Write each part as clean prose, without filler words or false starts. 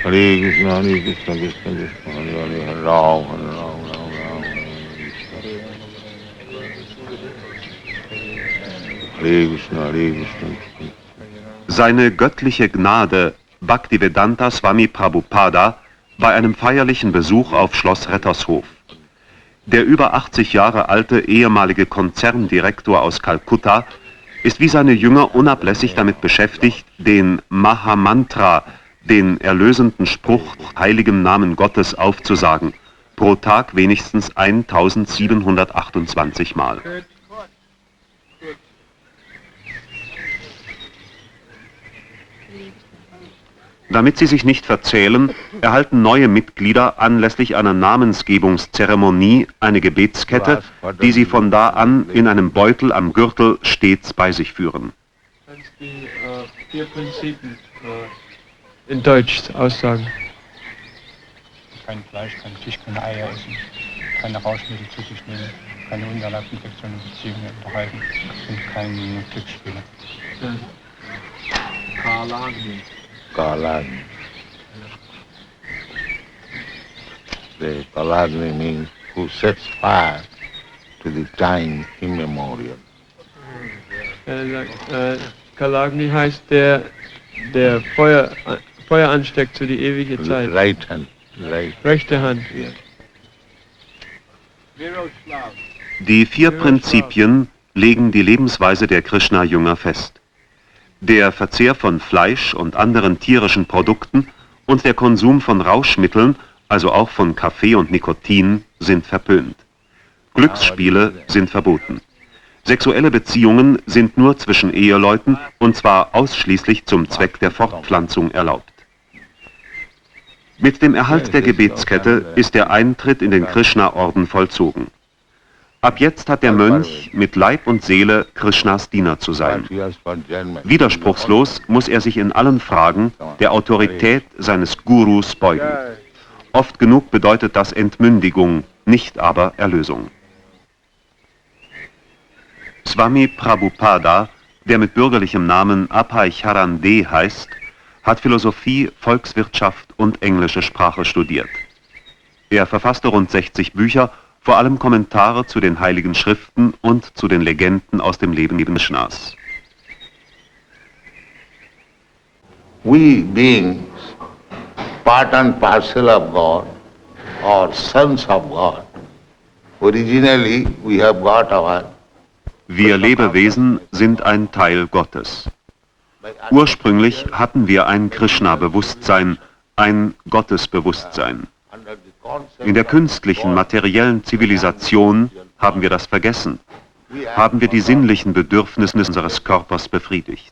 Hare Krishna, Krishna Krishna, Hare Hare, Hare Ram, Hare Ram, Ram Ram, Hare Krishna, Hare Krishna. Seine göttliche Gnade Bhaktivedanta Swami Prabhupada bei einem feierlichen Besuch auf Schloss Rettershof. Der über 80 Jahre alte ehemalige Konzerndirektor aus Kalkutta ist wie seine Jünger unablässig damit beschäftigt, den Mahamantra, den erlösenden Spruch heiligem Namen Gottes aufzusagen, pro Tag wenigstens 1728 Mal. Damit sie sich nicht verzählen, erhalten neue Mitglieder anlässlich einer Namensgebungszeremonie eine Gebetskette, die sie von da an in einem Beutel am Gürtel stets bei sich führen. Kannst die 4 Prinzipien in Deutsch aussagen? Kein Fleisch, kein Fisch, keine Eier essen, keine Rauschmittel zu sich nehmen, keine unerlaubten sexuellen Beziehungen unterhalten und kein Glücksspieler. Kalagni. The Kalagni means who sets fire to the time immemorial. Kalagni heißt der Feuer ansteckt zu die ewige Zeit. Right hand. Right. Rechte Hand. Yeah. Die 4 Prinzipien legen die Lebensweise der Krishna-Jünger fest. Der Verzehr von Fleisch und anderen tierischen Produkten und der Konsum von Rauschmitteln, also auch von Kaffee und Nikotin, sind verpönt. Glücksspiele sind verboten. Sexuelle Beziehungen sind nur zwischen Eheleuten und zwar ausschließlich zum Zweck der Fortpflanzung erlaubt. Mit dem Erhalt der Gebetskette ist der Eintritt in den Krishna-Orden vollzogen. Ab jetzt hat der Mönch mit Leib und Seele Krishnas Diener zu sein. Widerspruchslos muss er sich in allen Fragen der Autorität seines Gurus beugen. Oft genug bedeutet das Entmündigung, nicht aber Erlösung. Swami Prabhupada, der mit bürgerlichem Namen Abhay-Charan-De heißt, hat Philosophie, Volkswirtschaft und englische Sprache studiert. Er verfasste rund 60 Bücher, vor allem Kommentare zu den Heiligen Schriften und zu den Legenden aus dem Leben Krishnas. We beings, part and parcel of God, or sons of God, originally we have got our... Wir Lebewesen sind ein Teil Gottes. Ursprünglich hatten wir ein Krishna-Bewusstsein, ein Gottesbewusstsein. In der künstlichen, materiellen Zivilisation haben wir das vergessen, haben wir die sinnlichen Bedürfnisse unseres Körpers befriedigt.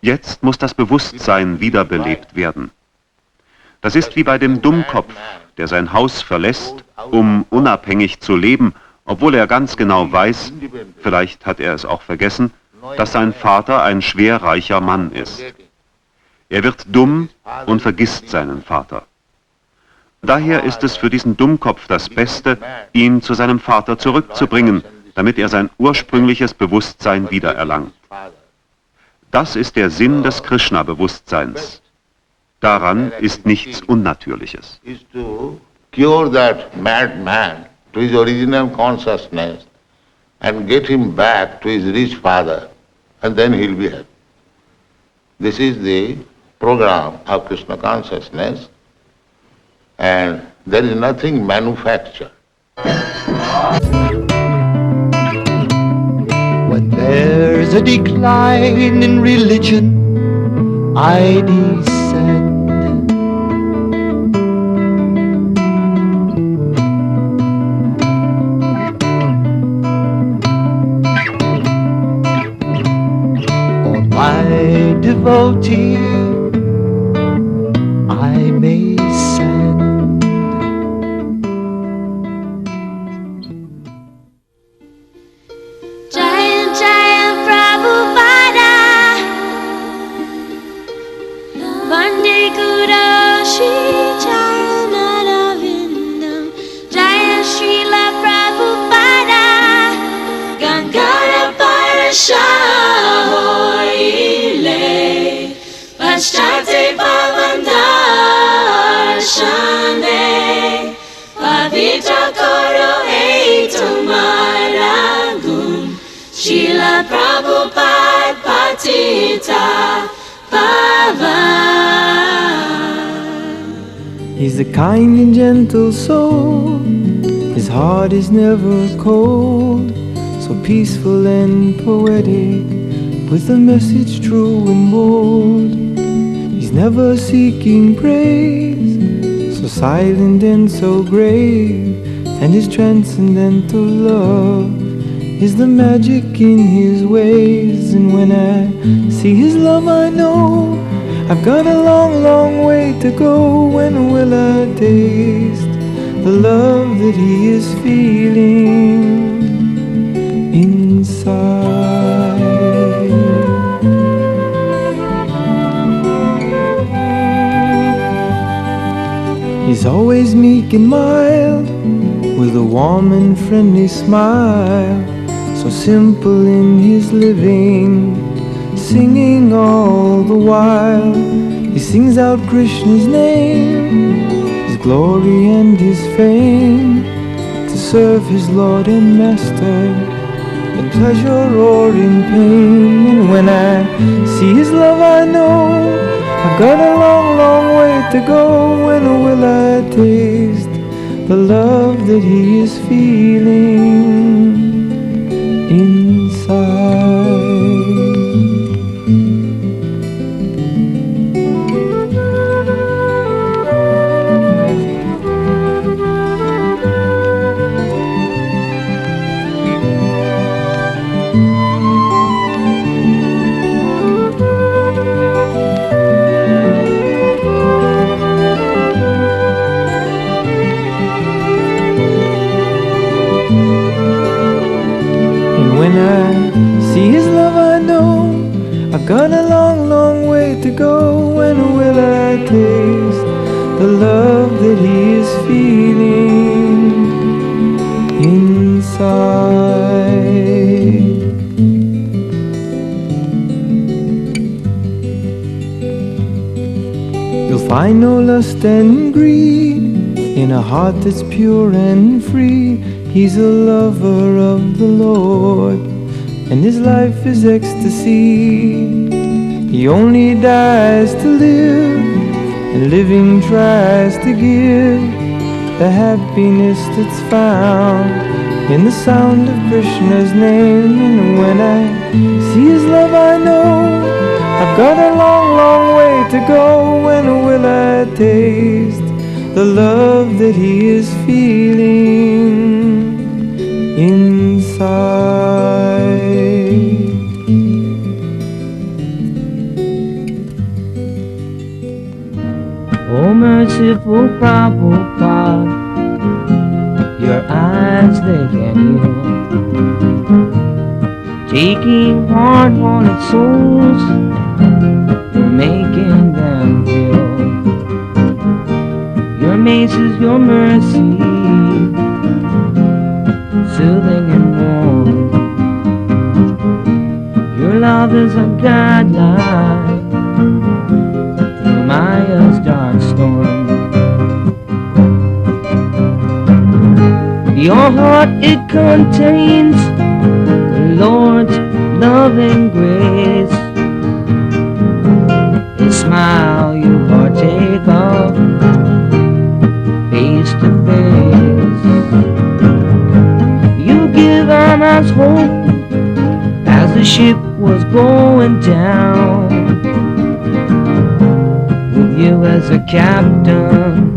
Jetzt muss das Bewusstsein wiederbelebt werden. Das ist wie bei dem Dummkopf, der sein Haus verlässt, um unabhängig zu leben, obwohl er ganz genau weiß, vielleicht hat er es auch vergessen, dass sein Vater ein schwerreicher Mann ist. Er wird dumm und vergisst seinen Vater. Daher ist es für diesen Dummkopf das Beste, ihn zu seinem Vater zurückzubringen, damit er sein ursprüngliches Bewusstsein wiedererlangt. Das ist der Sinn des Krishna-Bewusstseins. Daran ist nichts Unnatürliches. Is to cure that mad man to his original consciousness and get him back to his rich father, and then he'll be happy. This is the program of Krishna consciousness, and there is nothing manufactured. When there's a decline in religion, I descend. On my devotee I may send. Jaya Jaya Prabhupada Vande Guru Shri Charanavindam Jaya Srila Prabhupada Gangara Parasha Hoile Pashtate Pavanda Prabhupada Patita Pavan. He's a kind and gentle soul. His heart is never cold. So peaceful and poetic, with a message true and bold. He's never seeking praise, so silent and so grave. And his transcendental love is the magic in his ways. And when I see his love, I know I've got a long, long way to go. When will I taste the love that he is feeling inside? He's always meek and mild, with a warm and friendly smile, so simple in his living, singing all the while. He sings out Krishna's name, his glory and his fame, to serve his Lord and Master, in pleasure or in pain. And when I see his love, I know I've got a long, long way to go. When will I taste the love that he is feeling inside? When I see his love, I know I've got a long, long way to go. When will I taste the love that he is feeling inside? You'll find no lust and greed in a heart that's pure and free. He's a lover of the Lord, and his life is ecstasy. He only dies to live, and living tries to give the happiness that's found in the sound of Krishna's name. And when I see his love, I know I've got a long, long way to go. When will I taste the love that he is feeling inside? Oh, merciful Prabhupada, your eyes they can heal, taking hard-hearted souls and making them feel. Your mace is your mercy, soothing and warm. Your love is a guideline through Maya's dark storm. Your heart, it contains the Lord's loving grace. A smile you partake of face to face. You give us hope as the ship was going down. With you as a captain,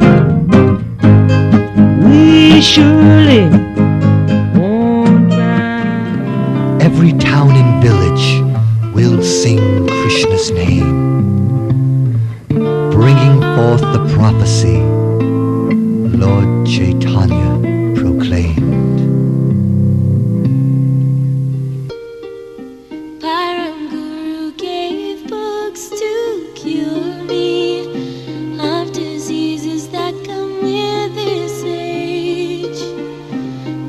we surely won't drown. Every town and village will sing Krishna's name, bringing forth the prophecy Lord Chaitanya proclaimed. Param Guru gave books to cure me of diseases that come with this age.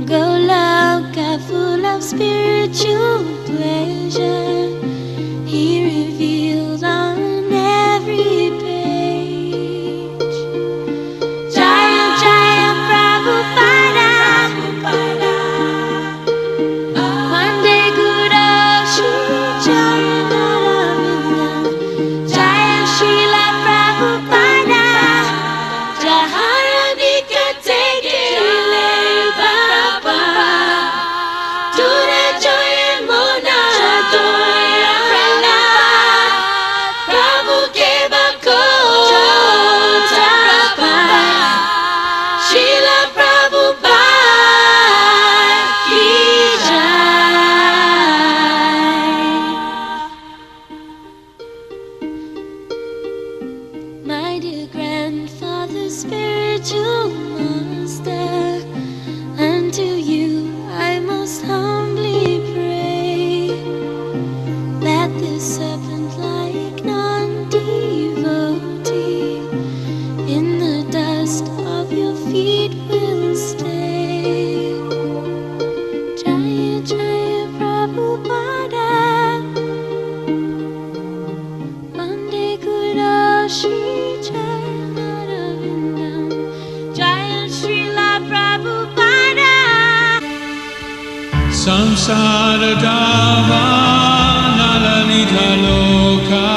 Goloka full of spiritual pleasure, he revealed on every page. Jaya Jaya Prabhupada, dear grandfather, spiritual master, unto you I most humbly pray that this serpent-like non-devotee in the dust of your feet will stay. Jaya Jaya Prabhupada, Vande Guru Shri Charanarvindam, Jaya Srila Prabhupada. Samsara Dava Nalalita Loka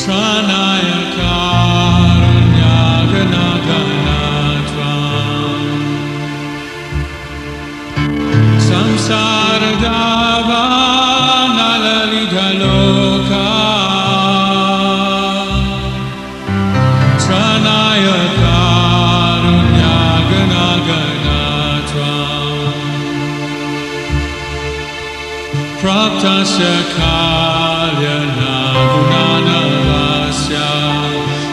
Tranaya Karunya Ganaganatvam Samsara Dava Nalalita Loka Tranaya Karunya Ganaganatvam Praptasya Kalyana Gunanavasya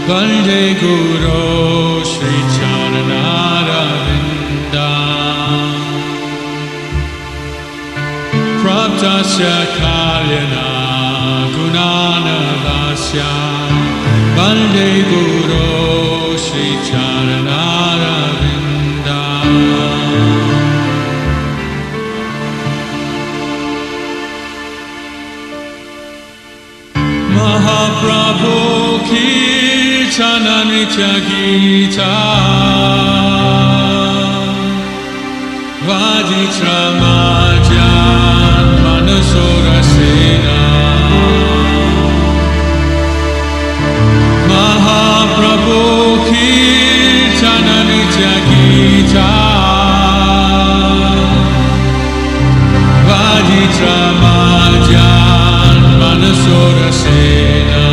Vande Guru Shri Charanarvindam Praptasya Kalyana Gunanavasya Vande Guru Shri Charanarvindam Mahaprabhu Kirtana Nitya Gita Vaditra Madhyan Manasura Sena Mahaprabhu Kirtana Nitya Gita Vaditra Madhyan Manasura Sena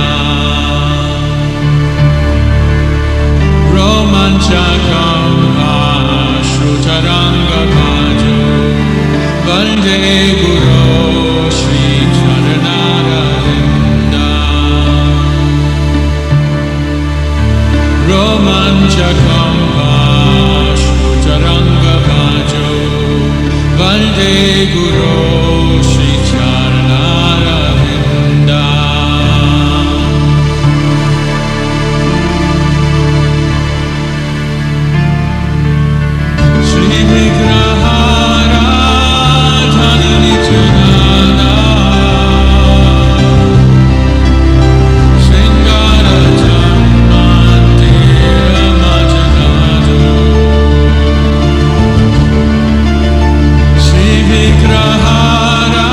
Romanchakam Ashrutaranga Bhajo Vande Guru Shri Charanarvindam Romanchakam Ashrutaranga Bhajo Vande Guru Shri Charanarvindam Shri Vigrahara Dhananitanana Sringara Jammandira Majanado Shri Vigrahara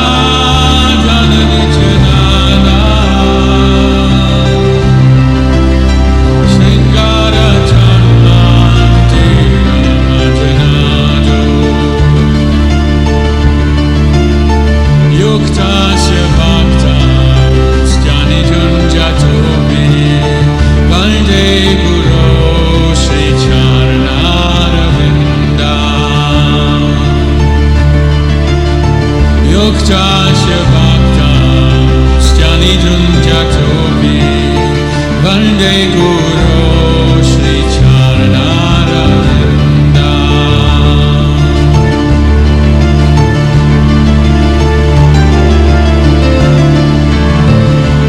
Dhananitanana Sringara Jammandira Majanado Yuktasya Bhakta Styanidun Jatobi Vande Guru Shri Charanarvindam Yuktasya Bhakta Styanidun Jatobi Vande Guru Shri Charanarvindam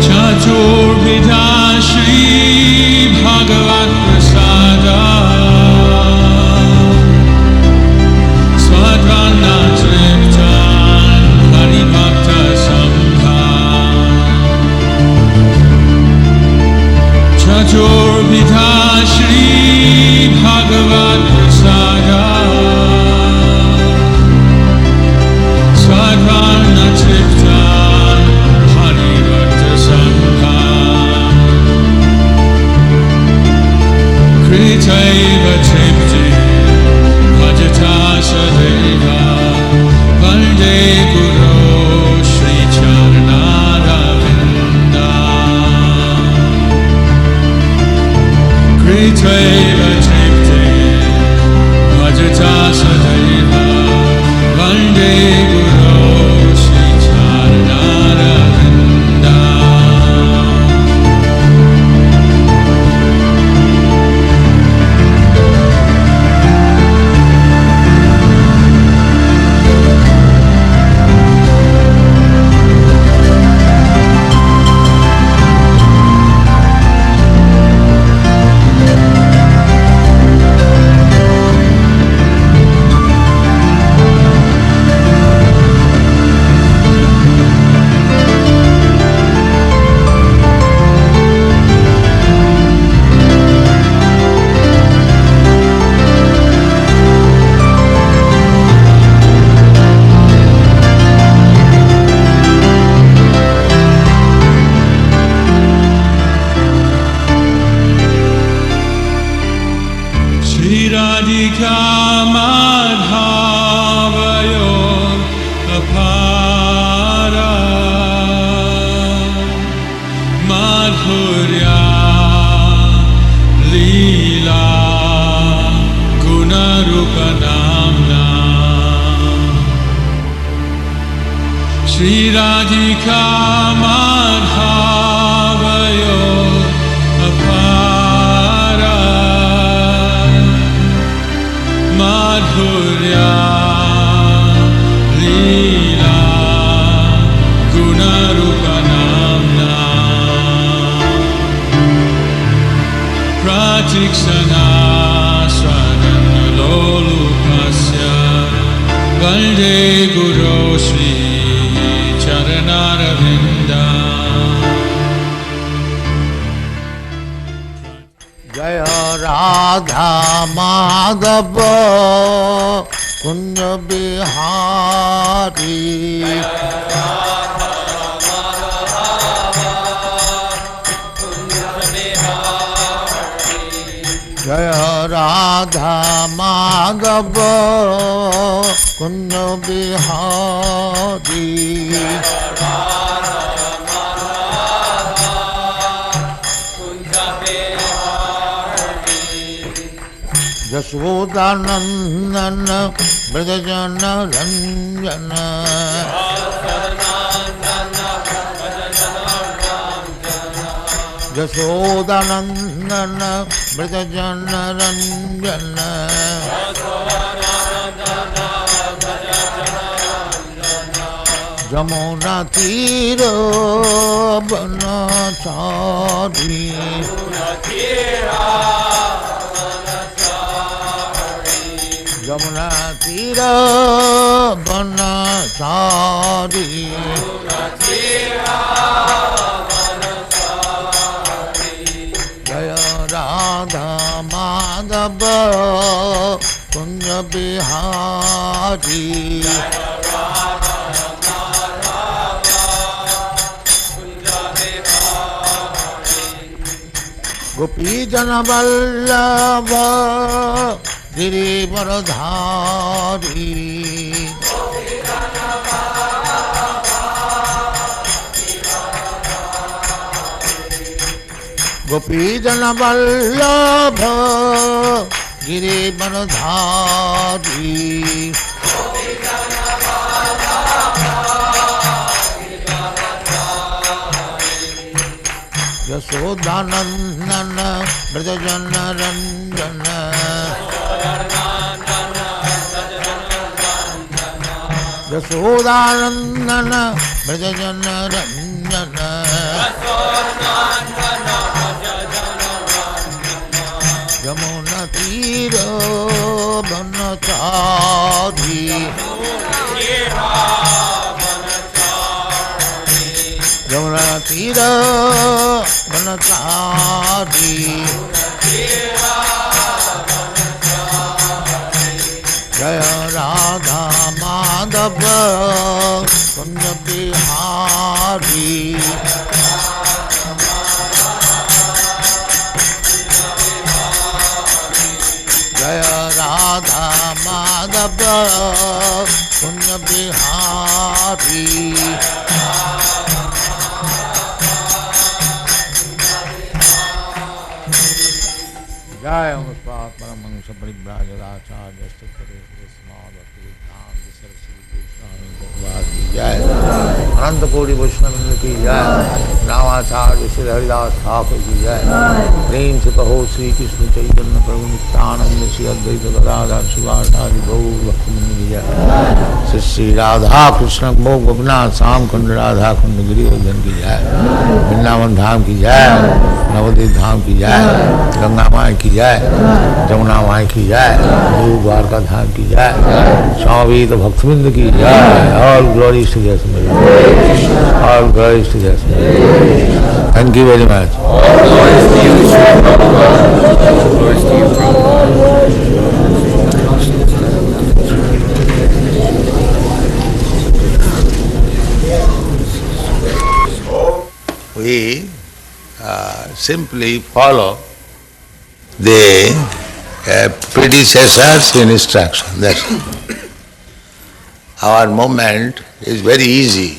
Chaturvidha Shri Bhagavat Prasada Swadvana Triptan Haribhakta Sangha Chaturvidha Shri Bhagavat Prasada Swadvana Triptan Haribhakta Sangha Kritaiva Tripti Bhajata Sadeva Vande Guru Shri Charanarvindam Kritaiva Tripti Radhika Madhavayor Apara Madhurya Leela Gunarupa Namna Shri Radhika Madhavayor Apara Madhurya Leela Gunarupa Namna Pratikshana Swadanulolupasya Valde Guru Shri Charanaravinda Jaya Radha Madhava Kunya Bihari Jaya Radha Madhava Kunya Bihari Jashodanandana Brajajana Ranjana Jashodanandana Brajajana Ranjana Jamuna Tira Banachari Jamuna Tira Banachari Jaya Radha Madhava Kunya Bihari Gopi Jana Vallabha Girivaradhari Gopi Jana Vallabha Girivaradhari Yashodanandana Brajajana Ranjana Yashodanandana Brajajana Ranjana Jamuna Tira Banachari Jamuna Tira Banachari Jaya Radha Madhava Kunya Bihari Jaya Radha Madhava Kunya Bihari Jai Amaspat Paramangsa Paribrajadacharya Stikare Smada Kirtan Saraswati Krishna Bhagavati Jai Ananta Kodi Vaishnava Ki Jai Namacharya Shri Haridas Thakur Ki Jai Prem Se Kaho Sri Krishna Chaitanya Prabhu Nityananda Shri Advaita Gadadhar Shivasari Gaur Bhaktivinoda Ki Jai Shri Shri Radha Krishna Bhog Gopinath Sam Khand Radha Khand Giridhar Ki Jai Vrindavan Dham Ki Jai Navadvip Dham Ki Jai Ganga Mai Ki Jai Jamuna Mai Ki Jai Guru Dwarka Dham Ki Jai Swami Bhaktivinoda Ki Jai All glories to Jesus All glories to Jesus Thank you very much. All glories to you, Sri Prabhupada. All glories to you, Prabhupada. We simply follow the predecessor's instruction. That's it. Our movement is very easy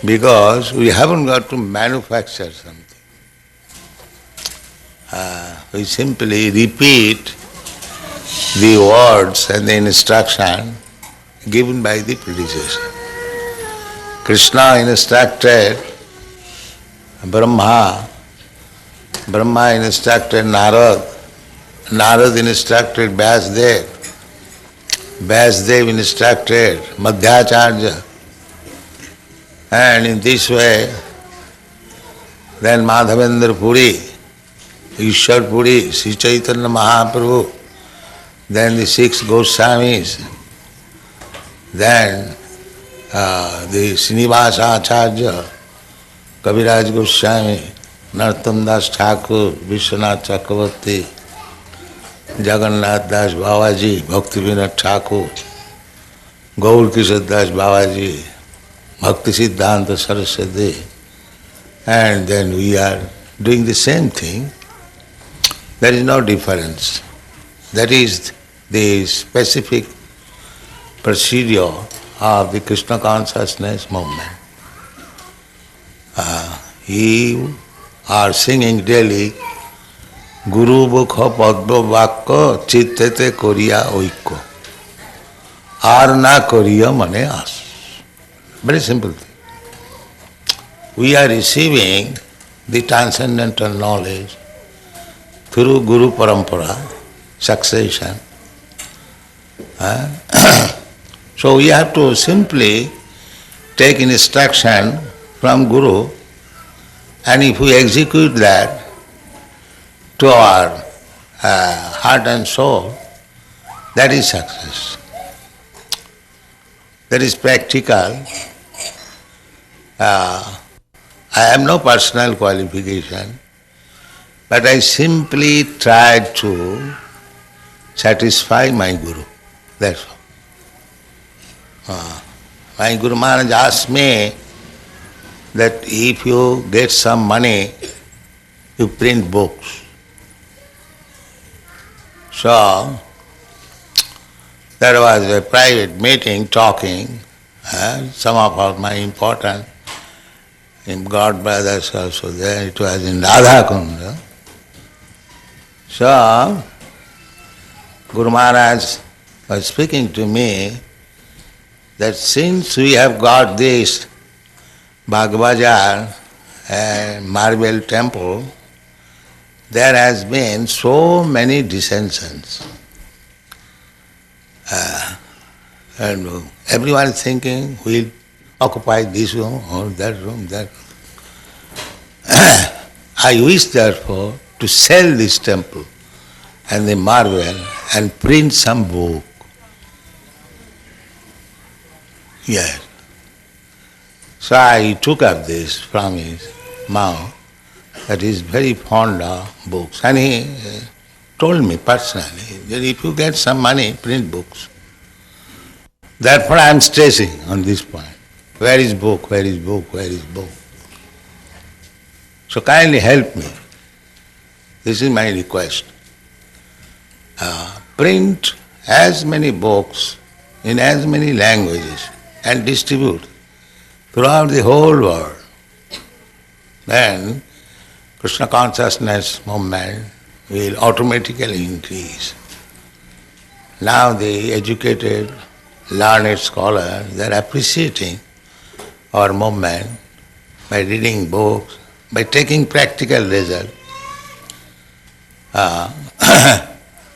because we haven't got to manufacture something. We simply repeat the words and the instruction given by the predecessor. Krishna instructed Brahma, Brahma instructed Narad, Narad instructed Vyasdev, Vyasdev instructed Madhyacharya, and in this way then Madhavendra Puri, Ishwar Puri, Sri Chaitanya Mahaprabhu, then the 6 Goswamis, then the Srinivasa Acharya, Kaviraj Goswami, Narottam Das Thakur, Vishwanath Chakravarti, Jagannath Das Babaji, Bhakti Vinod Thakur, Gaur Kishore Das Babaji, Bhakti Siddhanta Saraswati, and then we are doing the same thing. There is no difference. That is the specific procedure of the Krishna consciousness movement. You are singing daily Guru Bukha Padma Vakka Chittete Koriya Oikko. Arna Koriya Mane As. Very simple thing. We are receiving the transcendental knowledge through Guru Parampara, succession. So we have to simply take instruction from Guru, and if we execute that to our heart and soul, that is success. That is practical. I have no personal qualification, but I simply tried to satisfy my Guru. That's all. My Guru Maharaj asked me that if you get some money, you print books. So, there was a private meeting talking, some of my important God brothers also there, it was in Radha Kunda. So, Guru Maharaj was speaking to me that since we have got this Bhagavajar marble temple, there has been so many dissensions. And everyone is thinking, we'll occupy this room or that room, that room. I wish therefore to sell this temple and the marble and print some book. Yes. So I took up this from his mouth, that he is very fond of books. And he told me personally that if you get some money, print books. Therefore I am stressing on this point. Where is book? Where is book? Where is book? So kindly help me. This is my request. Print as many books in as many languages and distribute throughout the whole world. Then Krishna consciousness movement will automatically increase. Now the educated, learned scholars, they are appreciating our movement by reading books, by taking practical result.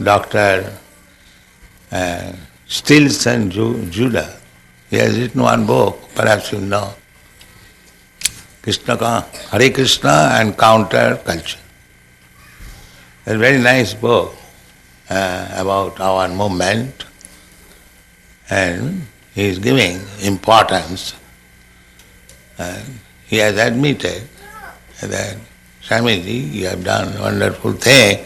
Dr. Stilson Judah, he has written one book, perhaps you know, Hare Krishna and Counter Culture. It's a very nice book about our movement, and he is giving importance. He has admitted that, Swamiji, you have done a wonderful thing,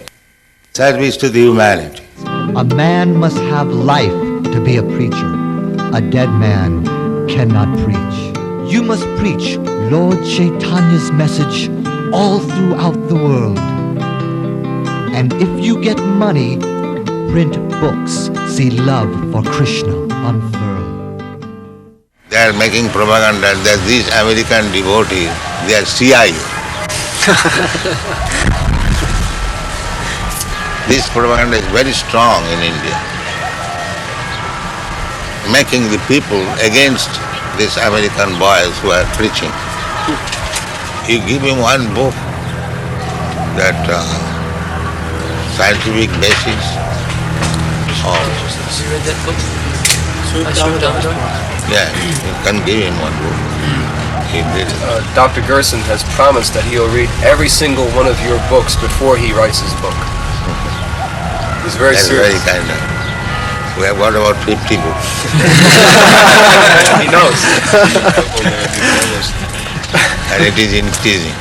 service to the humanity. A man must have life to be a preacher. A dead man cannot preach. You must preach Lord Chaitanya's message all throughout the world. And if you get money, print books. See love for Krishna unfurl. They are making propaganda that these American devotees, they are CIA. This propaganda is very strong in India, making the people against these American boys who are preaching. You give him one book, that scientific basis of... You read that book? Yeah, you can give him one book. He did it. Dr. Gerson has promised that he'll read every single one of your books before he writes his book. He's very That's serious. very kind of. We have got about 50 books. He knows. And it is increasing.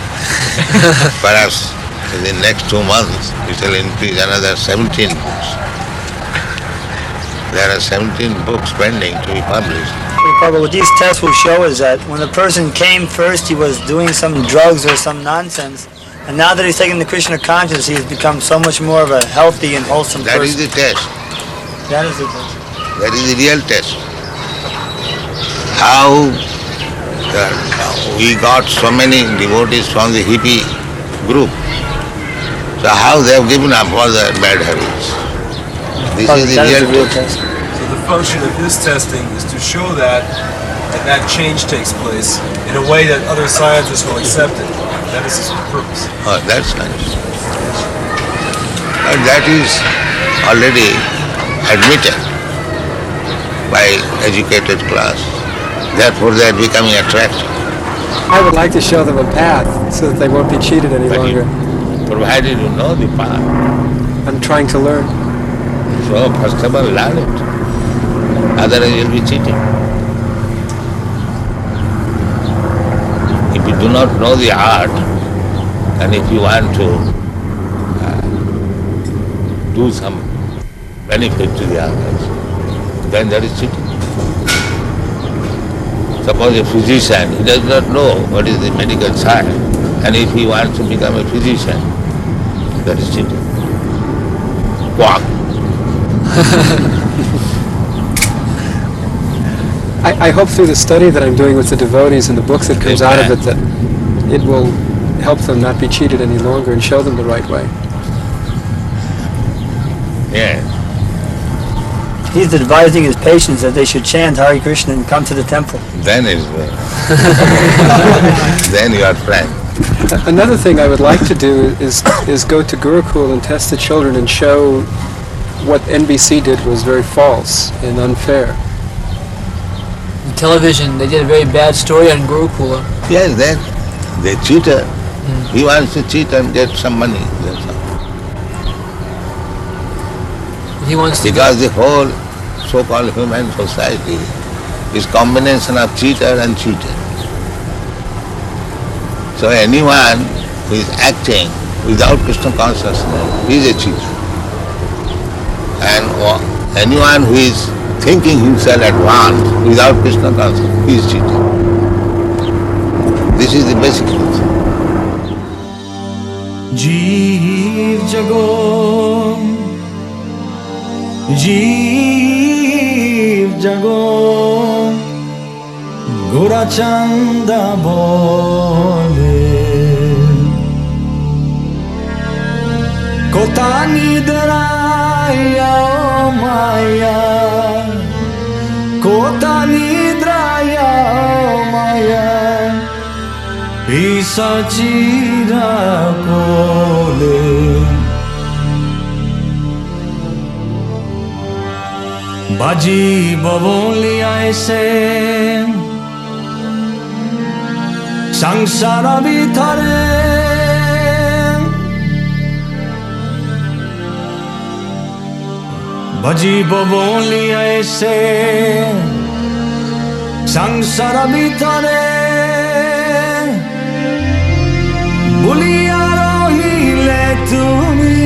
Perhaps in the next 2 months it will increase another 17 books. There are 17 books pending to be published. Prabhupada, what these tests will show is that when a person came first, he was doing some drugs or some nonsense, and now that he's taken the Krishna consciousness, he has become so much more of a healthy and wholesome That person. is the test. That is the test. That is the real test. How we got so many devotees from the hippie group. So how they have given up all their bad habits. This is the real test. So the function of his testing is to show that change takes place in a way that other scientists will accept it. That is his purpose. Oh, that's nice. And that is already admitted by educated class. Therefore they are becoming attractive. I would like to show them a path so that they won't be cheated any longer. Provided you know the path. I'm trying to learn. So first of all learn it. Otherwise you'll be cheating. If you do not know the art, and if you want to do some benefit to the others, then that is cheating. Suppose a physician, he does not know what is the medical science, and if he wants to become a physician, that is cheating. Quack. I hope through the study that I'm doing with the devotees and the books that comes out of it that it will help them not be cheated any longer and show them the right way. Yeah. He's advising his patients that they should chant Hare Krishna and come to the temple. Then is then you are frank. Another thing I would like to do is go to Gurukul and test the children and show what NBC did was very false and unfair. On television, they did a very bad story on Gurukula. Yes, then they cheated. He wants to cheat and get some money. That's all. He wants to because the whole so-called human society is combination of cheater and cheated. So anyone who is acting without Krishna consciousness is a cheater. And anyone who is thinking himself advanced without Krishna consciousness, he is cheating. This is the basic truth. Jeev jago, Jeev jago, Gora Chanda bole, Kotani draya maya, Kotani draya maya, Isa chira kole. Baji baboli aise sangsara bithare Baji baboli aise sangsara bithare Buliya rohile tumi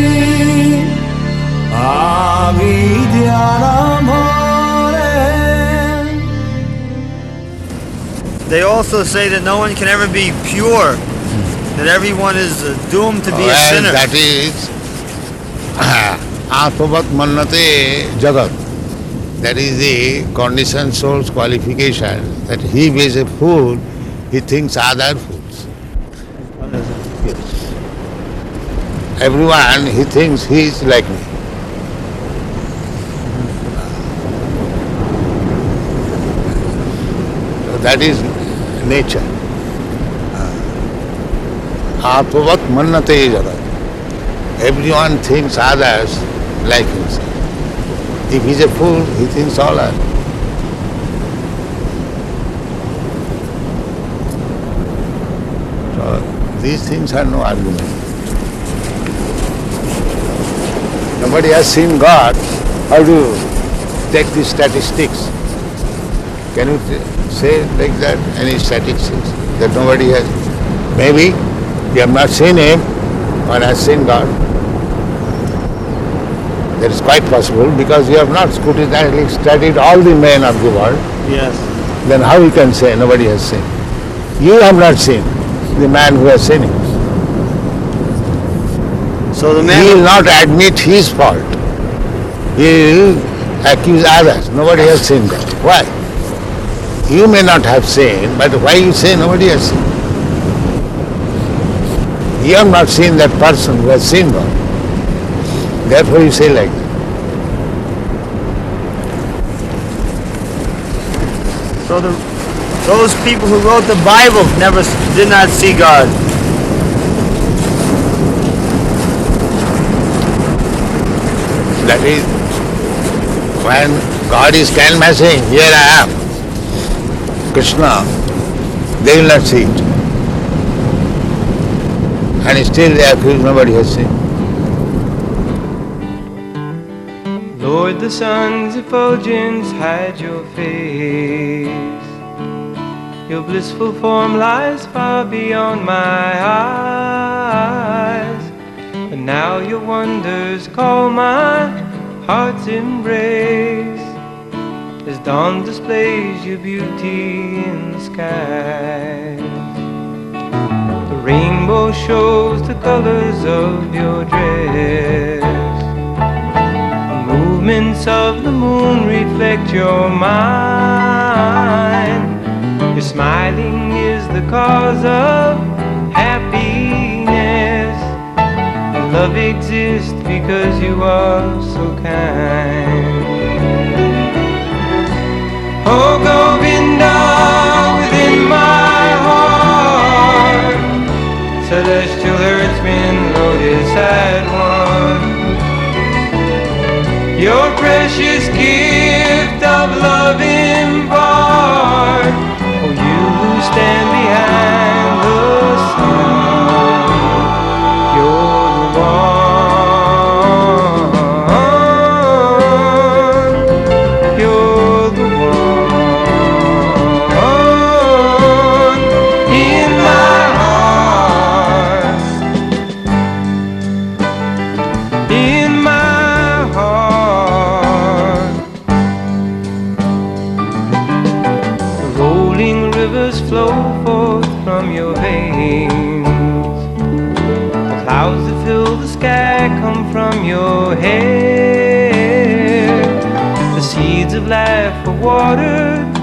They also say that no one can ever be pure, that everyone is doomed to be a sinner. That is Atmavat mannate jagat. That is the conditioned soul's qualification, that he is a fool, he thinks other fools. Yes. Everyone, he thinks he is like me. So that is nature. Atmavat mannate jagat. Everyone thinks others like himself. If he is a fool, he thinks all are. So these things are no argument. Nobody has seen God. How do you take these statistics? Can you say like that, any statistics that nobody has? Maybe you have not seen him or has seen God. That is quite possible because you have not scrutinizingly studied all the men of the world. Yes. Then how you can say nobody has seen? You have not seen the man who has seen him. So the man He will not admit his fault. He will accuse others. Nobody has seen God. Why? You may not have seen, but why you say nobody has seen? You have not seen that person who has seen God. Therefore you say like that. So those people who wrote the Bible did not see God. That is, when God is canvassing, here I am, Krishna, they will not see it. And still they accuse nobody has seen. Lord, the sun's effulgence hide your face. Your blissful form lies far beyond my eyes. But now your wonders call my heart's embrace. As dawn displays your beauty in the skies. The rainbow shows the colors of your dress. Movements of the moon reflect your mind. Your smiling is the cause of happiness. And love exists because you are so kind. Oh Govinda, within my heart, celestial herdsman, lotus had one. Your precious gift of love impart. Oh, you who stand behind the sun, you're the one. You're the one in my heart. In my heart. The rolling rivers flow forth from your veins. The clouds that fill the sky come from your hair. The seeds of life are watered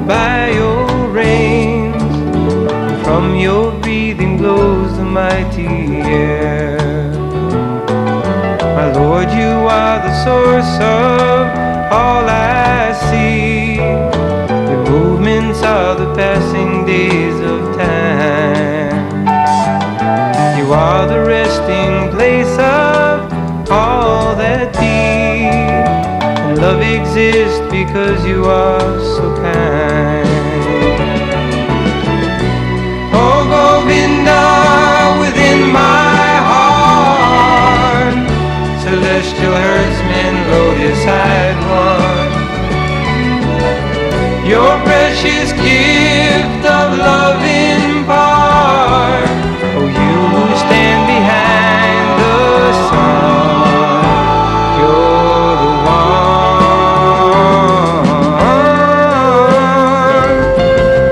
by your rains. And from your breathing blows the mighty air. My Lord, you are the source of all I see. Your movements are the passing days of time. You are the resting place of all that be. And love exists because you are so kind. Oh Govinda, within my heart, celestial herdsman, lotus-eyed one. Your precious gift of love impart. Oh, you who stand behind the sun, you're the one.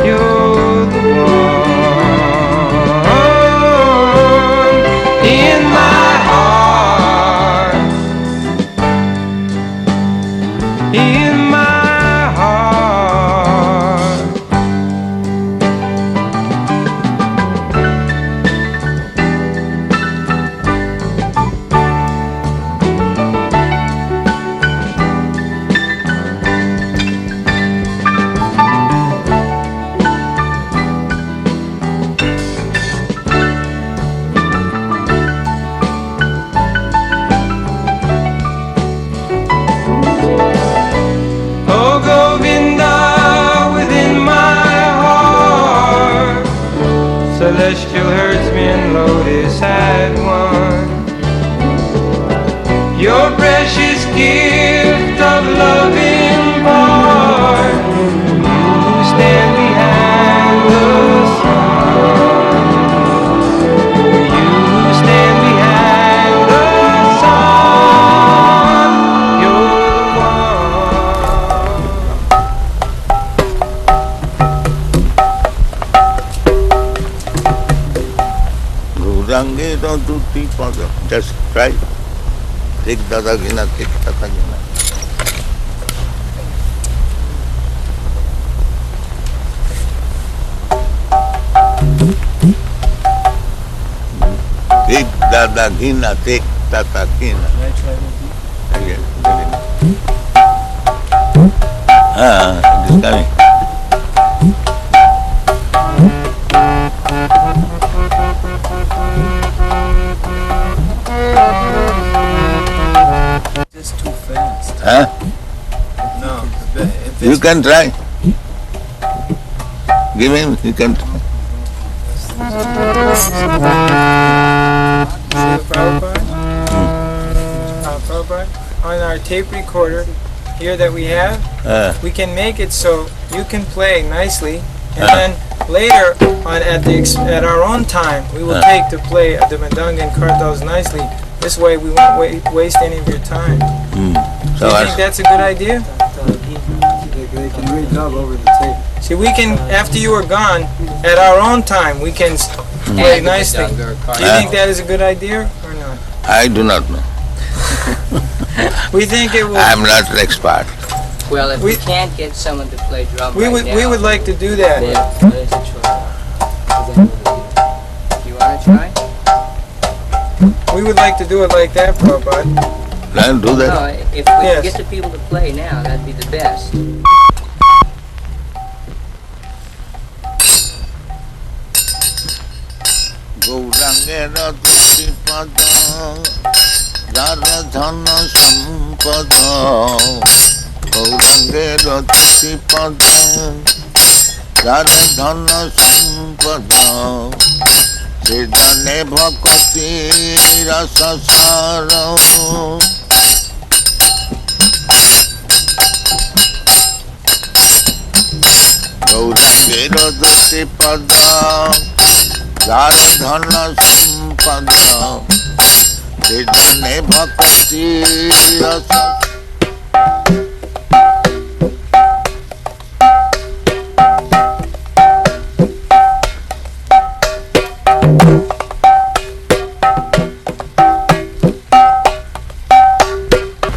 You're the one in my heart. and lotus had won. Your precious gift of love impart. You stand behind the sun. You stand behind the sun. You're the Gurange don't do people. Just try. Take Dadagina, take Tatagina. Take Dadagina, take Tatagina. Again. It is coming. Just too fast. Huh? No. If You can try. Give him, he can try. Prabhupada? Prabhupada, on our tape recorder here that we have, we can make it so you can play nicely, and then later on at our own time, we will take to play the Madanga and Kartals nicely. This way we won't waste any of your time. Do you think that's a good idea? they can redub over the tape. See, we can, after you are gone, at our own time, we can play nicely. Do you think that is a good idea or not? I do not know. We think it will. I'm not an expert. Well, if we can't get someone to play drum we would like to do that. You want to try? We would like to do it like that, Prabhupada. I'll do that. No, if we can get the people to play now, that'd be the best. Gaurangera tuti pada Dara dhana sampada Gaurangera tuti pada Dara dhana sampada Sejane bhakti rasa saro Gaurangera tuti pada Dara dhana sampada Sejane bhakti rasa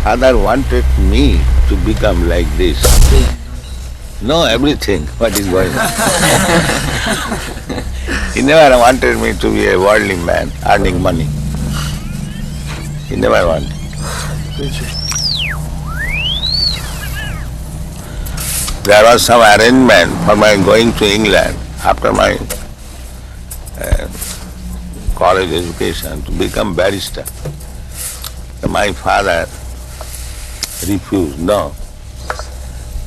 Father wanted me to become like this. Know everything, what is going on. He never wanted me to be a worldly man, earning money. He never wanted. There was some arrangement for my going to England after my college education to become barrister. So my father refused. No,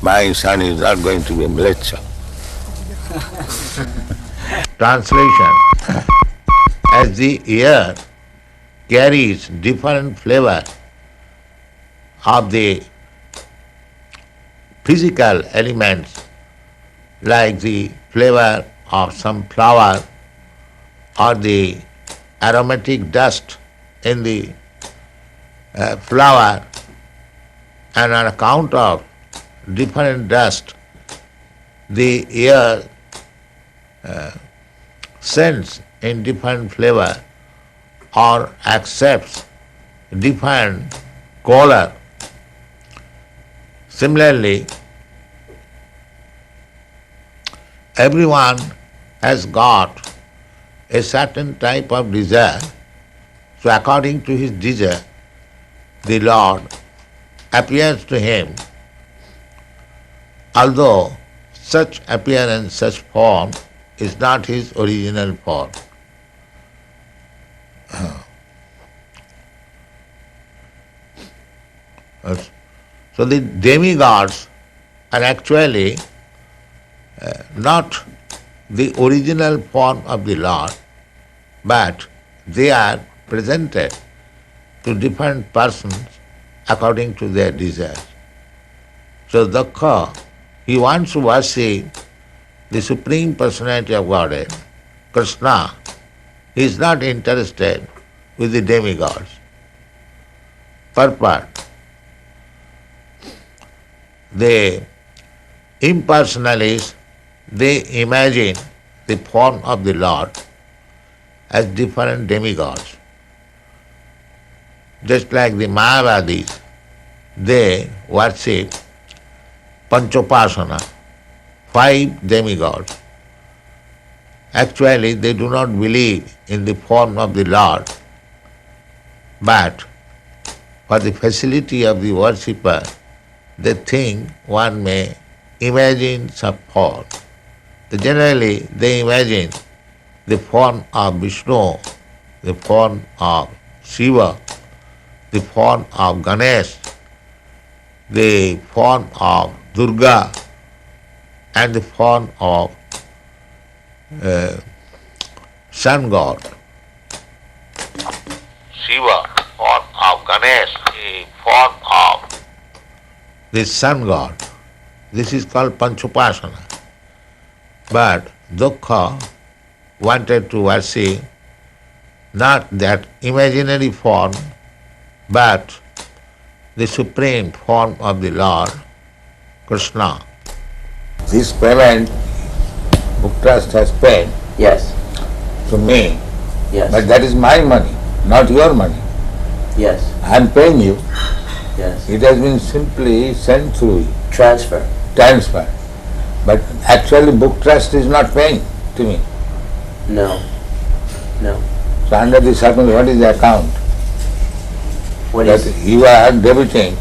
my son is not going to be a mleccha. Translation. As the air carries different flavor of the physical elements, like the flavor of some flower or the aromatic dust in the flower, and on account of different dust, the air scents in different flavor or accepts different color. Similarly, everyone has got a certain type of desire. So according to his desire, the Lord appears to him, although such appearance, such form is not his original form. So the demigods are actually not the original form of the Lord, but they are presented to different persons according to their desires. So Daksha, he wants to worship the Supreme Personality of Godhead, Krishna. He is not interested with the demigods. Purport. The impersonalists, they imagine the form of the Lord as different demigods. Just like the Mayavadis, they worship Panchopasana, 5 demigods. Actually, they do not believe in the form of the Lord, but for the facility of the worshipper, they think one may imagine some form. Generally, they imagine the form of Vishnu, the form of Shiva, the form of Ganesh, the form of Durga, and the form of sun god. Shiva, form of Ganesh, the form of the sun god. This is called Panchopasana. But Dukkha wanted to worship not that imaginary form, but the supreme form of the Lord, Krishna. This payment Book Trust has paid to me, but that is my money, not your money. I am paying you. It has been simply sent through you. Transfer. But actually Book Trust is not paying to me. No. So under the circumstance, what is the account? You are debiting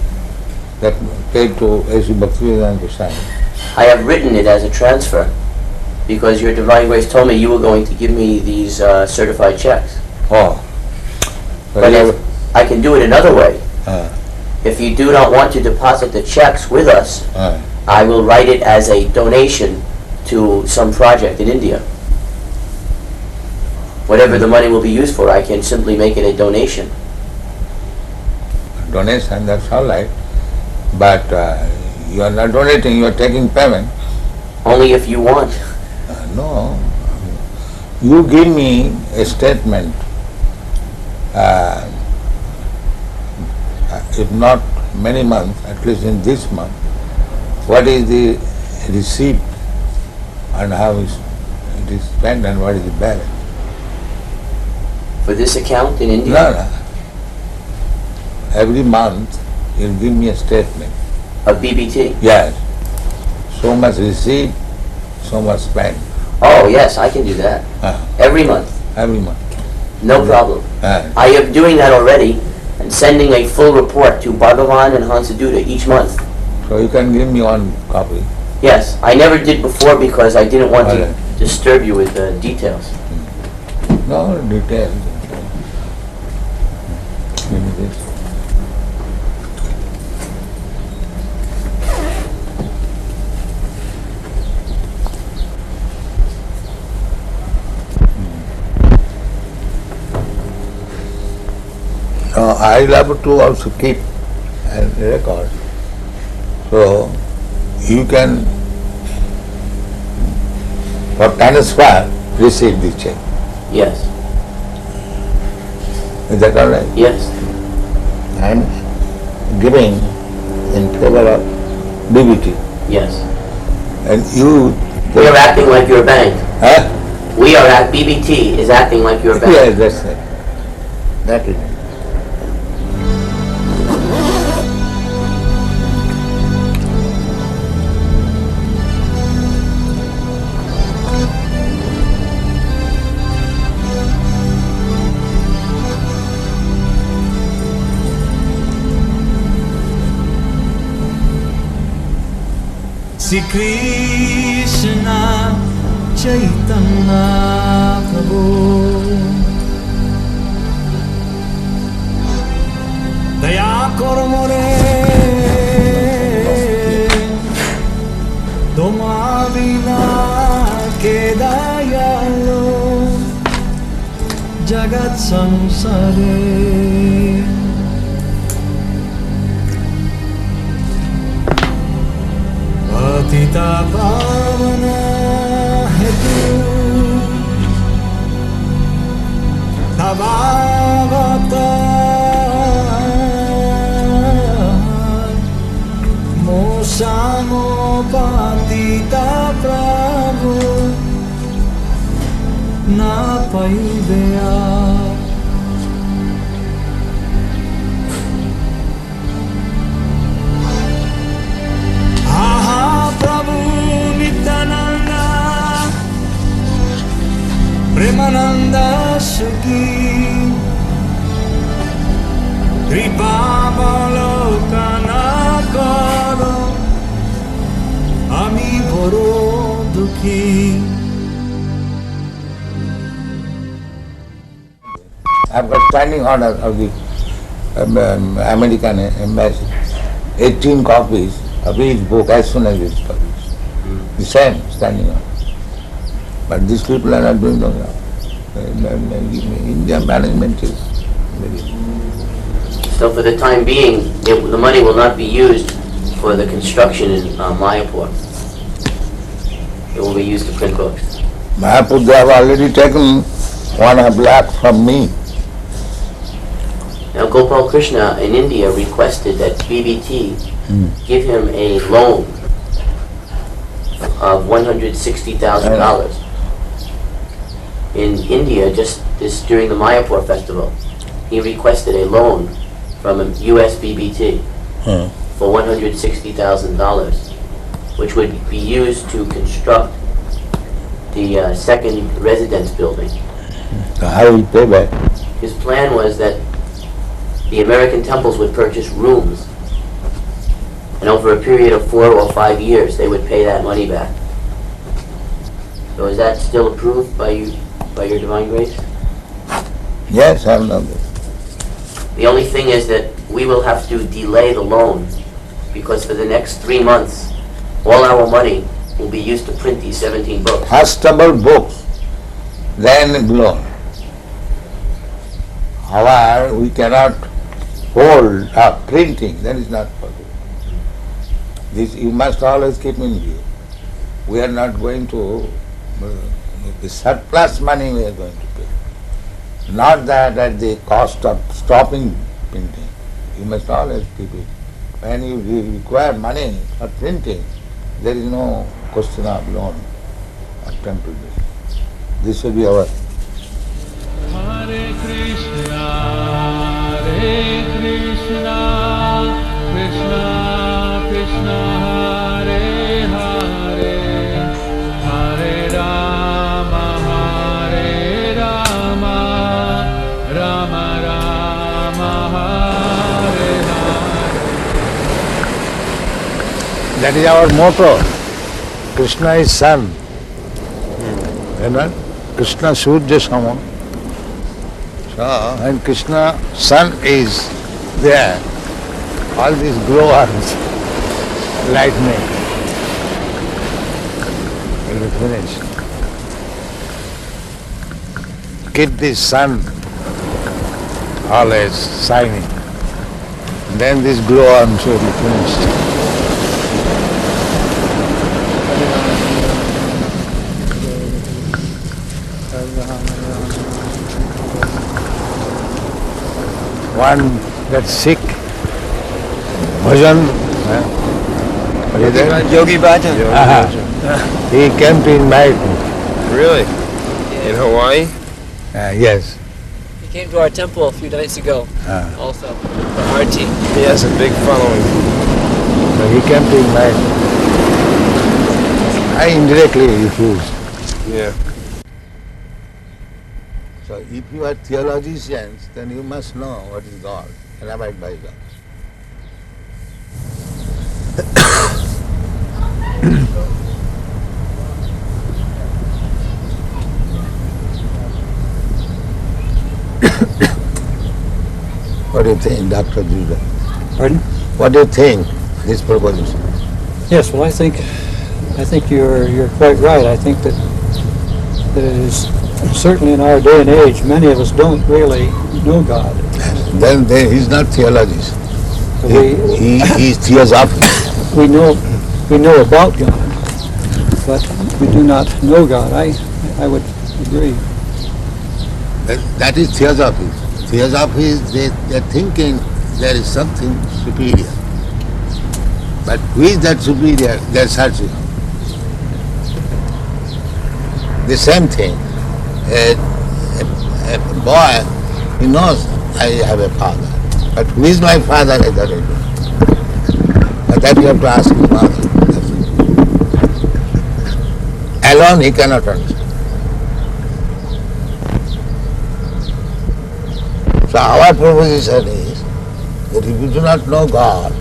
that paid to A.C. Bhaktivedanta Goswami. I have written it as a transfer because your Divine Grace told me you were going to give me these certified checks. Oh. But I can do it another way. If you do not want to deposit the checks with us, I will write it as a donation to some project in India. Whatever the money will be used for, I can simply make it a donation. Donation, that's all right. But you are not donating, you are taking payment. Only if you want. No. You give me a statement, if not many months, at least in this month, what is the receipt and how it is spent and what is the balance. For this account in India? No. Every month you'll give me a statement. Of BBT? Yes. So much receipt, so much spent. Oh yes, I can do that. Every month? Every month. No problem. I am doing that already and sending a full report to Bhagavan and Hansaduta each month. So you can give me one copy. Yes, I never did before because I didn't want to disturb you with details. No details. Give me this. I love to also keep and record. So you can, for transfer, receive the check. Yes. Is that all right? Yes. I am giving in favor of DBT. Yes. And you... We are acting like your bank. Huh? We are at BBT is acting like your bank. Yes, that's it. That is it. Shri Krishna Chaitanya Prabhu Daya kor more Doma vina ke dayalo samsare. Patita pavana hetu tavavata mosamo patita prabhu na paideya. Aha Prabhu Nityananda Premananda Sukhi Kripa Balokana Karo Ami Boro Dukhi. I've got standing order of the American embassy, 18 copies of each book as soon as it's published. The same standing order. But these people are not doing that now. India management is very... So for the time being, the money will not be used for the construction in Mayapur. It will be used to print books. Mayapur, they have already taken 1.5 lakh from me. Now Gopal Krishna in India requested that BBT give him a loan of $160,000 in India just during the Mayapur festival. He requested a loan from a US BBT for $160,000, which would be used to construct the second residence building. So how will he pay back? His plan was that the American temples would purchase rooms, and over a period of 4 or 5 years, they would pay that money back. So is that still approved by you, by your divine grace? Yes, I know that. The only thing is that we will have to delay the loan, because for the next 3 months, all our money will be used to print these 17 books. First about books, then loan. However, we cannot hold up printing, that is not possible. This you must always keep in view. We are not going to, the surplus money we are going to pay. Not that at the cost of stopping printing. You must always keep it. When you require money for printing, there is no question of loan or temple. This will be our... Hare Krishna, Krishna Krishna Hare Hare, Hare Rama, Rama Rama, Hare Hare. That is our motto. Krishna is sun. You know? Krishna Surya Sama. So, when Krishna sun is there, all these glowworms, lightning, will be finished. Keep the sun always shining. Then these glowworms will be finished. One that's sick, bhajan, Yogi Bhajan. He came to invite me. Really? In Hawaii? Yes. He came to our temple a few nights ago, also, for RT. He has a big following. So he came to invite me. I indirectly refused. Yeah. So if you are theologians, then you must know what is God and abide by God. What do you think, Dr. Judah? Pardon? What do you think, this proposition? Yes, well, I think you're quite right. I think that it is certainly in our day and age, many of us don't really know God. Then he's not theologist. He is theosophist. We know about God, but we do not know God. I would agree. That is theosophy. Theosophy is they're thinking there is something superior. But who is that superior? They're searching. The same thing. A boy, he knows I have a father. But who is my father? I don't know. But that you have to ask his father. Alone he cannot understand. So our proposition is that if you do not know God,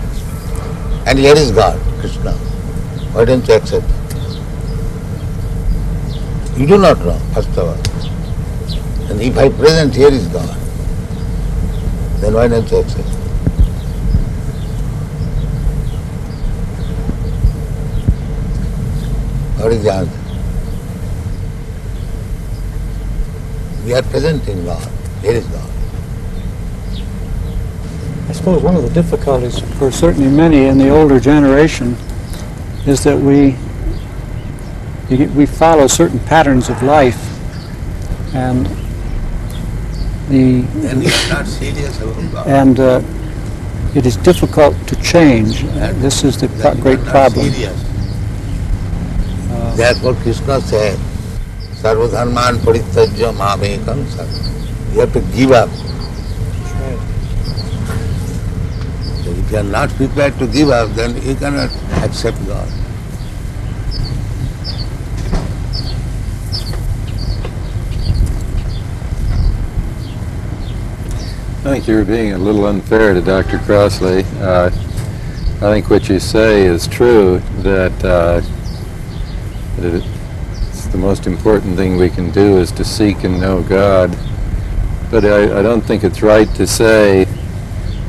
and here is God, Krishna, why don't you accept it? You do not know, first of all. And if I present here is God, then why don't you accept it? What is the answer? We are presenting God, here is God. I suppose one of the difficulties for certainly many in the older generation is that we follow certain patterns of life, and it's not serious about God. And it is difficult to change. This is the great problem. Therefore Krishna said, Sarvadharman parityajya mamekam sarva. You have to give up. So if you are not prepared to give up, then you cannot accept God. I think you're being a little unfair to Dr. Crossley. I think what you say is true, that it's the most important thing we can do is to seek and know God. But I don't think it's right to say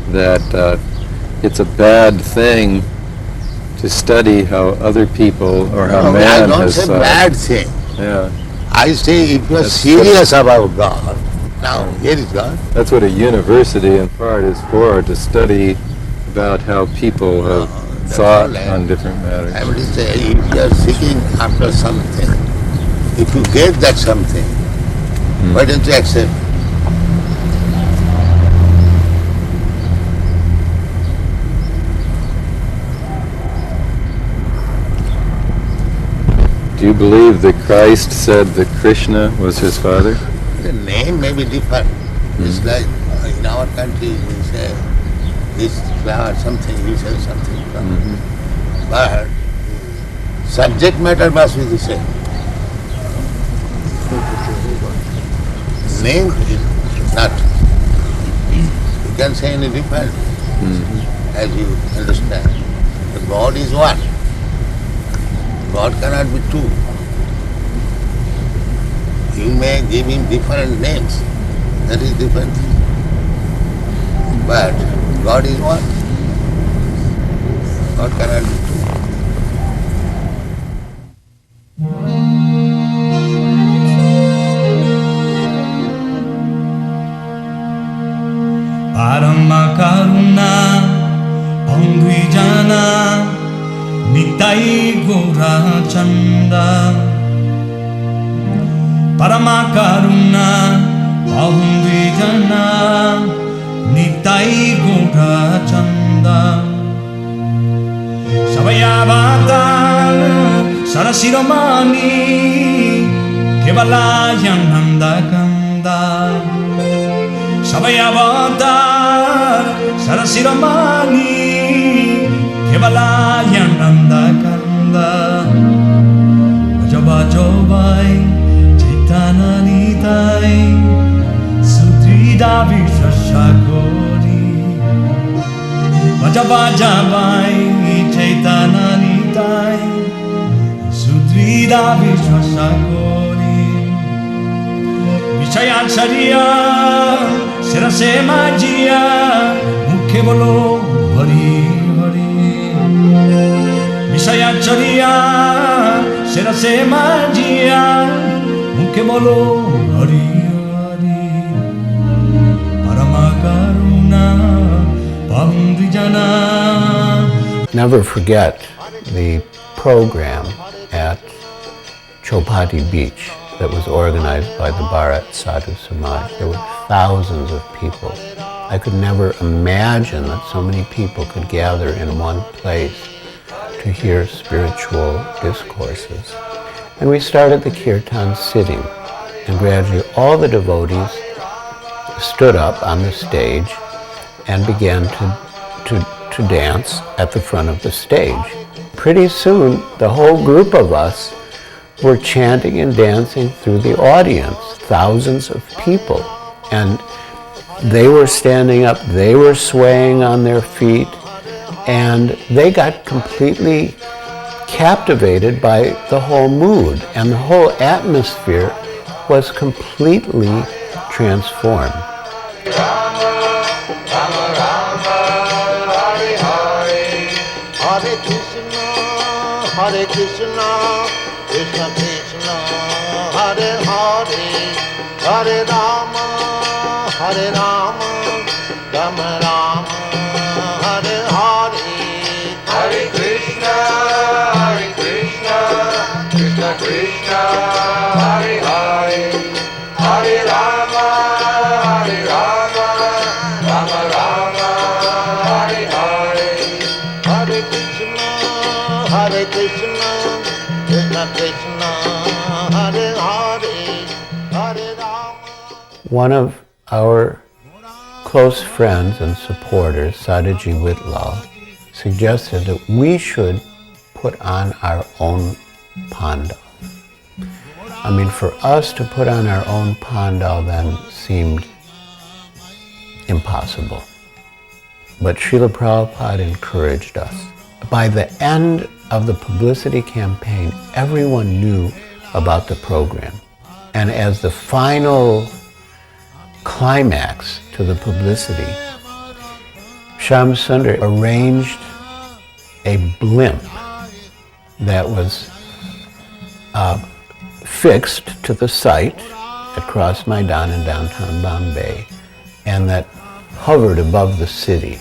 that it's a bad thing to study how other people or how man has... I don't say bad thing. Yeah. I say if you are serious about God, now here is God. That's what a university in part is for, to study about how people have thought on different matters. I would say if you are seeking after something, if you get that something, why don't you accept? Do you believe that Christ said that Krishna was his father? The name may be different. It's like in our country we say this flower something, he says something. But subject matter must be the same. Name is not. You can say any different as you understand. The God is one. God cannot be two. You may give him different names, that is different. But God is one. God cannot be two. Parama karuna Pandwijana Nitai Gora Chanda Parama karuna Pandwijana Nitai Gora Chanda Savayavatar Sarasiromani Kevalayananda Kanda Savayavatar Sarasiromani Kevalayananda Kanda Vajabajobai Chaitananitai Sudrida Vishashakori Vajabajabai Chaitananitai Sudrida Vishashakori Vishayachariya Sirase Majia Mukhe bolo Hari Hari Vishayachariya Sirase Majia মুখে বলো Hari Hari Paramakaruna Pamdrijana. Never forget the program at Chopati Beach that was organized by the Bharat Sadhu Samaj. There were thousands of people. I could never imagine that so many people could gather in one place to hear spiritual discourses. And we started the kirtan sitting, and gradually all the devotees stood up on the stage and began to dance at the front of the stage. Pretty soon, the whole group of us were chanting and dancing through the audience, thousands of people. And they were standing up, they were swaying on their feet, and they got completely captivated by the whole mood, and the whole atmosphere was completely transformed. Hare Krishna, Krishna Krishna, Hare Hare, Hare Rama, Rama Rama, Hare Hare, Hare Krishna, Krishna Krishna, Hare Hare, Hare Rama, Rama Rama, Hare Hare, Hare Krishna, Krishna Krishna, Hare Hare, Hare Rama. One of our close friends and supporters, Sadaji Whitlaw, suggested that we should put on our own pandal. I mean, for us to put on our own pandal then seemed impossible. But Srila Prabhupada encouraged us. By the end of the publicity campaign, everyone knew about the program. And as the final climax to the publicity, Shyam Sundar arranged a blimp that was fixed to the site at Cross Maidan in downtown Bombay, and that hovered above the city,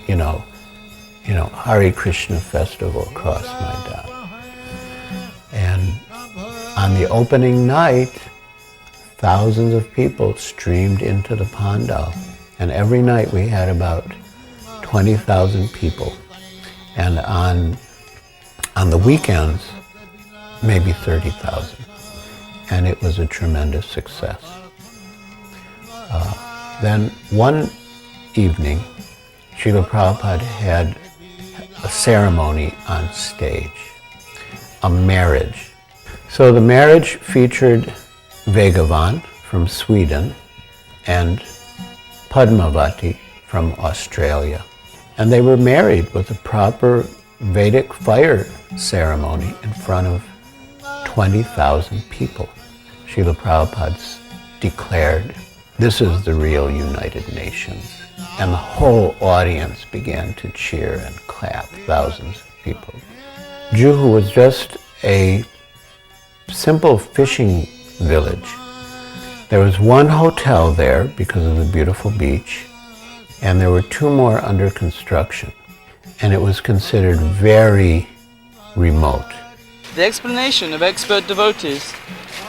you know, Hare Krishna festival across Maidan. And on the opening night, thousands of people streamed into the pandal, and every night we had about 20,000 people, and on the weekends, maybe 30,000, and it was a tremendous success. Then one evening, Srila Prabhupada had a ceremony on stage, a marriage. So the marriage featured Vegavan from Sweden and Padmavati from Australia. And they were married with a proper Vedic fire ceremony in front of 20,000 people. Srila Prabhupada declared, "This is the real United Nations." And the whole audience began to cheer and clap, thousands of people. Juhu was just a simple fishing village. There was one hotel there because of the beautiful beach, and there were two more under construction, and it was considered very remote. The explanation of expert devotees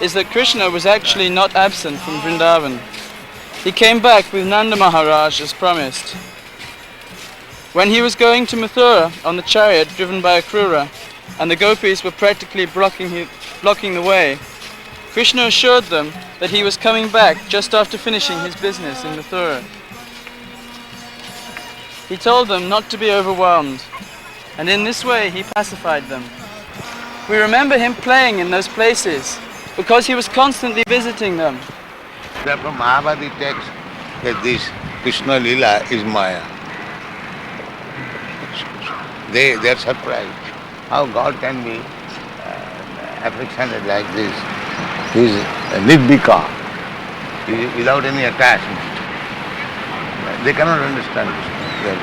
is that Krishna was actually not absent from Vrindavan. He came back with Nanda Maharaj as promised. When he was going to Mathura on the chariot driven by Akrura, and the gopis were practically blocking the way, Krishna assured them that he was coming back just after finishing his business in Mathura. He told them not to be overwhelmed, and in this way he pacified them. We remember him playing in those places because he was constantly visiting them. Therefore Mahabharata text that this Krishna Lila is Maya. They are surprised how God can be affectionate like this. He is nidbika, without any attachment. They cannot understand this.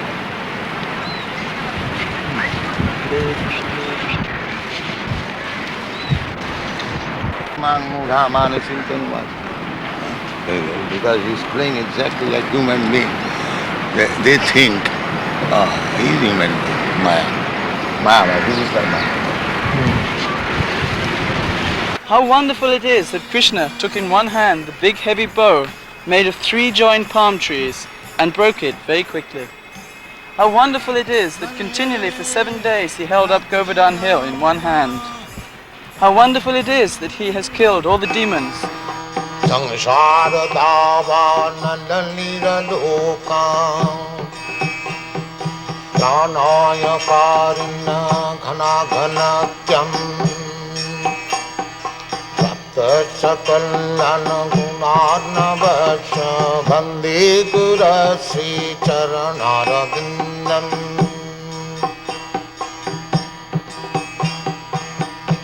Because he's playing exactly like human being. They think, he's human being, Maya, this is the Maya. How wonderful it is that Krishna took in one hand the big heavy bow made of 3 joined palm trees and broke it very quickly. How wonderful it is that continually for 7 days he held up Govardhan Hill in one hand. How wonderful it is that he has killed all the demons.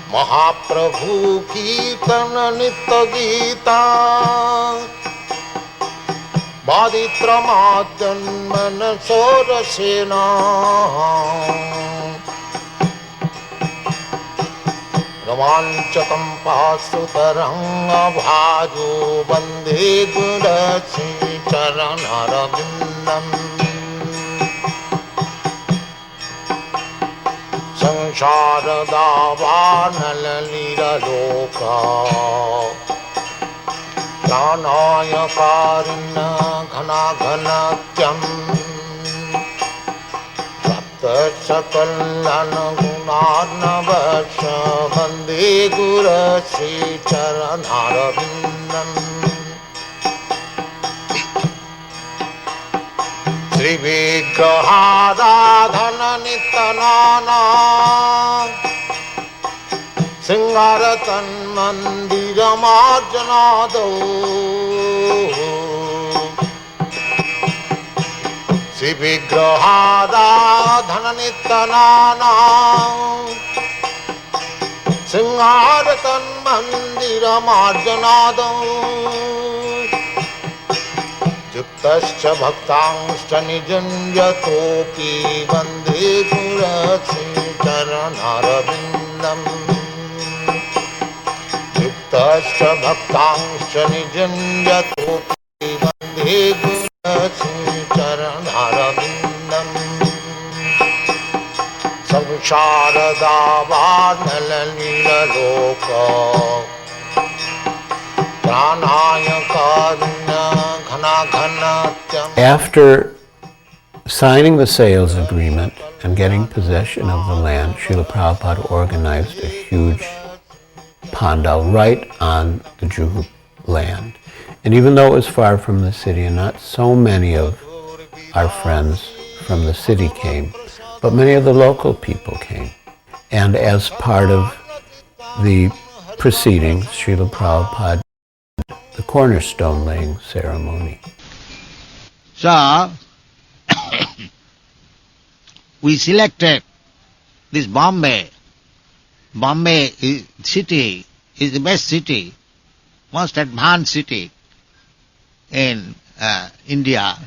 Mahaprabhu Kirtana Nitya Gita Baditramadyanmana Sorasena Ramanchakam Pasutaranga Bhajo Bande Gurasi Charanarabindam Sansharadavaanalaliraloka Pranaya Karina Ghana Ghanatyam Saptasakalana Gunarnavasha Bande Gurasi Charanarabindam Sri Vigraharadhana Nitanana Singaratan Mandira Marjanado Sri Vigraharadhana Nitanana Singaratan Mandira Marjanado Yuktascha bhaktangscha nijanjatopi vande purasi charanarabindam Yuktascha bhaktangscha nijanjatopi vande purasi charanarabindam Samsharadavaanalalilaloka After signing the sales agreement and getting possession of the land, Srila Prabhupada organized a huge pandal right on the Juhu land. And even though it was far from the city and not so many of our friends from the city came, but many of the local people came. And as part of the proceedings, Srila Prabhupada the cornerstone laying ceremony. So, we selected this Bombay. Bombay city is the best city, most advanced city in India.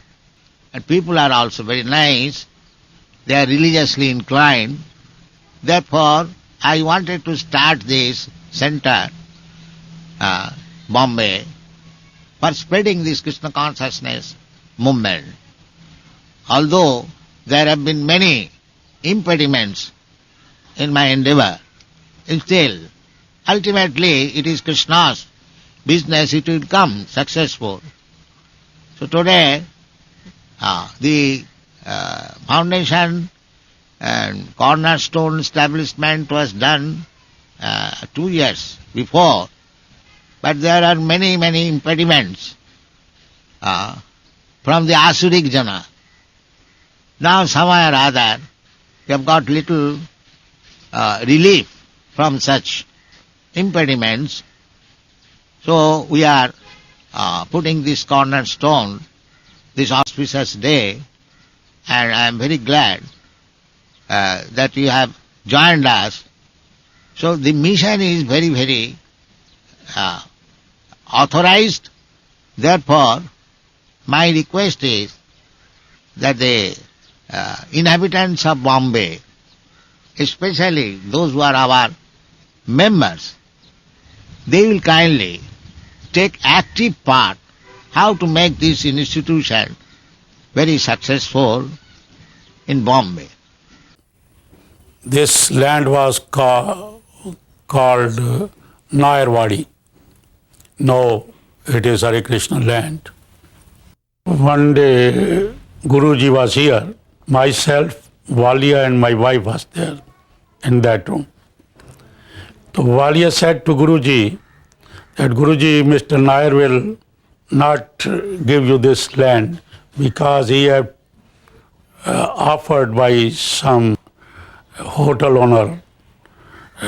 And people are also very nice. They are religiously inclined. Therefore, I wanted to start this center, Bombay, for spreading this Krishna consciousness movement. Although there have been many impediments in my endeavor, still, ultimately it is Krishna's business, it will come successful. So today, the foundation and cornerstone establishment was done 2 years before, but there are many, many impediments from the Asurik Jana. Now somehow or other, we have got little relief from such impediments. So we are putting this cornerstone, this auspicious day, and I am very glad that you have joined us. So the mission is very, very authorized. Therefore, my request is that the inhabitants of Bombay, especially those who are our members, they will kindly take active part how to make this institution very successful in Bombay. This land was called Nayarwadi. Now it is Hare Krishna land. One day Guruji was here. Myself, Walia and my wife was there in that room. So Walia said to Guruji that Guruji, Mr. Nair will not give you this land because he had offered by some hotel owner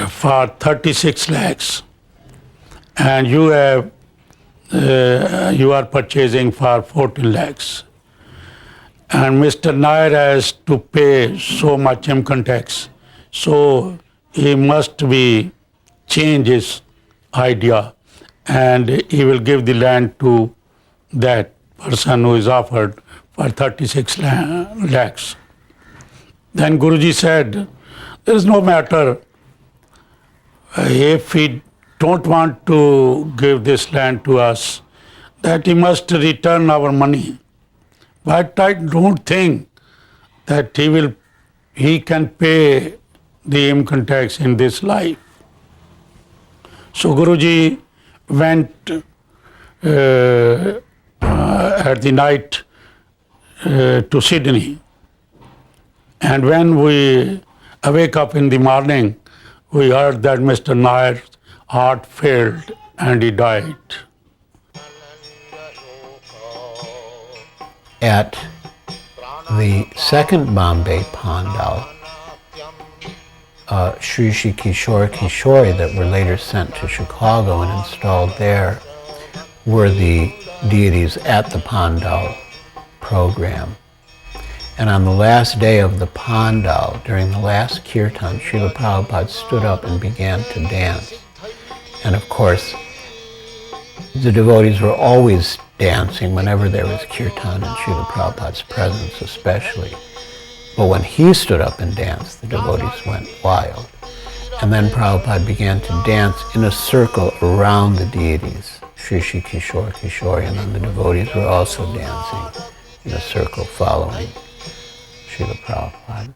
for 36 lakhs and you are purchasing for 14 lakhs. And Mr. Nair has to pay so much income tax. So he must be change his idea and he will give the land to that person who is offered for 36 lakhs. Then Guruji said, there is no matter if he don't want to give this land to us, that he must return our money. But I don't think that he can pay the income tax in this life. So Guruji went at the night to Sydney. And when we awake up in the morning, we heard that Mr. Nair's heart failed and he died. At the second Bombay Pandal, Sri Sri Kishore Kishori that were later sent to Chicago and installed there were the deities at the Pandal program. And on the last day of the Pandal, during the last kirtan, Srila Prabhupada stood up and began to dance. And of course, the devotees were always dancing whenever there was kirtan in Srila Prabhupada's presence especially. But when he stood up and danced, the devotees went wild. And then Prabhupada began to dance in a circle around the deities, Sri Sri Kishore Kishori, and then the devotees were also dancing in a circle following Srila Prabhupada.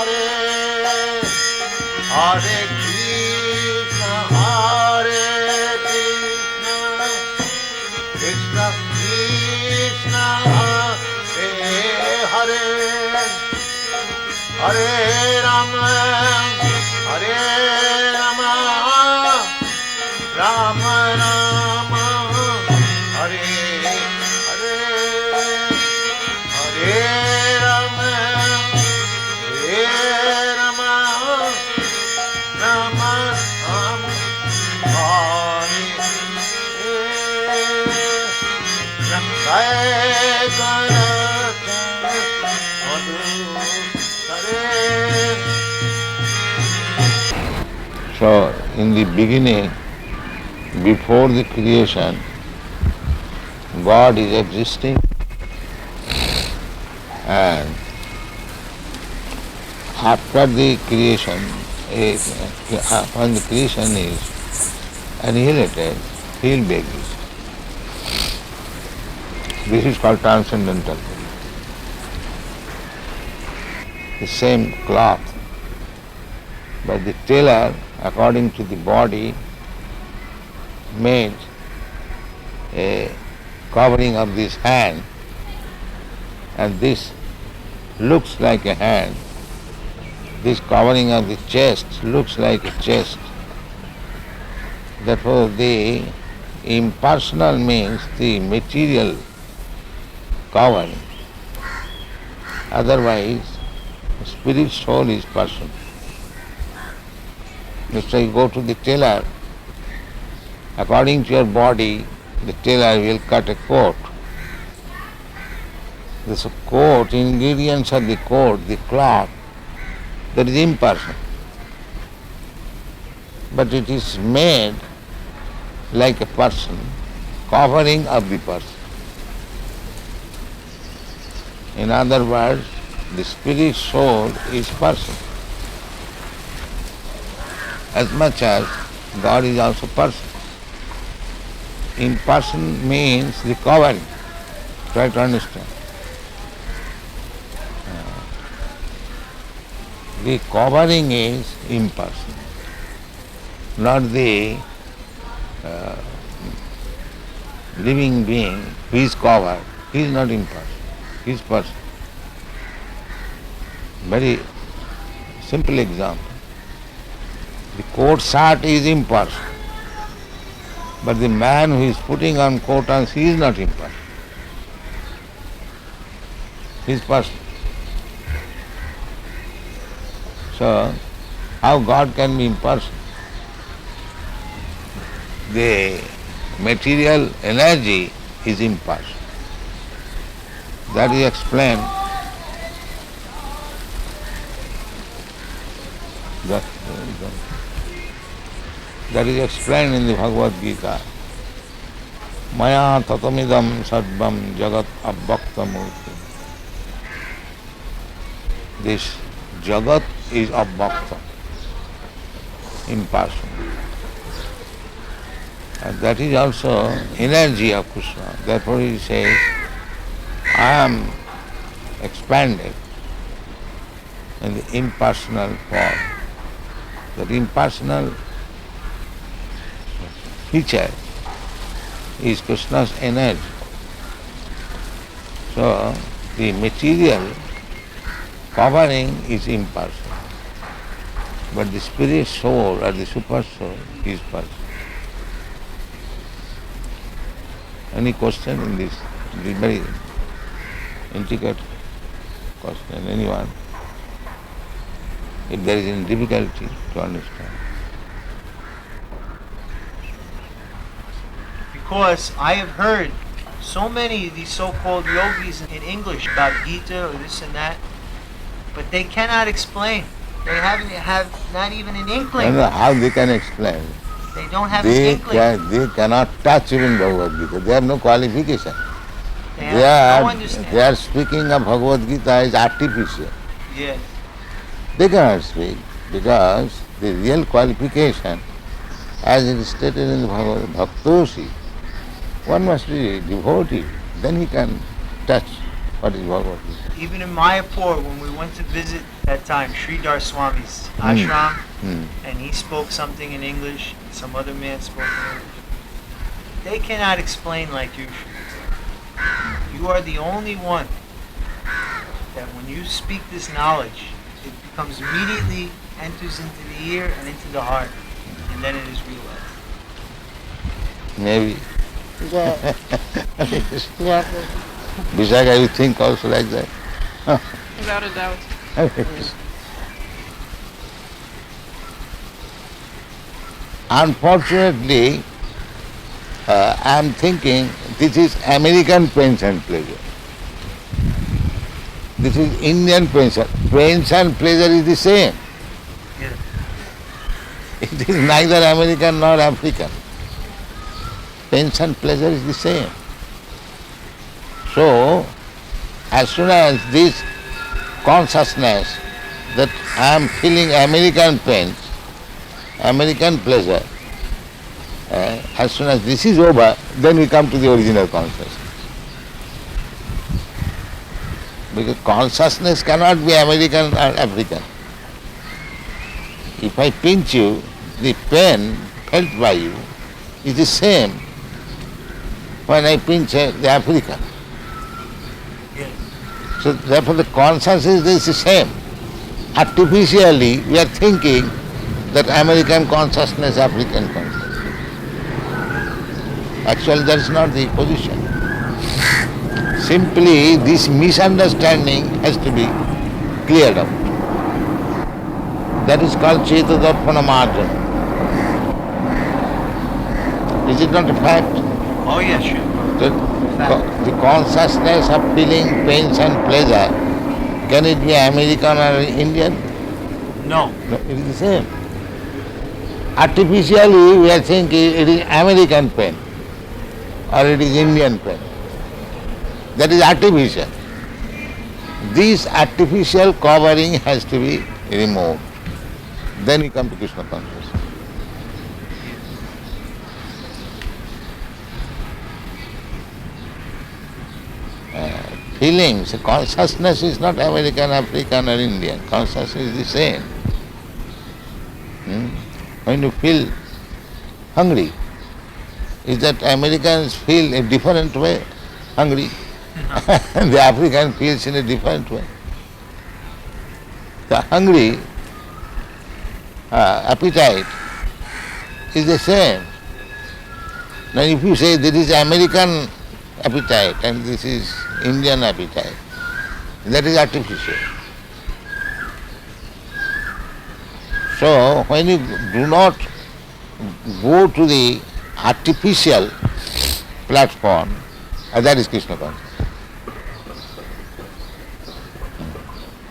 Hare Hare Rama, Hare Rama, Rama Rama, Hare Hare, Hare Rama, Hare Rama, Rama Rama, Hare Hare, So, in the beginning, before the creation, God is existing, and after the creation, when the creation is annihilated, he will be existing. This is called transcendental. The same cloth, but the tailor, according to the body, made a covering of this hand, and this looks like a hand. This covering of the chest looks like a chest. Therefore, the impersonal means the material covering. Otherwise, spirit soul is person. If you go to the tailor, according to your body, the tailor will cut a coat. This coat, ingredients of the coat, the cloth, that is impersonal. But it is made like a person, covering of the person. In other words, the spirit soul is person. As much as God is also person. Imperson means the covering. Try to understand. The covering is impersonal, not the living being who is covered. He is not impersonal. He is person. Very simple example. The coat shirt is impersonal, but the man who is putting on coat and he is not impersonal. He is person. So, how God can be impersonal? The material energy is impersonal. That is explained. That is explained in the Bhagavad Gita. Maya tatamidam sarvam jagat avyaktamurti. This jagat is avyakta, impersonal. And that is also energy of Krishna. Therefore he says, I am expanded in the impersonal form. That impersonal feature is Krishna's energy. So the material covering is impersonal, but the spirit soul or the super soul is personal. Any question in this? This very intricate question. Anyone? If there is any difficulty to understand. Because I have heard so many of these so-called yogis in English about Gita or this and that, but they cannot explain. They have not even an inkling. No, how they can explain? They don't have an inkling. They cannot touch even Bhagavad Gita. They have no qualification. They are speaking of Bhagavad Gita as artificial. Yes. They cannot speak because the real qualification, as it is stated in the Bhagavad Bhaktosi, one must be devotee, then he can touch what is Bhagavad Gita. Even in Mayapur, when we went to visit that time Sridhar Swami's ashram, and he spoke something in English, and some other man spoke in English, they cannot explain like you. You are the only one that when you speak this knowledge, it becomes immediately enters into the ear and into the heart, and then it is realized. Maybe. Yeah. Yeah. Vishaka, you think also like that? Without a doubt. Unfortunately, I am thinking this is American pains and pleasure. This is Indian pains. Pains and pleasure is the same. Yes. It is neither American nor African. Pains and pleasure is the same. So, as soon as this consciousness that I am feeling American pains, American pleasure, as soon as this is over, then we come to the original consciousness. Because consciousness cannot be American or African. If I pinch you, the pain felt by you is the same when I pinch the African. Yes. So therefore the consciousness is the same. Artificially we are thinking that American consciousness, African consciousness. Actually that is not the position. Simply this misunderstanding has to be cleared out. That is called Cetadarpana Marjana. Is it not a fact? Oh yes, sure. The consciousness of feeling pains and pleasure, can it be American or Indian? No. No, it is the same. Artificially we are thinking it is American pain or it is Indian pain. That is artificial. This artificial covering has to be removed. Then we come to Krishna consciousness. Feelings, consciousness is not American, African or Indian. Consciousness is the same. When you feel hungry, is that Americans feel a different way hungry? The African feels in a different way. The hungry appetite is the same. Now if you say this is American appetite and this is Indian appetite, that is artificial. So when you do not go to the artificial platform, that is Krishna consciousness.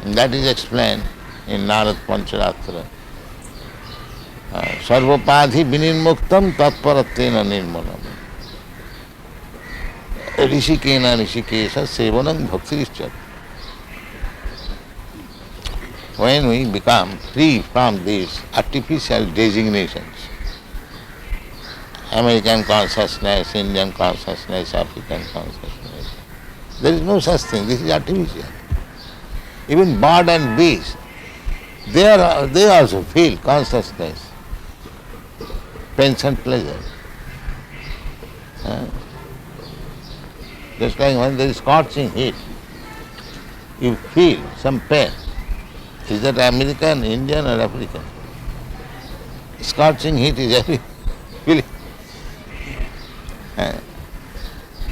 That is explained in Narad Pancharatra. Sarvapadhi vinirmuktam tatparatena nirmanam. Rishikena rishikesha sevanam bhaktirishcha. When we become free from these artificial designations, American consciousness, Indian consciousness, African consciousness, there is no such thing. This is artificial. Even bird and beast, they also feel consciousness, pains and pleasure. Just like when there is scorching heat, you feel some pain. Is that American, Indian or African? Scorching heat is every feeling.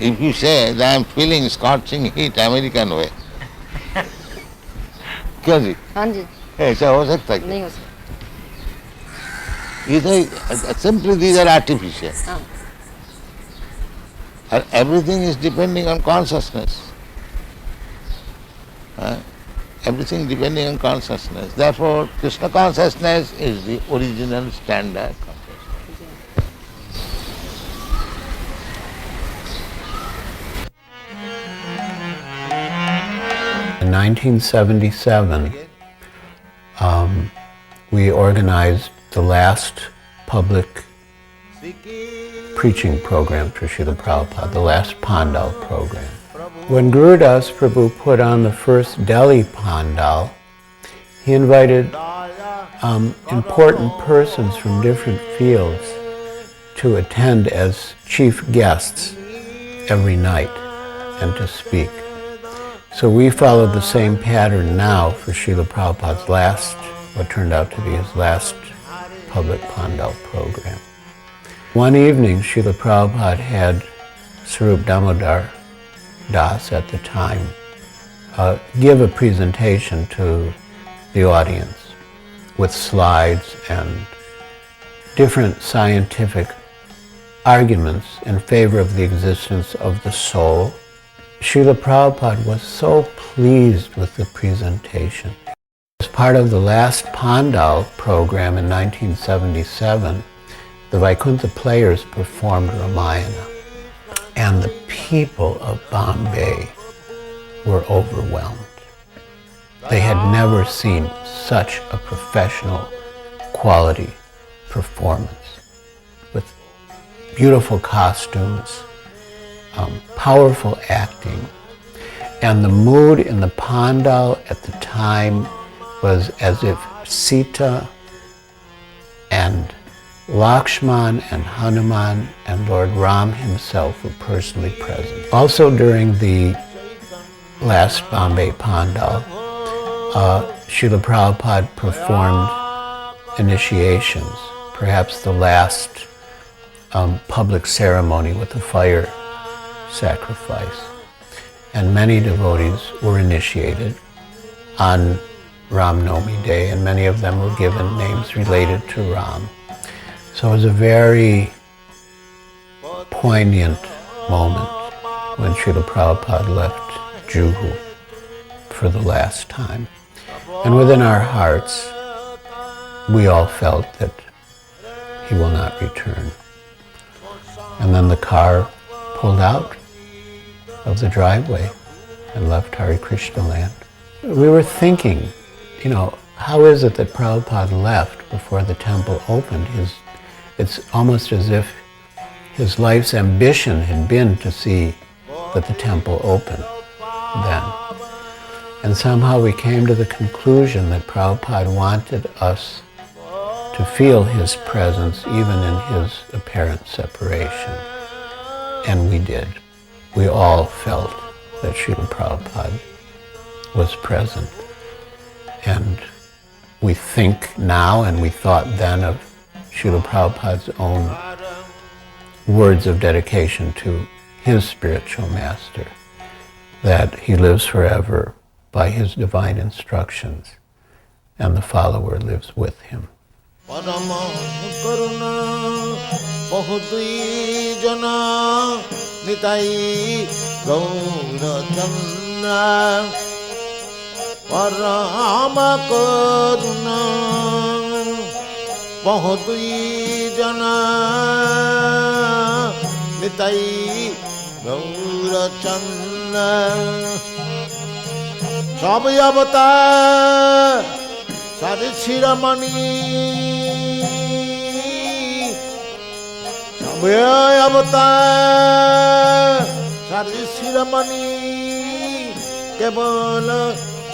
If you say that I am feeling scorching heat American way, क्यों जी? हाँ जी. ऐसा हो सकता है? नहीं हो सकता. Simply these are artificial. हाँ. And everything is depending on consciousness. Everything depending on consciousness. Therefore, Krishna consciousness is the original standard consciousness. In 1977, we organized the last public preaching program for Srila Prabhupada, the last Pandal program. When Gurudas Prabhu put on the first Delhi Pandal, he invited important persons from different fields to attend as chief guests every night and to speak. So we followed the same pattern now for Srila Prabhupada's last, what turned out to be his last public Pandal program. One evening, Srila Prabhupada had Sarup Damodar Das at the time give a presentation to the audience with slides and different scientific arguments in favor of the existence of the soul. Srila Prabhupada was so pleased with the presentation. As part of the last Pandal program in 1977, the Vaikuntha Players performed Ramayana, and the people of Bombay were overwhelmed. They had never seen such a professional quality performance with beautiful costumes, powerful acting, and the mood in the Pandal at the time was as if Sita and Lakshman and Hanuman and Lord Ram himself were personally present. Also during the last Bombay Pandal, Srila Prabhupada performed initiations, perhaps the last public ceremony with the fire sacrifice. And many devotees were initiated on Ram Navami Day, and many of them were given names related to Ram. So it was a very poignant moment when Srila Prabhupada left Juhu for the last time. And within our hearts, we all felt that he will not return. And then the car pulled out of the driveway and left Hare Krishna land. We were thinking, how is it that Prabhupada left before the temple opened? It's almost as if his life's ambition had been to see that the temple opened then. And somehow we came to the conclusion that Prabhupada wanted us to feel his presence even in his apparent separation. And we did. We all felt that Srila Prabhupada was present. And we think now, and we thought then, of Srila Prabhupada's own words of dedication to his spiritual master, that he lives forever by his divine instructions, and the follower lives with him. Parama karuna bahudui jana nitai gaura chandra. Parama karuna bahudui jana nitai gaura chandra. Sab avatar Sari Shiramani Sabya avatar Sari Shiramani Kevala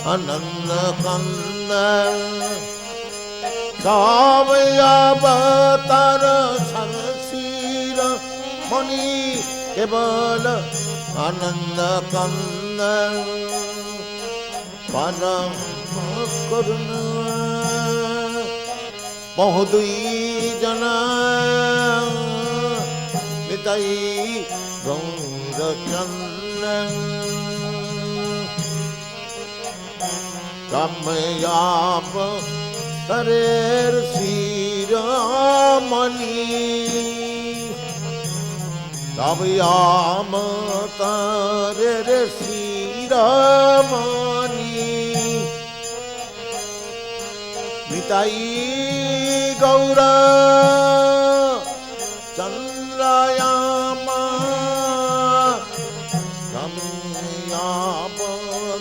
Ananda Kanda Sabya avatar Sari Shiramani Kevala Ananda Kanda Param Karuna Bahudui Jana Nitai Gaura Chandra Kamayab Tarer Siramani Kamayab Tarer Siramani Nitai Gaura Chandrayama Kamyama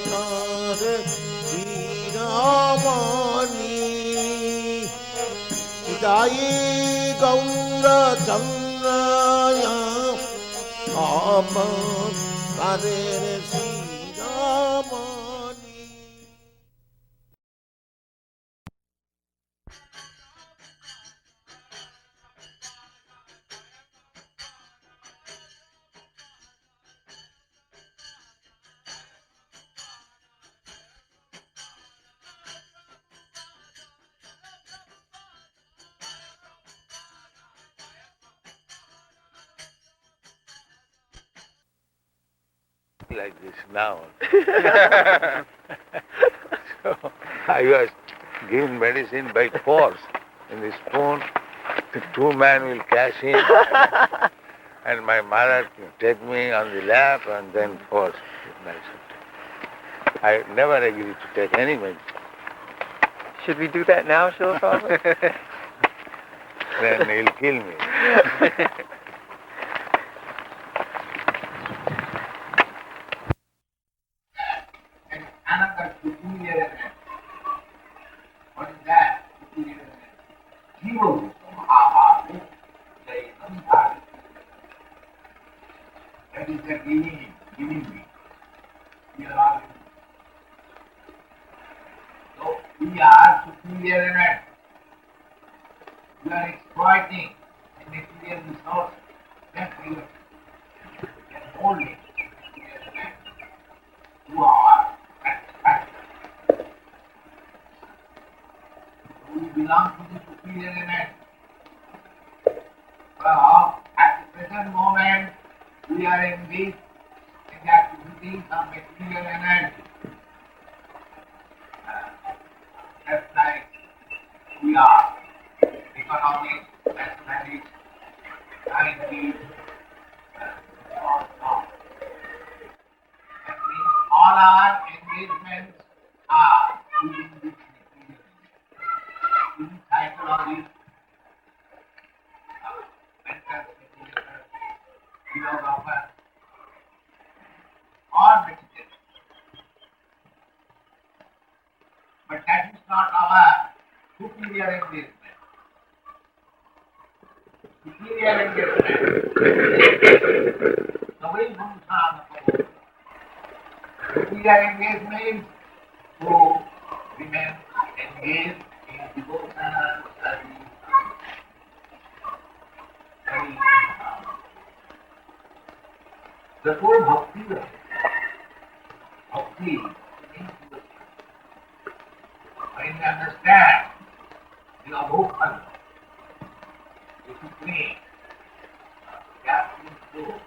Kare Sriramani Nitai Gaura Chandrayama Kare Sriramani. like this now. So I was given medicine by force. In the spoon, the two men will cash in, and my mother take me on the lap and then force medicine. I never agreed to take any medicine. Should we do that now, Srila Prabhupada? Then he'll kill me. Another superior element. What is that? Superior element. Evil. That is the giving me. We are all. So we are superior element. We are exploiting the material resource that we can hold it. You are. We belong to the superior element. Well, at the present moment, we are engaged in the activities of material energy. Just like we are. Economics, mathematics, science, all. That means all our engagements are within this material. In psychology, mental meditation, philosopher, all meditation. But that is not our superior engagement. Superior engagement. The way Bhumsana. Superior engagement to remain engaged in devotional study. The whole bhakti means when you understand the abhokal, the supreme, the absolute truth,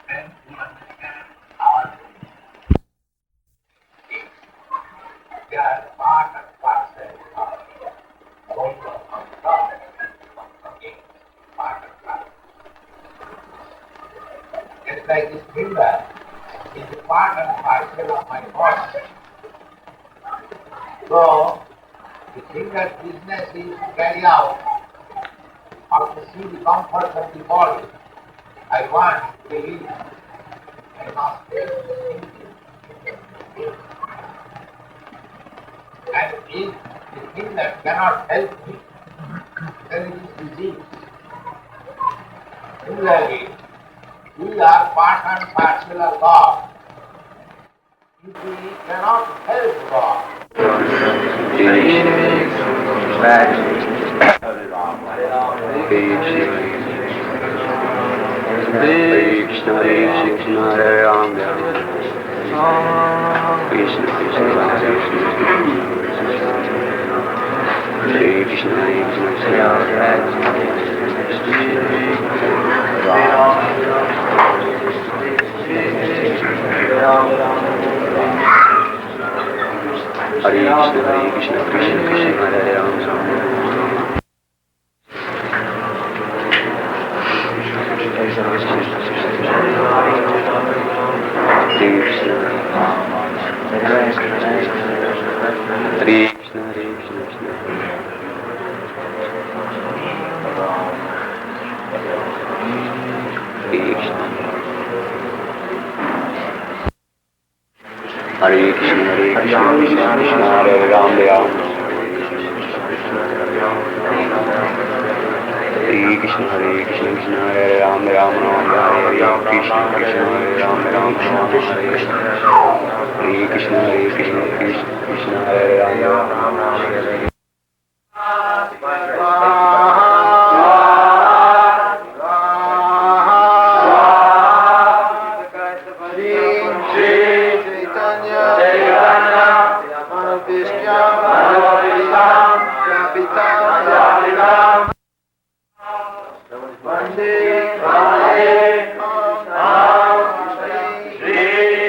then we understand our things. They are part and parcel of the whole of God. Okay, part and parcel. Just like this finger is a part and parcel of my body. So, the finger's business is to carry out or to see the comfort of the body. I want to live. I must live. And if the finger cannot help me, then it is disease. Similarly, we are part and parcel of God. If we cannot help God, Hare Krishna, Krishna Krishna, Hare Rama. Hare Krishna, Hare Krishna. Hare Krishna, Hare Krishna, Krishna Krishna, Hare Ram, Hare Ram. Hare Krishna, Hare Krishna, Krishna Hare Ram, Hare Ram, Hare Krishna, Krishna Hare Ram, Hare Ram, Hare Krishna. Hare Krishna, Hare Krishna, Krishna Hare Ram, Hare Ram, Hare Krishna. Vande Hare Krishna, Krishna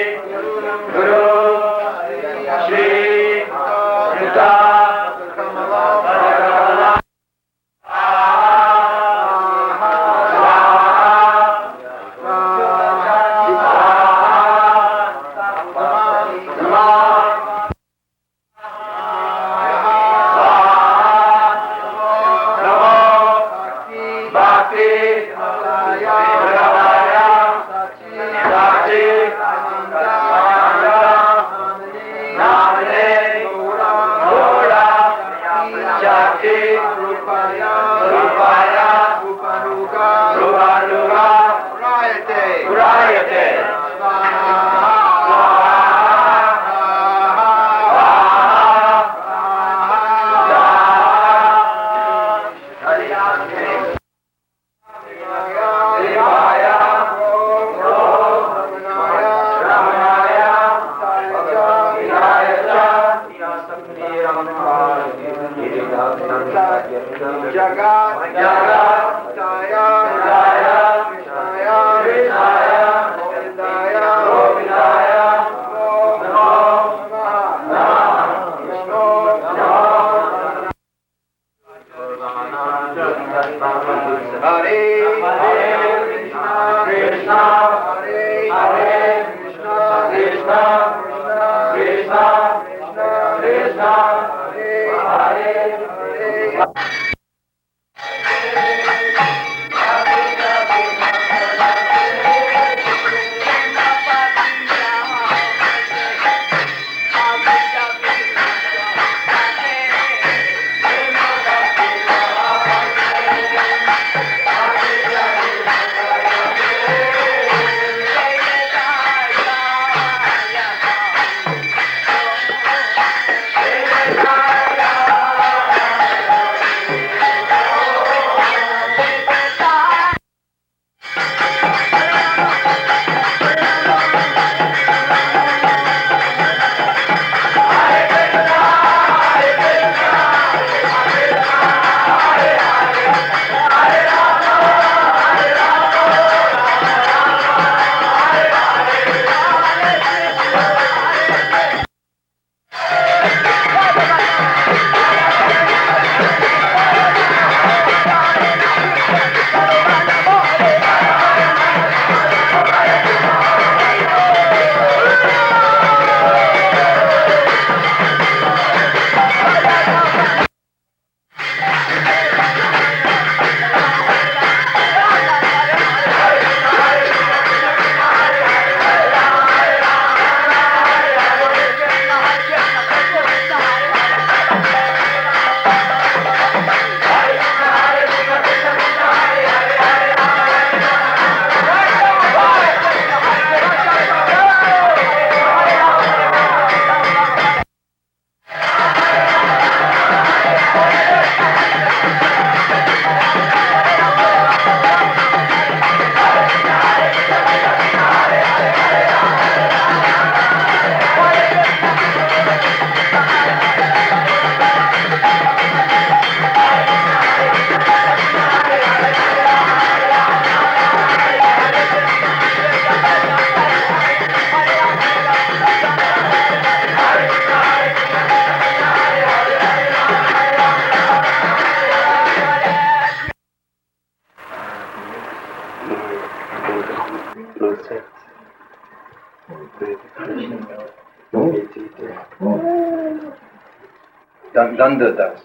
Dandadas.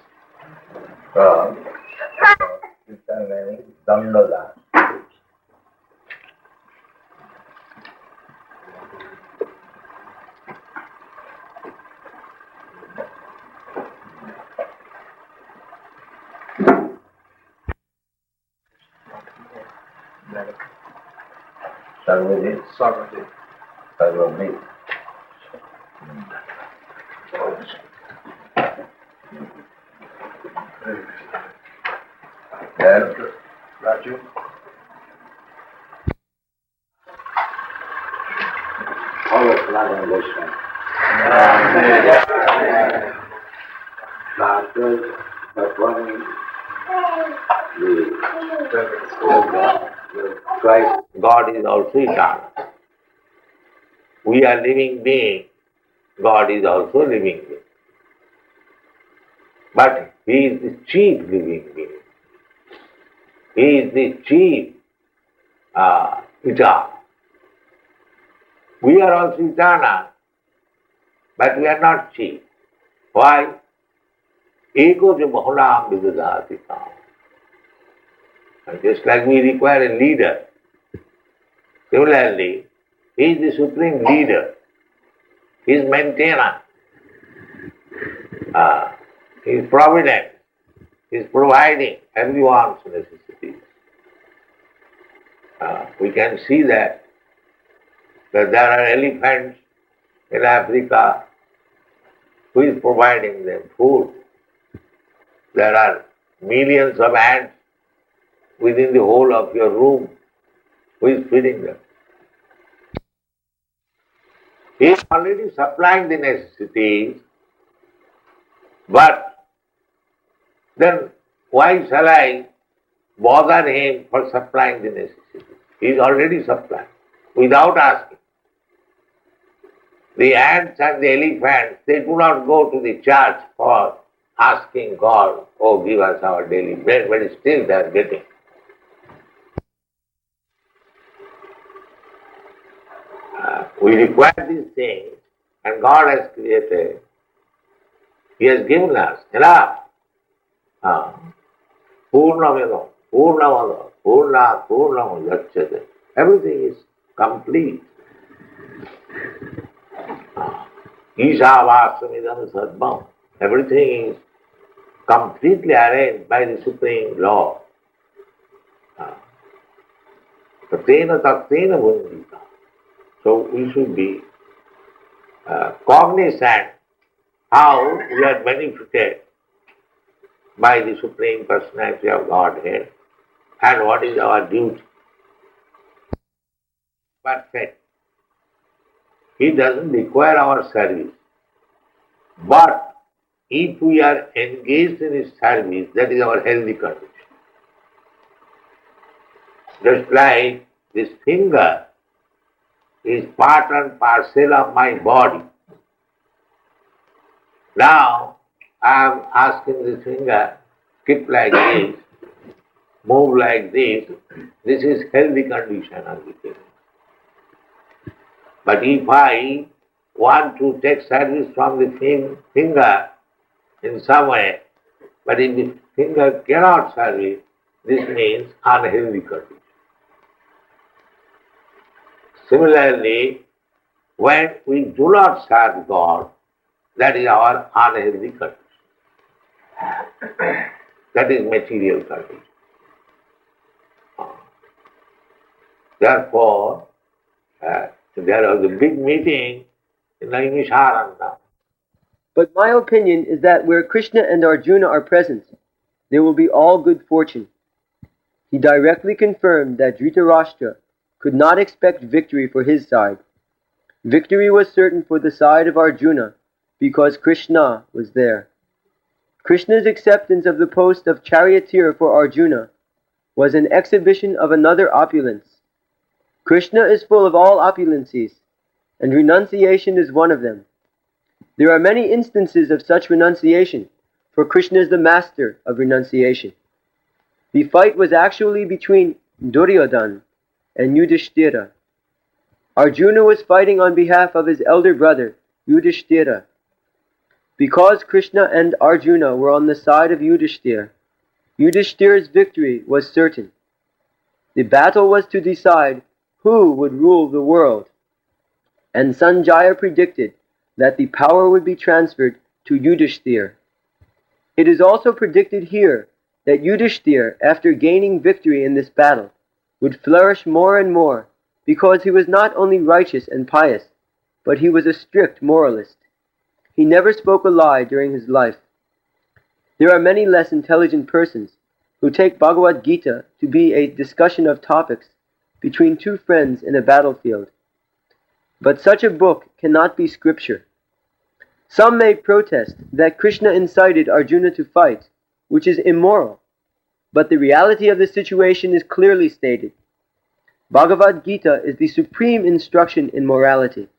Dandadas. Sarvati. Sarvati. Sarvati. And Raju. All of Lagan Vishnu. Masters, performing the Christ, God is also eternal. We are living beings, God is also living being. But He is the chief living being. He is the chief eternal. We are also eternal, but we are not chief. Why? Ego jo bahulam vidadati tam. And just like we require a leader, similarly, He is the supreme leader. He is maintainer. He is provident. He is providing everyone's necessities. We can see that there are elephants in Africa. Who is providing them food? There are millions of ants within the whole of your room. Who is feeding them? He is already supplying the necessities, but then why shall I bother him for supplying the necessities? He is already supplying, without asking. The ants and the elephants, they do not go to the church for asking God, oh, give us our daily bread, but still they are getting. We require these things, and God has created. He has given us enough. Purnameno, Purnamada, Purna, Purnam Gacchate. Everything is complete. Ishavassamidam Sadmam. Everything is completely arranged by the Supreme Law. Tatena taktena bhundita. So we should be cognizant how we are benefited by the Supreme Personality of Godhead and what is our duty. Perfect. He doesn't require our service. But if we are engaged in His service, that is our healthy condition. Just like this finger is part and parcel of my body. Now I am asking this finger, keep like this, move like this. This is healthy condition of the finger. But if I want to take service from the finger in some way, but if the finger cannot serve it, this means unhealthy condition. Similarly, when we do not serve God, that is our unhealthy condition. That is material condition. Therefore, there was a big meeting in Naimisharanda. But my opinion is that where Krishna and Arjuna are present, there will be all good fortune. He directly confirmed that Dhritarashtra could not expect victory for his side. Victory was certain for the side of Arjuna because Krishna was there. Krishna's acceptance of the post of charioteer for Arjuna was an exhibition of another opulence. Krishna is full of all opulencies, and renunciation is one of them. There are many instances of such renunciation, for Krishna is the master of renunciation. The fight was actually between Duryodhana and Yudhishthira. Arjuna was fighting on behalf of his elder brother, Yudhishthira. Because Krishna and Arjuna were on the side of Yudhishthira, Yudhishthira's victory was certain. The battle was to decide who would rule the world, and Sanjaya predicted that the power would be transferred to Yudhishthira. It is also predicted here that Yudhishthira, after gaining victory in this battle, would flourish more and more, because he was not only righteous and pious, but he was a strict moralist. He never spoke a lie during his life. There are many less intelligent persons who take Bhagavad Gita to be a discussion of topics between two friends in a battlefield. But such a book cannot be scripture. Some may protest that Krishna incited Arjuna to fight, which is immoral, but the reality of the situation is clearly stated. Bhagavad Gita is the supreme instruction in morality.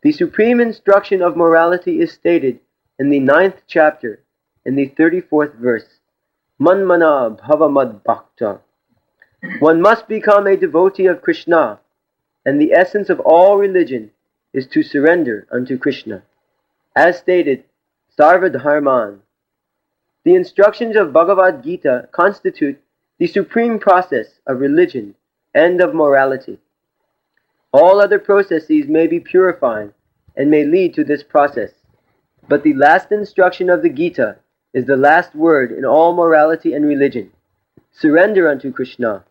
The supreme instruction of morality is stated in the 9th chapter, in the 34th verse. Manmana bhavamad bhakta. One must become a devotee of Krishna, and the essence of all religion is to surrender unto Krishna. As stated, Sarvadharman. The instructions of Bhagavad Gita constitute the supreme process of religion and of morality. All other processes may be purifying and may lead to this process, but the last instruction of the Gita is the last word in all morality and religion. Surrender unto Krishna.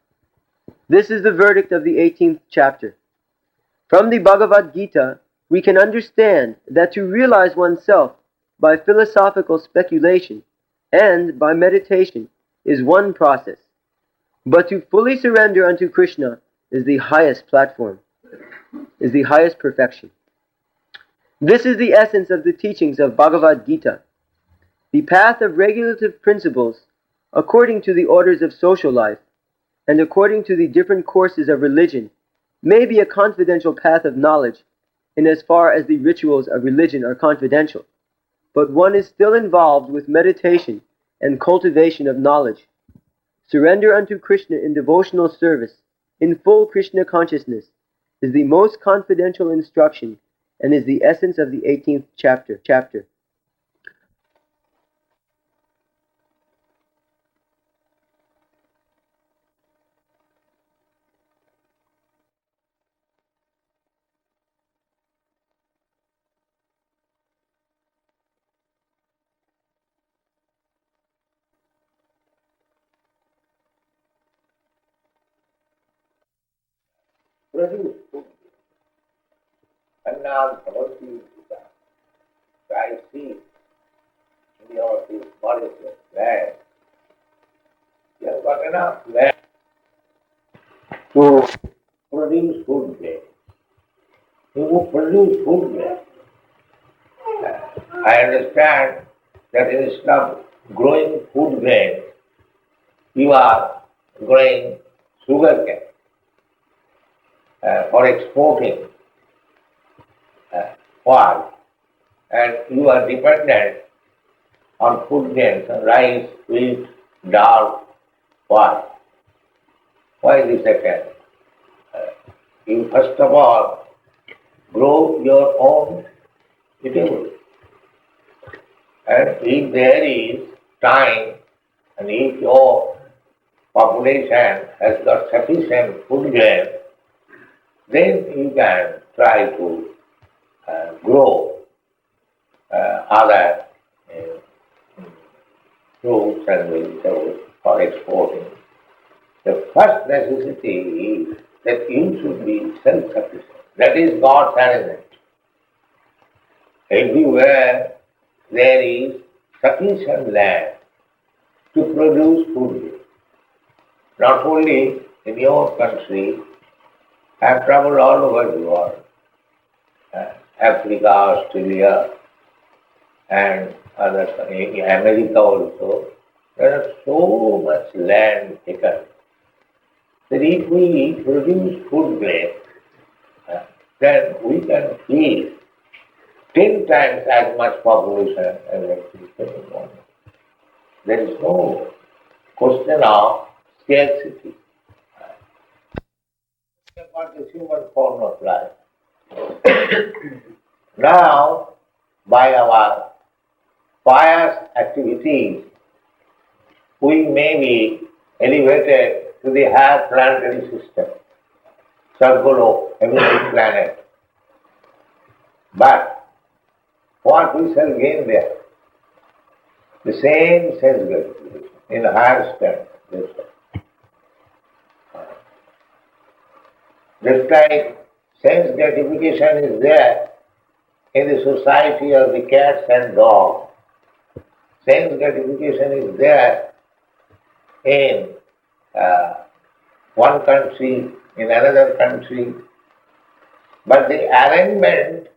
This is the verdict of the 18th chapter. From the Bhagavad Gita, we can understand that to realize oneself by philosophical speculation and by meditation is one process, but to fully surrender unto Krishna is the highest platform, is the highest perfection. This is the essence of the teachings of Bhagavad Gita. The path of regulative principles, according to the orders of social life, and according to the different courses of religion, may be a confidential path of knowledge in as far as the rituals of religion are confidential, but one is still involved with meditation and cultivation of knowledge. Surrender unto Krishna in devotional service, in full Krishna consciousness, is the most confidential instruction and is the essence of the 18th chapter. Produce food. Annam Bhavati Sita. I see in your this molecular land. You have got enough land to produce food grain. You will produce food grain. I understand that instead of growing food grain, you are growing sugar cane for exporting oil, and you are dependent on food grains, rice, wheat, dal, oil. Why this happen? You first of all grow your own eatable. And if there is time and if your population has got sufficient food grain, then you can try to grow other fruits and vegetables for exporting. The first necessity is that you should be self-sufficient. That is God's arrangement. Everywhere there is sufficient land to produce food. Not only in your country, I have traveled all over the world. Africa, Australia, and other America also. There is so much land taken that if we produce food grain, then we can feed 10 times as much population as exists in the world. There is no question of scarcity. About the human form of life. Now, by our pious activities, we may be elevated to the higher planetary system, Sargolo, heavenly planet. But what we shall gain there? The same sense gratification in a higher standard. Just like sense gratification is there in the society of the cats and dogs, sense gratification is there in one country, in another country, but the arrangement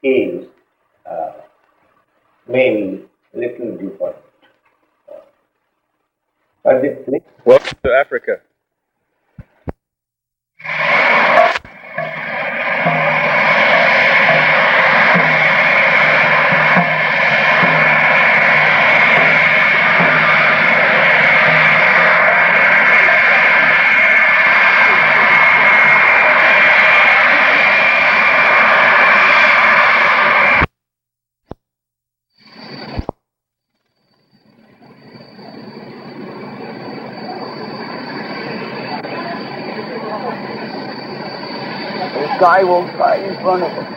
is maybe little different. But the Welcome to Africa. The sky won't fly in front of us.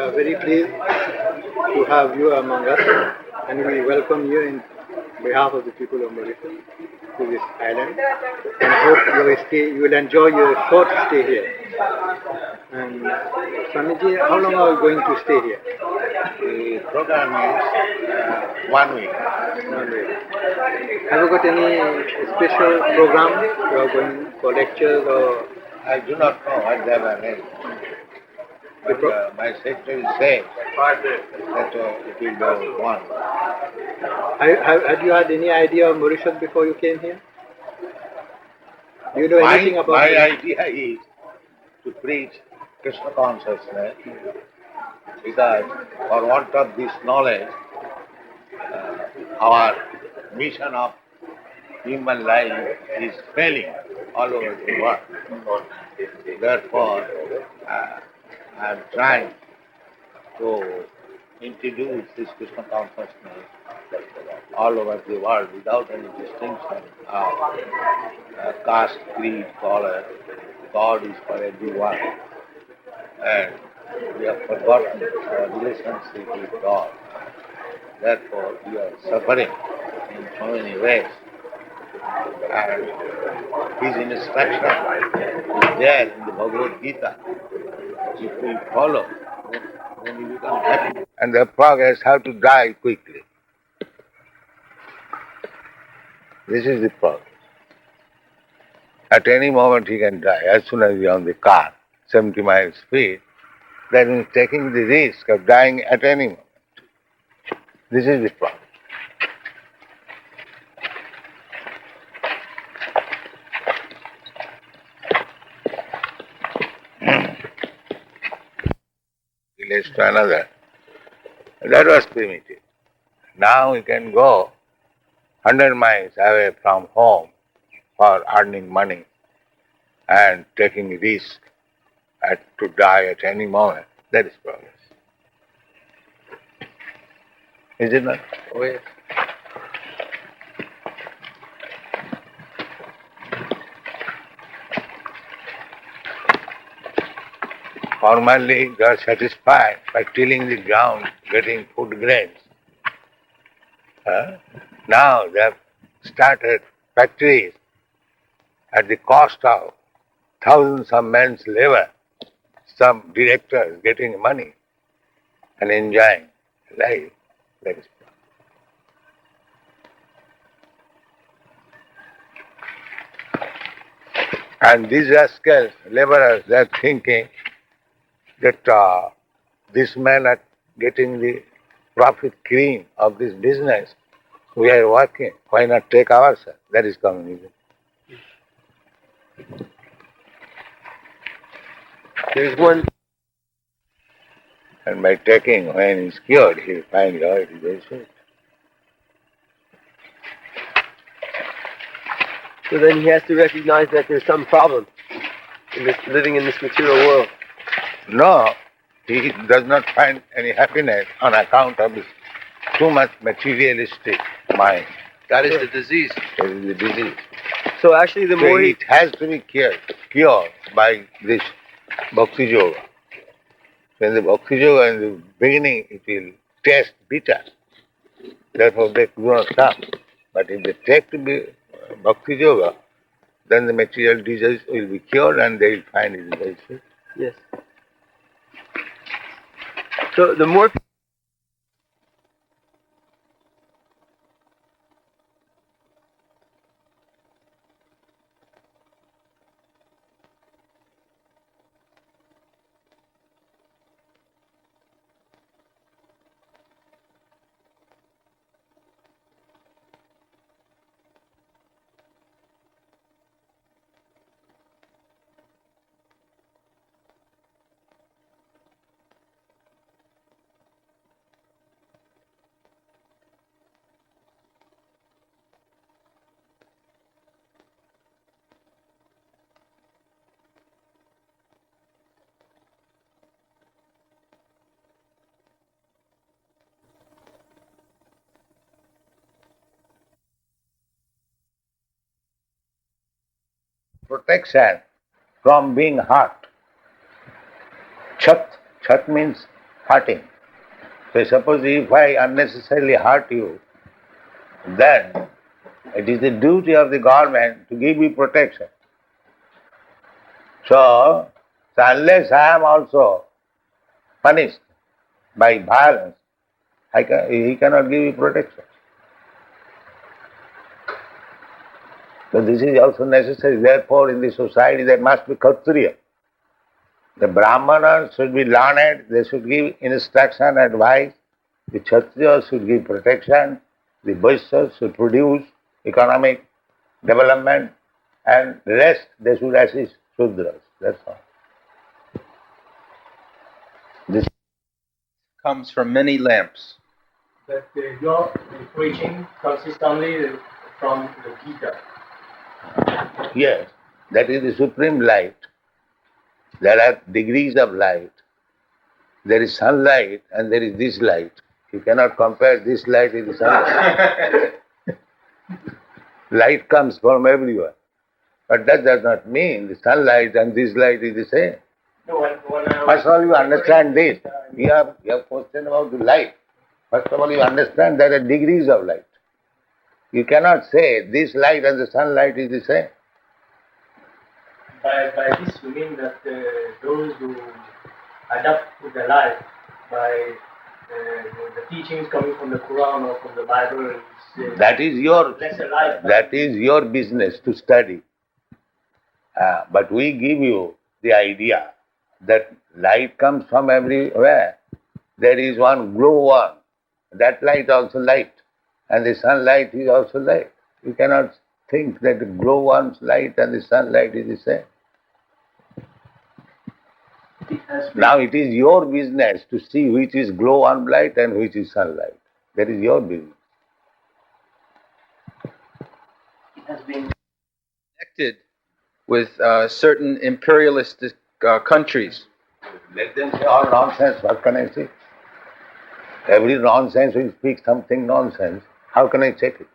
are very pleased to have you among us, and we welcome you in behalf of the people of Mauritius to this island, and hope you will enjoy your short stay here. And Swamiji, how long are you going to stay here? The program is 1 week. 1 week. Have you got any special program you are going for lectures or? I do not know what they have arranged. But my secretary said that it will be one. Had you had any idea of Mauritius before you came here? Do you know anything about my Mauritius? idea is to preach Krishna consciousness because for want of this knowledge, our mission of human life is failing all over the world. Therefore, I am trying to introduce this Krishna consciousness all over the world without any distinction of caste, creed, color. God is for everyone. And we have forgotten our relationship with God. Therefore, we are suffering in so many ways. And his instruction is there in the Bhagavad Gita. If we follow, then we become happy. And the progress have to die quickly. This is the progress. At any moment he can die. As soon as he is on the car, 70 miles speed, that means taking the risk of dying at any moment. This is the problem. Village to another. That was primitive. Now you can go 100 miles away from home for earning money and taking risk to die at any moment. That is progress. Is it not? Oh, yes. Formerly they are satisfied by tilling the ground, getting food grains. Now they have started factories at the cost of thousands of men's labor, some directors getting money and enjoying life. That is and these rascals, laborers, they are thinking that this man are getting the profit cream of this business. We are working. Why not take ourselves? That is communism. There is one. And by taking, when he is cured, he will find out it is very sweet. So then he has to recognize that there's some problem in this, living in this material world. No, he does not find any happiness on account of his too much materialistic mind. That is the disease. That is the disease. So actually the more it has to be cured by this Bhakti Yoga. When the Bhakti Yoga in the beginning it will taste bitter. Therefore they do not come. But if they take to be Bhakti Yoga, then the material disease will be cured and they will find it very sweet. Yes. So the more protection from being hurt. Chat means hurting. So suppose if I unnecessarily hurt you, then it is the duty of the government to give you protection. So unless I am also punished by violence, he cannot give you protection. So this is also necessary. Therefore, in the society there must be Kshatriya. The Brahmanas should be learned, they should give instruction, advice. The Kshatriyas should give protection. The Vaishyas should produce economic development, and the rest they should assist Shudras. That's all. This comes from many lamps. But your preaching consists only from the Gita. Yes, that is the supreme light. There are degrees of light. There is sunlight and there is this light. You cannot compare this light with the sunlight. Light comes from everywhere. But that does not mean the sunlight and this light is the same. First of all, you understand this. You have question about the light. First of all, you understand there are degrees of light. You cannot say this light and the sunlight is the same. By this you mean that those who adapt to the life by the teachings coming from the Quran or from the Bible is that is your business to study. But we give you the idea that light comes from everywhere. There is one glow one. That light also light. And the sunlight is also light. You cannot think that the glow one's light and the sunlight is the same. Now it is your business to see which is glow one light and which is sunlight. That is your business. It has been connected with certain imperialist countries. Let them say all nonsense. What can I say? Every nonsense will speak something nonsense. How can I check it?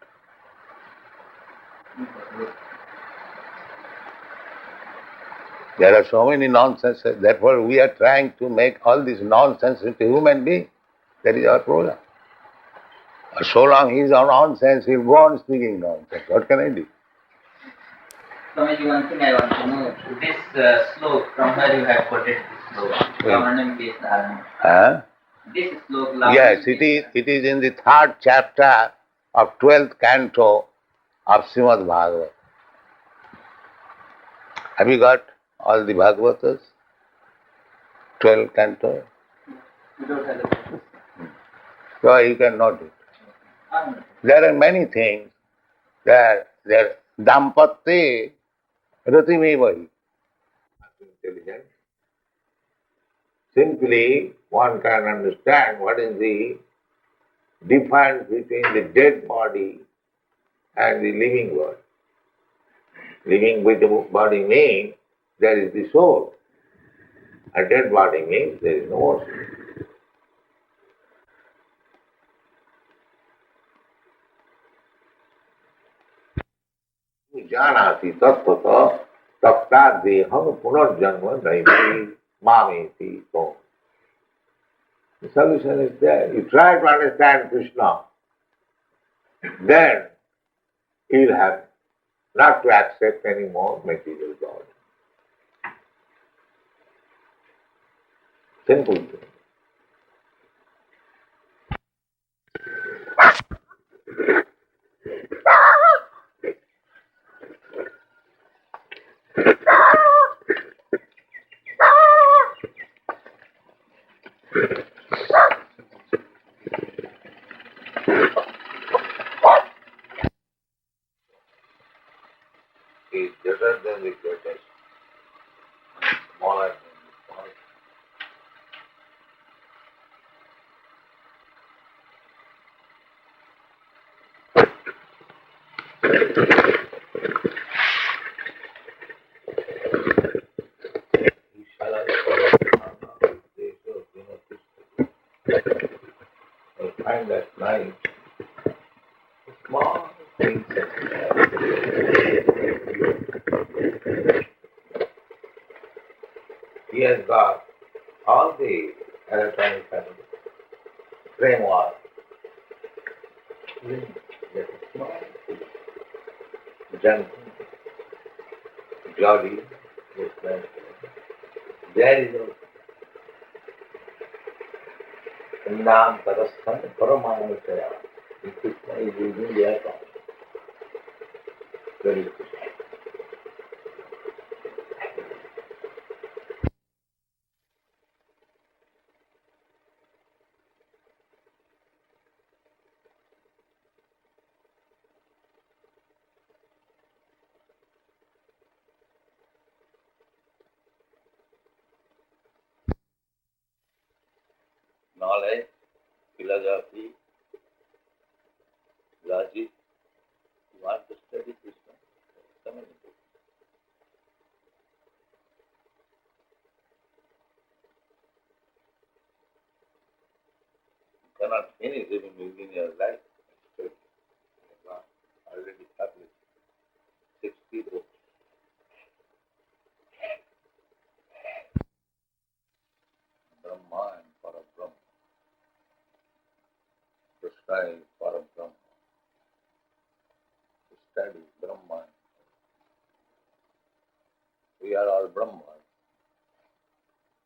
There are so many nonsenses. Therefore, we are trying to make all this nonsense into human being. That is our problem. So long he is on nonsense, he will go on speaking nonsense. What can I do? Swamiji, one thing I want to know. This slok, from where you have quoted this slok? This slok. Yes, it is in the 3rd chapter of 12th canto of Srimad Bhagavatam. Have you got all the Bhagavatas? 12 canto? We don't have it. So you can note it. There are many things. There dampatye ratimevahi. Intelligent. Simply one can understand what is the difference between the dead body and the living body. Living with the body means there is the soul. A dead body means there is no more soul. Janati tattva tapta deham punarjanma naiti mameti tom. The solution is there. You try to understand Krishna, then he will have not to accept any more material God. Simple thing. Is greater than the greatest, smaller than the smallest. I find that life small things he has got all the electronic framework. Junk, jolly, there is a Nam Tarasthan Paramanusaya. Krishna is using their tongue. Very good. Knowledge, philosophy, logic. You want to study Krishna? Come and do. You cannot finish even within your life. You have already published 60 books. Brahma and Parabrahma. Krishna is Parabrahma. To study Brahma. We are all Brahmas,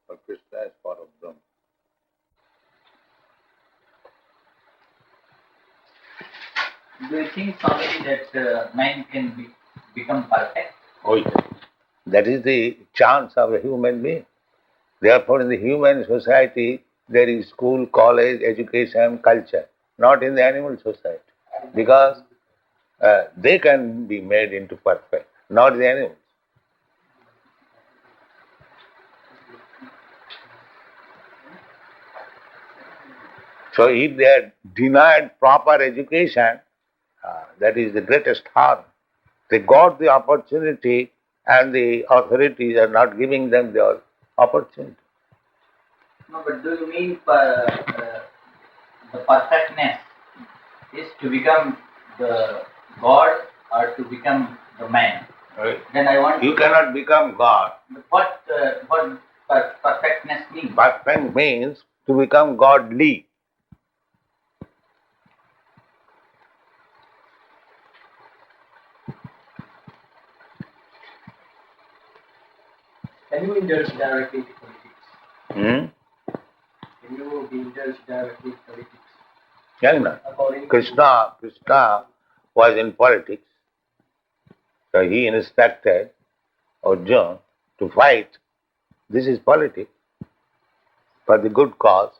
but Krishna is Parabrahma. Do you think, Swamiji, that man can become perfect? Oh yes. That is the chance of a human being. Therefore, in the human society, there is school, college, education, culture, not in the animal society. Because they can be made into perfect, not the animals. So if they are denied proper education, that is the greatest harm. They got the opportunity and the authorities are not giving them the opportunity. No, but do you mean the perfectness is to become the God or to become the man? Right. Then I want You cannot become God. What perfectness means? Perfect means to become godly. Can you indulge directly into politics? Can you be indulged directly into politics? Yeah, Krishna was in politics, so he instructed Arjuna to fight. This is politics for the good cause.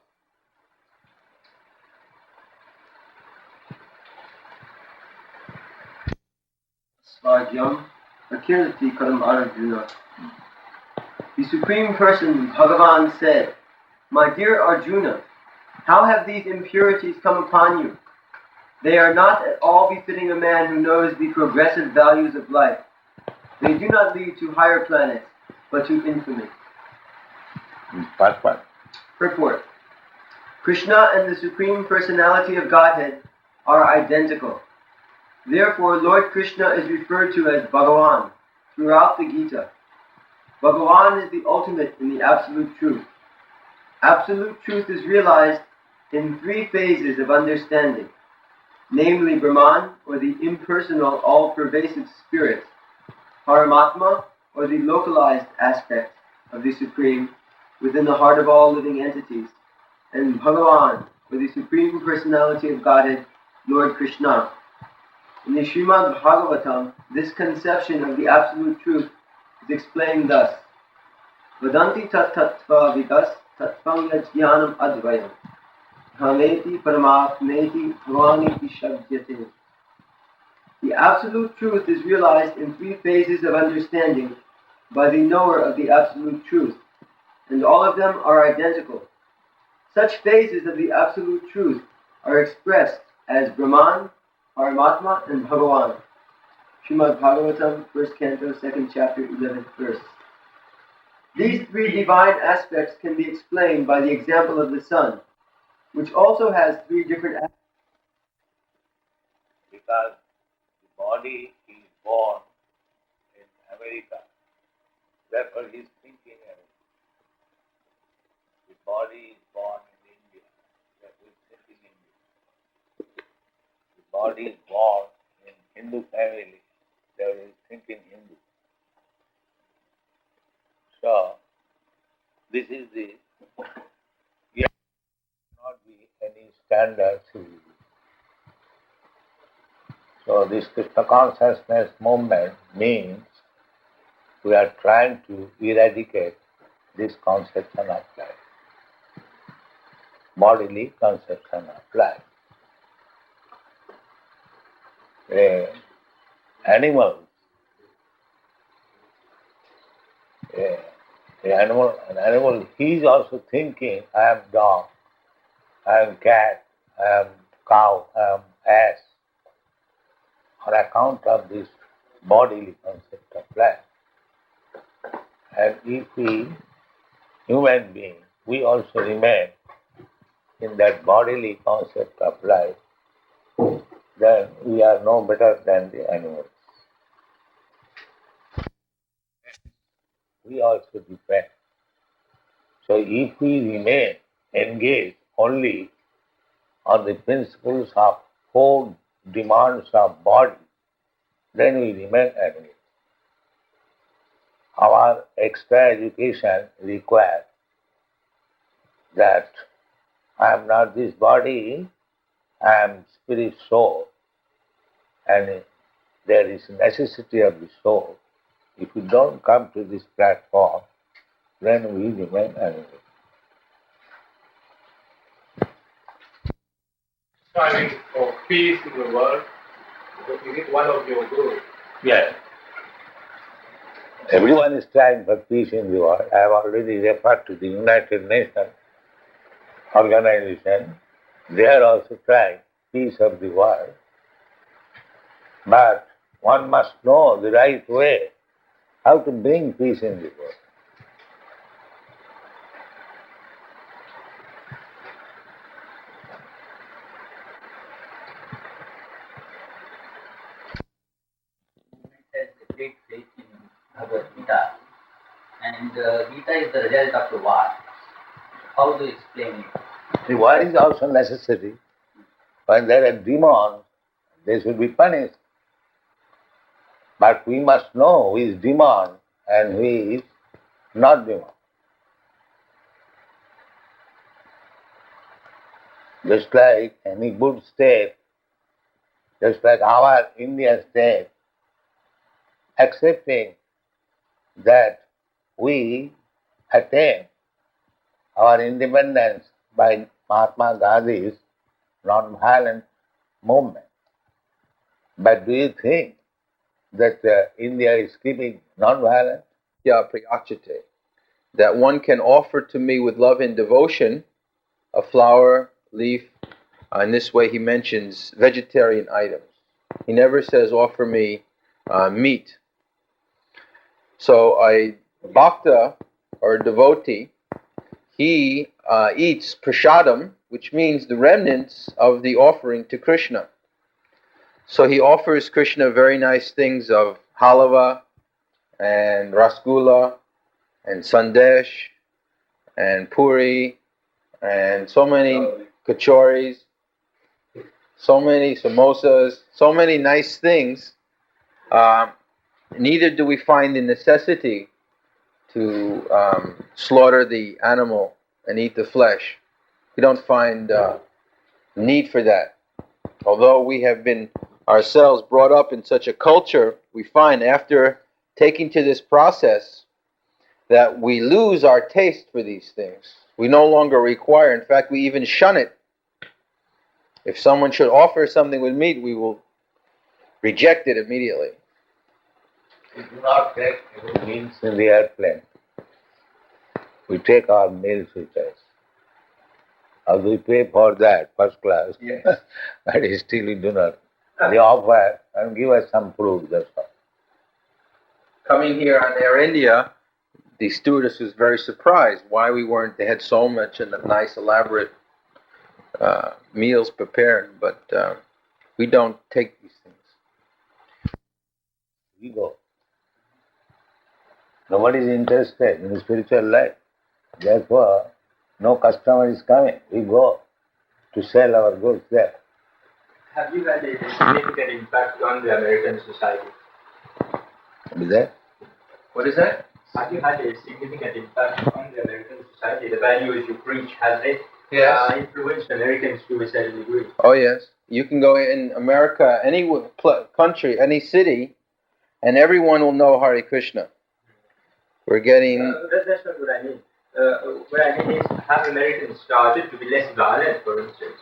Svajyam Akirti Karam Arjuna. The Supreme Person, Bhagavan, said, "My dear Arjuna, how have these impurities come upon you? They are not at all befitting a man who knows the progressive values of life. They do not lead to higher planets, but to infamy." Purport. Krishna and the Supreme Personality of Godhead are identical. Therefore, Lord Krishna is referred to as Bhagavan throughout the Gita. Bhagavan is the ultimate in the Absolute Truth. Absolute Truth is realized in three phases of understanding, namely Brahman, or the impersonal, all-pervasive spirit, Paramatma, or the localized aspect of the Supreme within the heart of all living entities, and Bhagavan, or the Supreme Personality of Godhead, Lord Krishna. In the Srimad Bhagavatam, this conception of the Absolute Truth is explained thus: Vadanti tat tattva vidas tattvam yajnanam advayam Dhameti paramatmeti bhavaniti shabdyate. The Absolute Truth is realized in three phases of understanding by the knower of the Absolute Truth, and all of them are identical. Such phases of the Absolute Truth are expressed as Brahman, Paramatma, and Bhagavan. Srimad Bhagavatam, 1st Canto, 2nd Chapter, 11th Verse. These three divine aspects can be explained by the example of the sun, which also has three different aspects. Because the body is born in America, therefore he is thinking America. His body is born in India. That we think in India. The body is born in Hindu family. They will think in Hindu. So, this is the, there cannot be any standard civilization. So this Krishna consciousness movement means we are trying to eradicate this conception of life, bodily conception of life. Animals, an animal, he is also thinking, I am dog, I am cat, I am cow, I am ass, on account of this bodily concept of life. And if we, human beings, we also remain in that bodily concept of life, then we are no better than the animals. We also depend. So if we remain engaged only on the principles of four demands of body, then we remain animals. Our extra education requires that I am not this body, I am spirit soul, and there is necessity of the soul. If we don't come to this platform, then we remain animals. Striving for peace in the world, is it one of your goals? Yes. Everyone is trying for peace in the world. I have already referred to the United Nations organization. They are also trying peace of the world. But one must know the right way how to bring peace in the world. Has a great faith in Bhagavad Gita, and Gita is the result of the war. How do you explain it? The war is also necessary. When there are demons, they should be punished. But we must know who is demon and who is not demon. Just like any good state, just like our Indian state, accepting that we attain our independence by Mahatma Gandhi's non-violent movement. But do you think that India is keeping non-violent? Yeah, priyachate. That one can offer to me with love and devotion a flower, leaf. In this way he mentions vegetarian items. He never says offer me meat. So a bhakta or a devotee, he eats prasadam, which means the remnants of the offering to Krishna. So he offers Krishna very nice things of halava and rasgulla and sandesh and puri and so many kachoris, so many samosas, so many nice things. Neither do we find the necessity to slaughter the animal and eat the flesh. We don't find need for that. Although we have been ourselves brought up in such a culture, we find after taking to this process that we lose our taste for these things. We no longer require, in fact, we even shun it. If someone should offer something with meat, we will reject it immediately. We do not take any meals in the airplane. We take our meals with us. Although we pay for that, first class, Yes. but still we do not. They offer and give us some fruit, that's all. Coming here on Air India, the stewardess was very surprised why we weren't, they had so much and nice elaborate meals prepared, but we don't take these things. We go. Nobody is interested in the spiritual life. Therefore, No customer is coming. We go to sell our goods there. Have you had a significant impact on the American society? What is that? What is that? Have you had a significant impact on the American society? The values you preach, have they influenced Americans to a certain degree? Oh yes. You can go in America, any country, any city, and everyone will know Hare Krishna. We're getting... That's not what I mean. What I mean is, have Americans started to be less violent, for instance?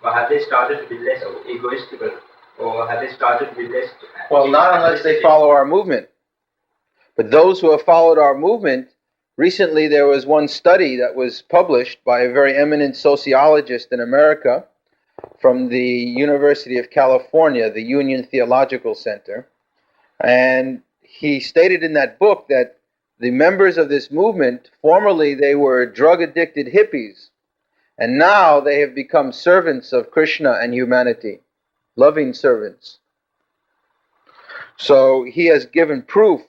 Or have they started to be less egoistical? Or have they started to be less... Well, not unless they follow our movement. But those who have followed our movement, recently there was one study that was published by a very eminent sociologist in America from the University of California, the Union Theological Center. And he stated in that book that the members of this movement, formerly they were drug-addicted hippies, and now they have become servants of Krishna and humanity, loving servants. So he has given proof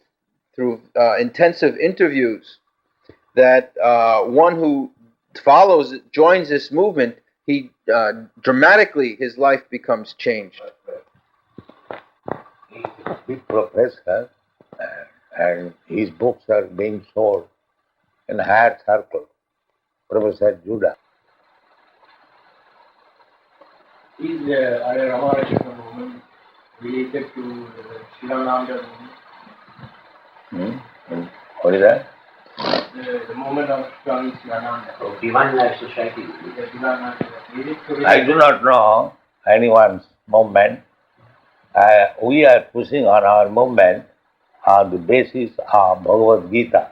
through intensive interviews that one who joins this movement, he dramatically, his life becomes changed. He's a big professor, and his books are being sold in higher circle. Professor Judah. Is Arya Ramakrishna movement related to the Shivananda movement? What is that? The movement of Swami Shivananda. Oh, Divine Life Society. The Divine Life Society. I do not know anyone's movement. We are pushing on our movement on the basis of Bhagavad Gita,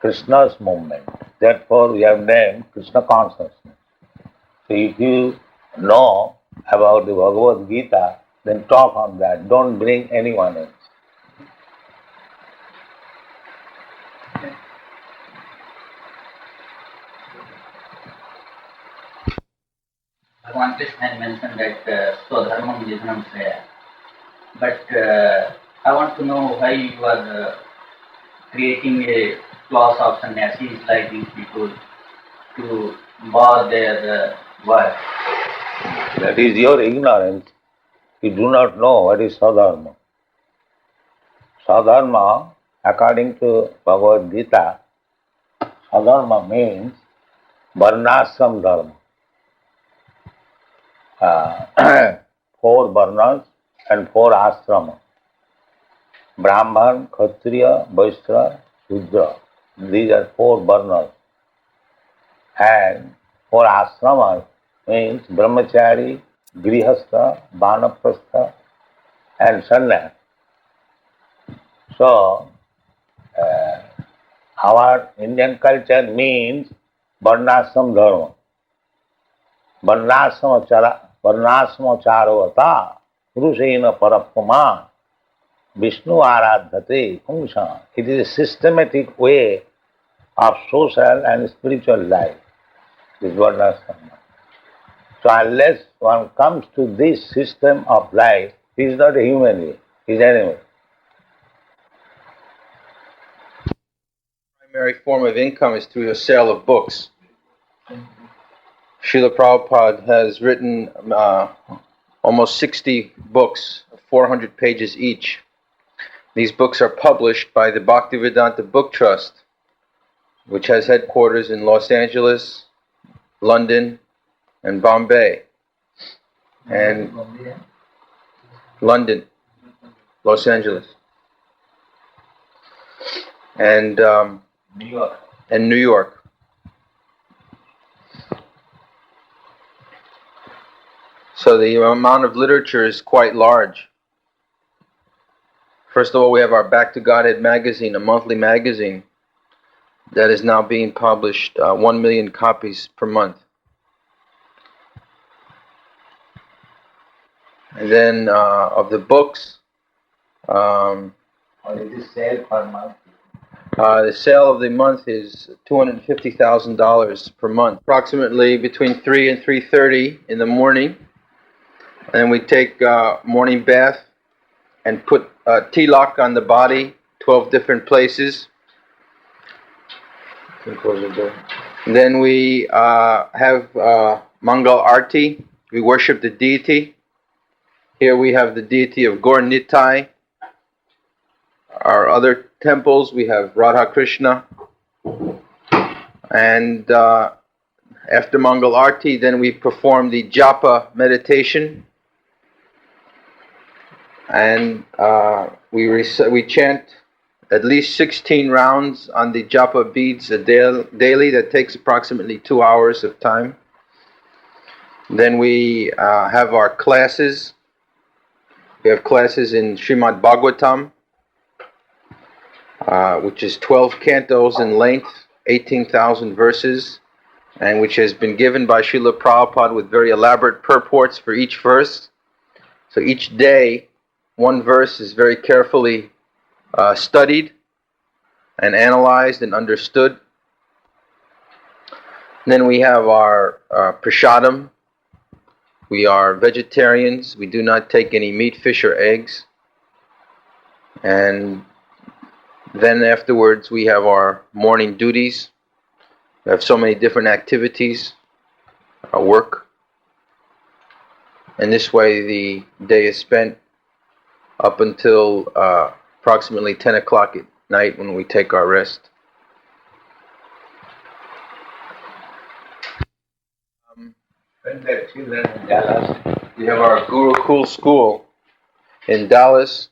Krishna's movement. Therefore, we have named Krishna consciousness. So if you know about the Bhagavad Gita, then talk on that. Don't bring anyone else. Bhagavan Krishna had mentioned that Swadharmam Jidhanam Shreya. But I want to know why you are creating a class of sannyasis like these people to bar their work. That is your ignorance. You do not know what is Sadharma. Sadharma, according to Bhagavad Gita, Sadharma means Varnashram Dharma. 4 Varnas and 4 Ashrama. Brahman, Kshatriya, Vaishya, Shudra. These are 4 Varnas. And 4 Ashramas means Brahmachari, Grihastha, Vanaprastha and Sannyas. So, our Indian culture means Varnashram Dharma. Varnashram Charavata Purushena Parapama Vishnu Aradhate Pungsha. It is a systematic way of social and spiritual life. This is Varnashram. So unless one comes to this system of life, he is not a human being, he is an animal. Primary form of income is through the sale of books. Srila Prabhupada has written almost 60 books, 400 pages each. These books are published by the Bhaktivedanta Book Trust, which has headquarters in Los Angeles, London, and Bombay. And London, Los Angeles, and New York. So the amount of literature is quite large. First of all, we have our Back to Godhead magazine, a monthly magazine that is now being published, 1 million copies per month. And then of the books, What is the sale per month? The sale of the month is $250,000 per month, approximately between 3 and 3:30 in the morning. And we take morning bath and put tilak on the body, 12 different places. Then we have Mangal Arti. We worship the deity. Here we have the deity of Gaur Nitai. Our other temples, we have Radha Krishna. And after Mangal Arti, then we perform the Japa meditation. And we chant at least 16 rounds on the Japa beads daily. That takes approximately 2 hours of time. Then we have our classes. We have classes in Srimad Bhagavatam, which is 12 cantos in length, 18,000 verses, and which has been given by Srila Prabhupada with very elaborate purports for each verse. So each day, one verse is very carefully studied and analyzed and understood. Then we have our prasadam. We are vegetarians. We do not take any meat, fish, or eggs. And then afterwards we have our morning duties. We have so many different activities, our work. And this way the day is spent up until approximately 10 o'clock at night when we take our rest. When the children in Dallas, We have our Gurukul school in Dallas,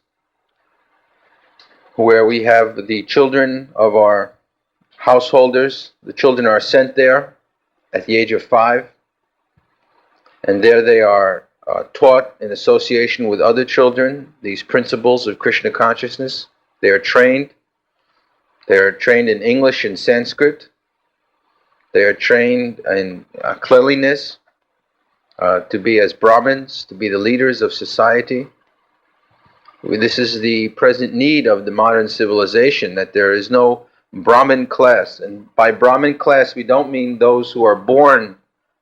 where we have the children of our householders. The children are sent there at the age of 5, and there they are taught in association with other children these principles of Krishna consciousness. They are trained. They are trained in English and Sanskrit. They are trained in cleanliness, to be as Brahmins, to be the leaders of society. This is the present need of the modern civilization, that there is no Brahmin class. And by Brahmin class, we don't mean those who are born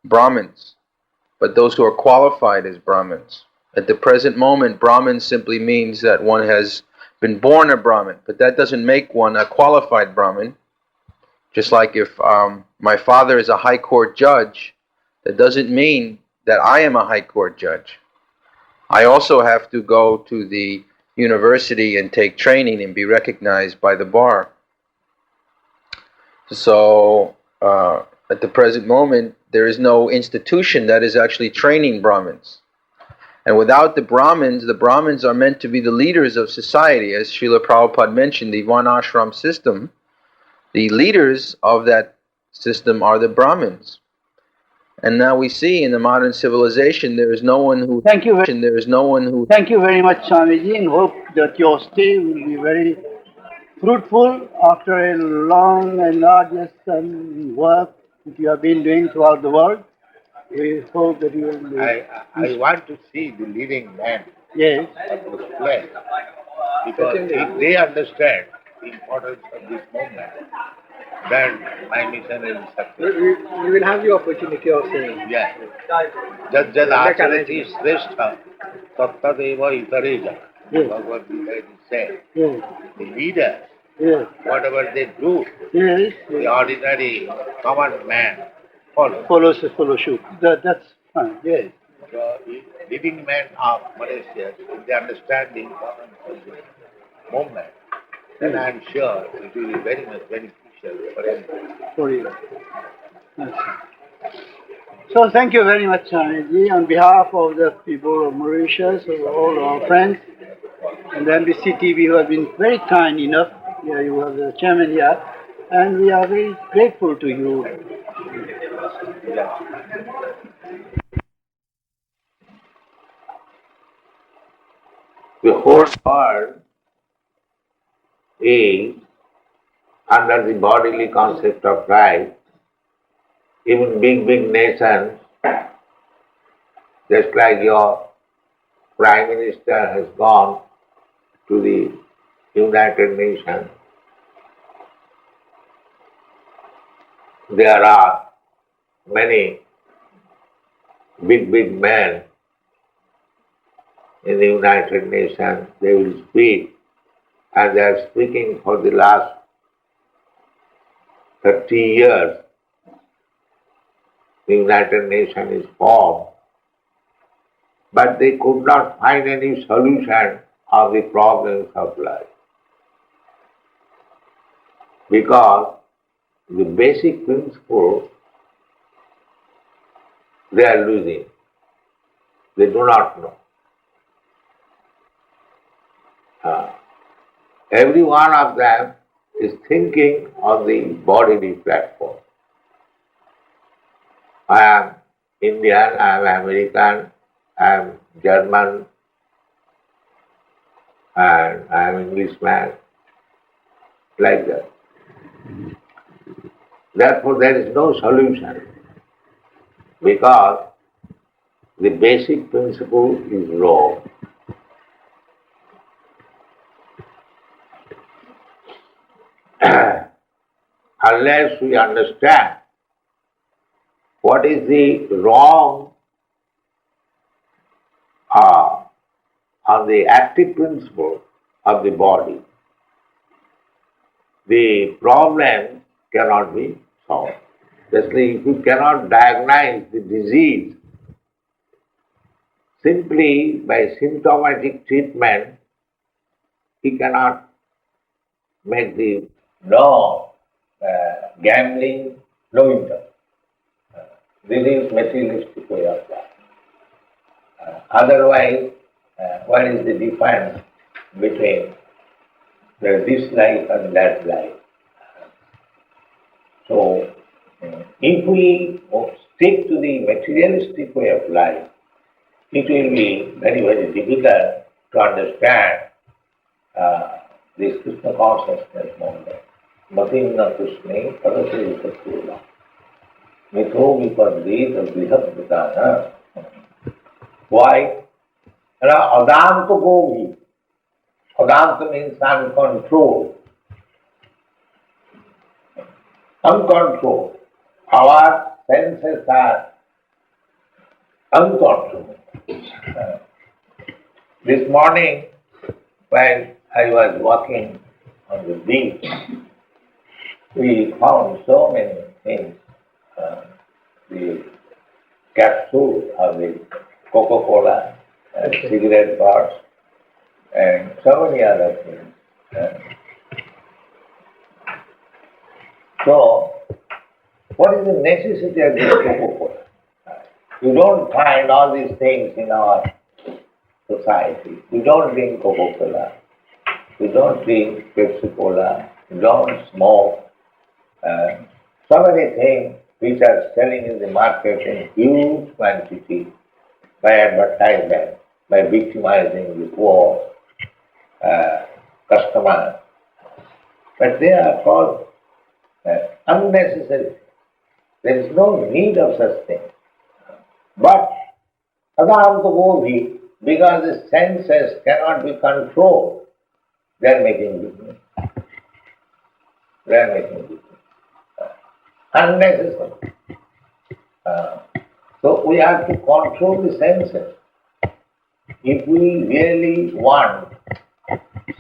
Brahmins, but those who are qualified as Brahmins. At the present moment, Brahmin simply means that one has been born a Brahmin, but that doesn't make one a qualified Brahmin. Just like if my father is a high court judge, that doesn't mean that I am a high court judge. I also have to go to the university and take training and be recognized by the bar. So at the present moment, there is no institution that is actually training Brahmins. And without the Brahmins are meant to be the leaders of society. As Srila Prabhupada mentioned, the Varnashram system, the leaders of that system are the Brahmins. And now we see in the modern civilization there is no one who Thank you very much, Swamiji, and hope that your stay will be very fruitful after a long and arduous work that you have been doing throughout the world. We hope that you will be... I want to see the leading men Yes. of this place, because if they understand the importance of this movement, then my mission is successful. We will have the opportunity of saying. Yes. Jad acharati shrestha tattadeva itareja. Bhagavad Gita is saying. The leaders, whatever they do, the ordinary common man follows suit. That's fine, yes. So, the leading men of Malaysia, if they understand the importance of this movement, then I am sure it will be very much beneficial for everyone. For you. Yes. So thank you very much, Swamiji, on behalf of the people of Mauritius, of all our friends, and the MBC TV who have been very kind enough. Here you are the chairman here, and we are very grateful to you. The whole world is under the bodily concept of life. Even big nations, just like your Prime Minister has gone to the United Nations, there are many big men in the United Nations. They will speak, and they are speaking for the last 30 years, the United Nations is formed, but they could not find any solution of the problems of life. Because the basic principle they are losing. They do not know. Every one of them is thinking on the bodily platform. I am Indian, I am American, I am German, and I am Englishman, like that. Therefore, there is no solution because the basic principle is wrong. Unless we understand what is the wrong on the active principle of the body, the problem cannot be solved. Especially if you cannot diagnose the disease simply by symptomatic treatment, he cannot make the gambling, no income. This is materialistic way of life. Otherwise, what is the difference between this life and that life? So, if we stick to the materialistic way of life, it will be very, very difficult to understand this Krishna consciousness movement. Matinna Krishna Parasya Sattula. Mitho Vipadvita Vihatmitana. Why? Adanta Govi. Adanta means uncontrolled. Uncontrolled. Our senses are uncontrolled. This morning, while I was walking on the beach, we found so many things. The capsule of the Coca-Cola, and cigarette butts, and so many other things. So, what is the necessity of this Coca-Cola? You don't find all these things in our society. We don't drink Coca-Cola. We don't drink Pepsi-Cola. We don't smoke. So many things which are selling in the market in huge quantity by advertisement, by victimizing the poor customers. But they are called unnecessary. There is no need of such things. But Adamtavodhi, because the senses cannot be controlled, they are making business. They are making business. Unnecessary. So we have to control the senses. If we really want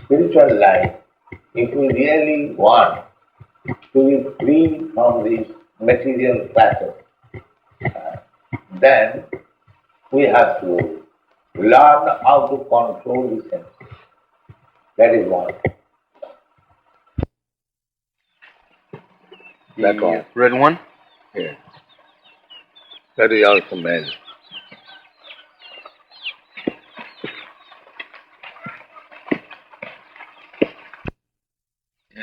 spiritual life, if we really want to be free from this material pattern, then we have to learn how to control the senses. That is one. That one. Red one? Yes. That is also male.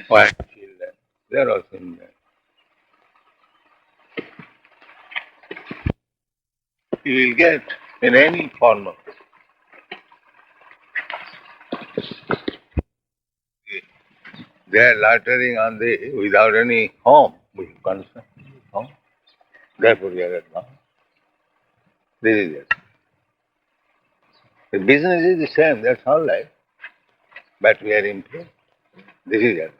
Why? They are also in there. You will get in any form of it. They are loitering on the without any home, with concern. Home. Therefore we are at home. This is it. The business is the same, that's all life. But we are improved. This is it.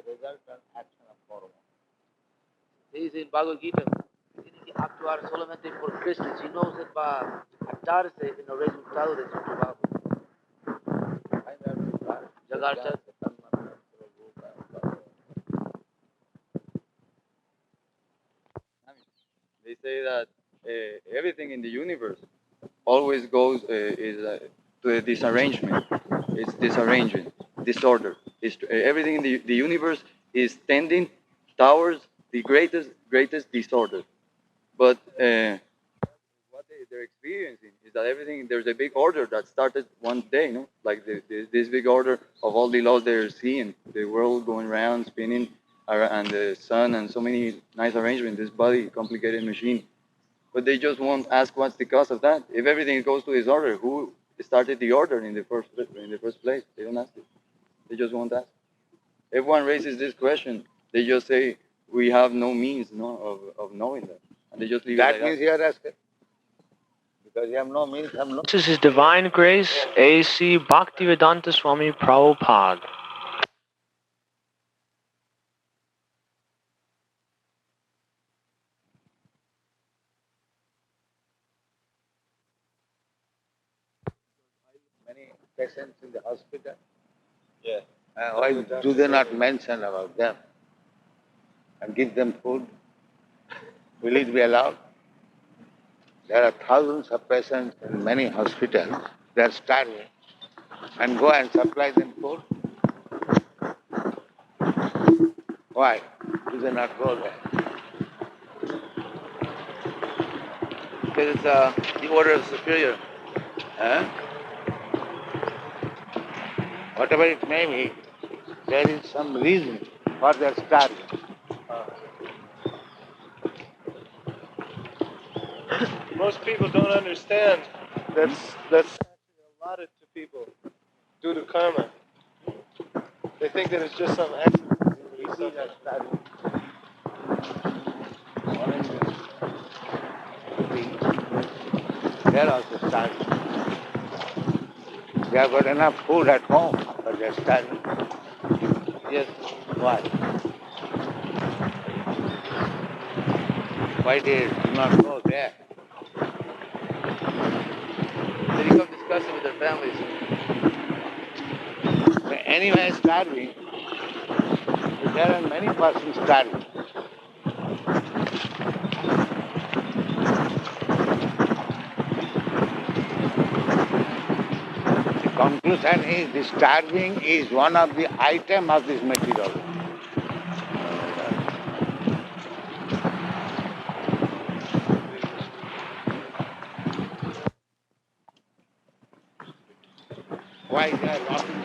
the resultant action of karma. Dice en Bhagavad Gita, tiene que actuar solamente por Krishna, si no se va a atarse en el resultado de su trabajo. Jagarta. They say that everything in the universe always goes to a disarrangement. It's disarrangement, disorder. Everything in the universe is tending towards the greatest disorder. But what they're experiencing is that everything, there's a big order that started one day, no? Like this big order of all the laws they're seeing, the world going around, spinning, and the sun, and so many nice arrangements, this body, complicated machine. But they just won't ask what's the cause of that. If everything goes to disorder, who started the order in the first place? They don't ask it. They just won't ask. If one raises this question, they just say, we have no means of knowing that. And they just leave it like That means you are asking. Because you have no means, have no. This is His Divine Grace, A.C. Bhaktivedanta Swami Prabhupada. Many patients in the hospital. Yeah. Why do they not mention about them and give them food? Will it be allowed? There are thousands of patients in many hospitals. They are starving. And go and supply them food? Why do they not go there? Because it's the order of the superior. Huh? Whatever it may be, there is some reason for their starving. Most people don't understand that's actually allotted to people due to karma. They think that it's just some accident. They are also starving. They have got enough food at home, but they are starving. Yes. Why? Why they do not go there? They become disgusted with their families. Anyway, starving. There are many persons starving. The conclusion is the starving is one of the items of this material. Why they are rotting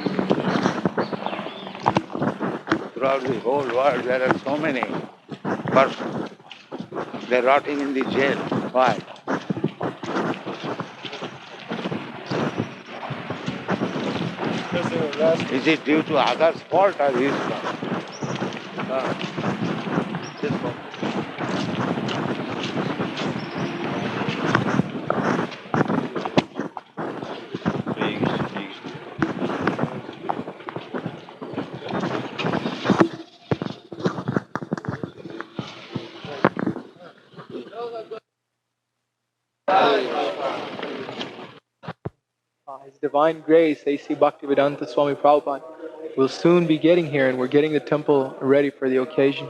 throughout the whole world? There are so many persons. They are rotting in the jail. Why? Is it due to others' fault or his fault? His fault. His Divine Grace, A.C. Bhaktivedanta Swami Prabhupada, will soon be getting here, and we're getting the temple ready for the occasion.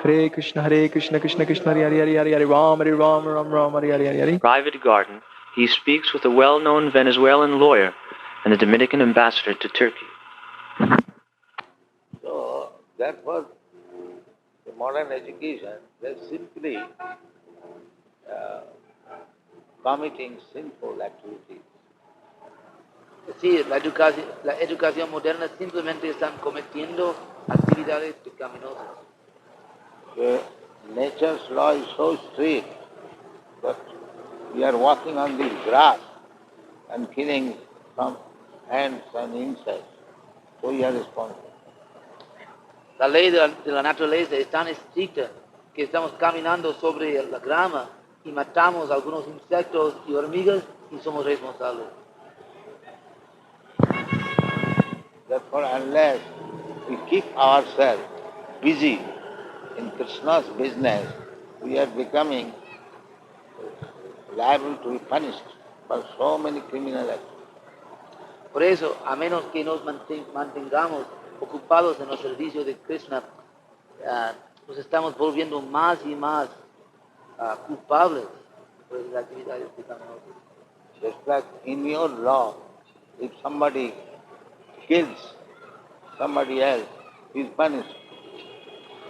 Hare Krishna, Krishna Krishna, Hare Hare, Hare Hare Ram, Hare Ram, Ram Ram, Hare Hare, Hare Hare. Private garden, he speaks with a well-known Venezuelan lawyer and the Dominican ambassador to Turkey. So that was the modern education. They're simply committing sinful activities. Sí, la educación moderna simplemente están cometiendo actividades pecaminosas. Nature's law is so strict that we are walking on the grass and killing some ants and insects. We are responsible. La ley de la naturaleza es tan estricta que estamos caminando sobre la grama y matamos algunos insectos y hormigas y somos responsables. Therefore, unless we keep ourselves busy in Krishna's business, we are becoming liable to be punished for so many criminal acts. Por eso, a menos que nos mantengamos ocupados en el servicio de Krishna, nos estamos volviendo más y más culpables por las actividades pecaminosas. Just like in your law, if somebody kills somebody else, he is punished.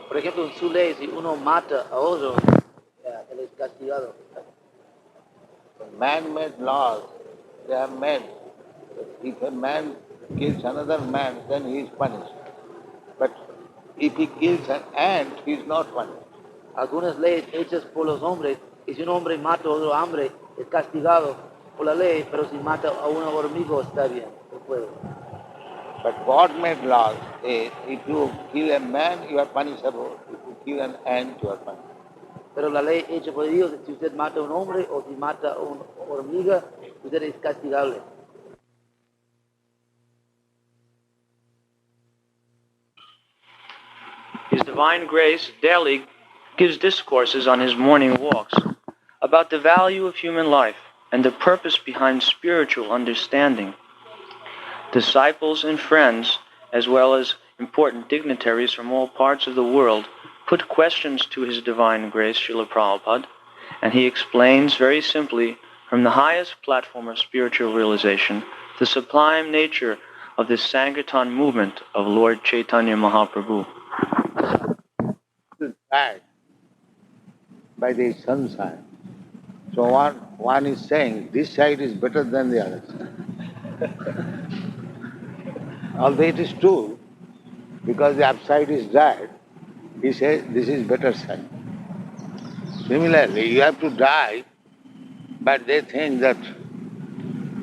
Por ejemplo, en su ley, si uno mata a otro, él es castigado. Man-made laws, they are made. If a man kills another man, then he is punished. But if he kills an ant, he is not punished. Algunas leyes hechas por los hombres, y si un hombre mata a otro hombre, es castigado por la ley, pero si mata a un hormigo está bien, él puede. But God-made laws is, if you kill a man, you are punishable. If you kill an ant, you are punished. Pero la ley hecha por Dios, si usted mata a un hombre o si mata a una hormiga, usted es castigable. His Divine Grace daily gives discourses on his morning walks about the value of human life and the purpose behind spiritual understanding. Disciples and friends, as well as important dignitaries from all parts of the world, put questions to His Divine Grace, Srila Prabhupada, and he explains very simply, from the highest platform of spiritual realization, the sublime nature of this Sankirtan movement of Lord Chaitanya Mahaprabhu. Bad by the sunshine. So one is saying this side is better than the other side. Although it is true, because the upside is died, he says this is better side. Similarly, you have to die, but they think that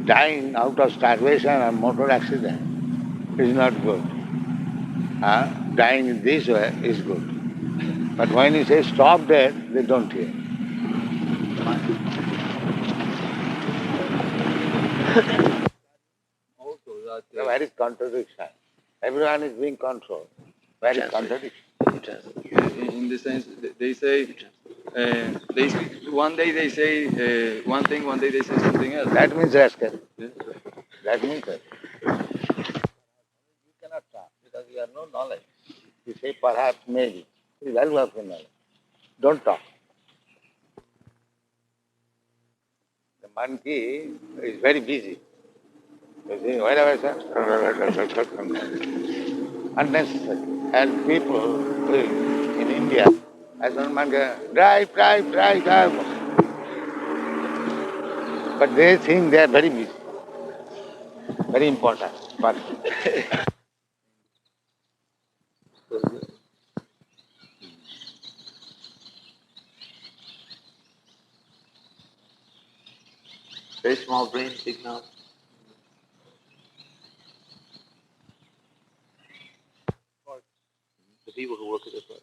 dying out of starvation or motor accident is not good. Dying in this way is good. But when you say stop death, they don't hear. Also that Where is contradiction? Everyone is being controlled. Where is contradiction? in the sense they say they speak, one day they say one thing, one day they say something else. That means rascal. Yeah. That means that. You cannot talk because you have no knowledge. You say perhaps, maybe. You have no knowledge. Don't talk. The monkey is very busy. You see, wherever unnecessary. And people in India, as one man goes, drive. But they think they are very busy, very important. But Very small brain, big mouth. The people who work at the park.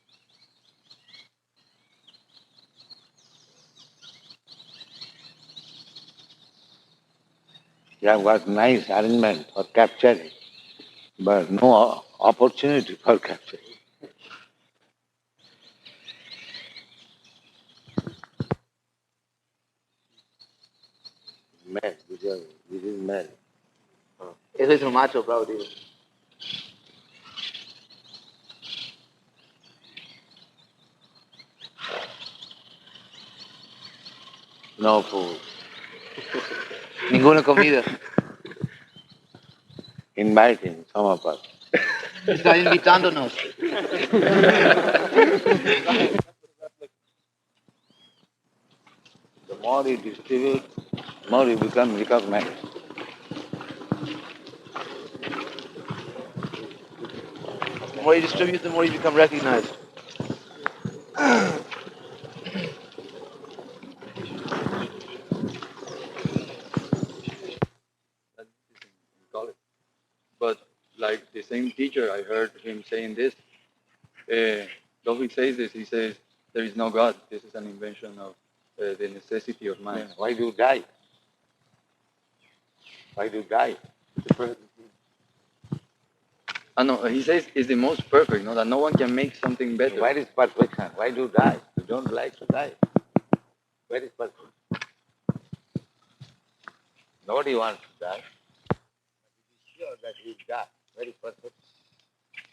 you have got nice arrangement for capturing, but no opportunity for capturing. Male, this is male. Eso es un macho, bravo, digo. No food. Ninguna comida. Inviting some of us. Está invitándonos. The more you distribute, more you become recognized. The more you distribute, the more you become recognized. College. But like the same teacher, I heard him saying this. Though he says this, he says there is no God. This is an invention of the necessity of man. Yeah. Why do you die? Why do you die? No, he says it's the most perfect, no, that no one can make something better. Where is perfection? Why do you die? You don't like to die. Where is perfection? Nobody wants to die. Sure that he will die. Where is perfection?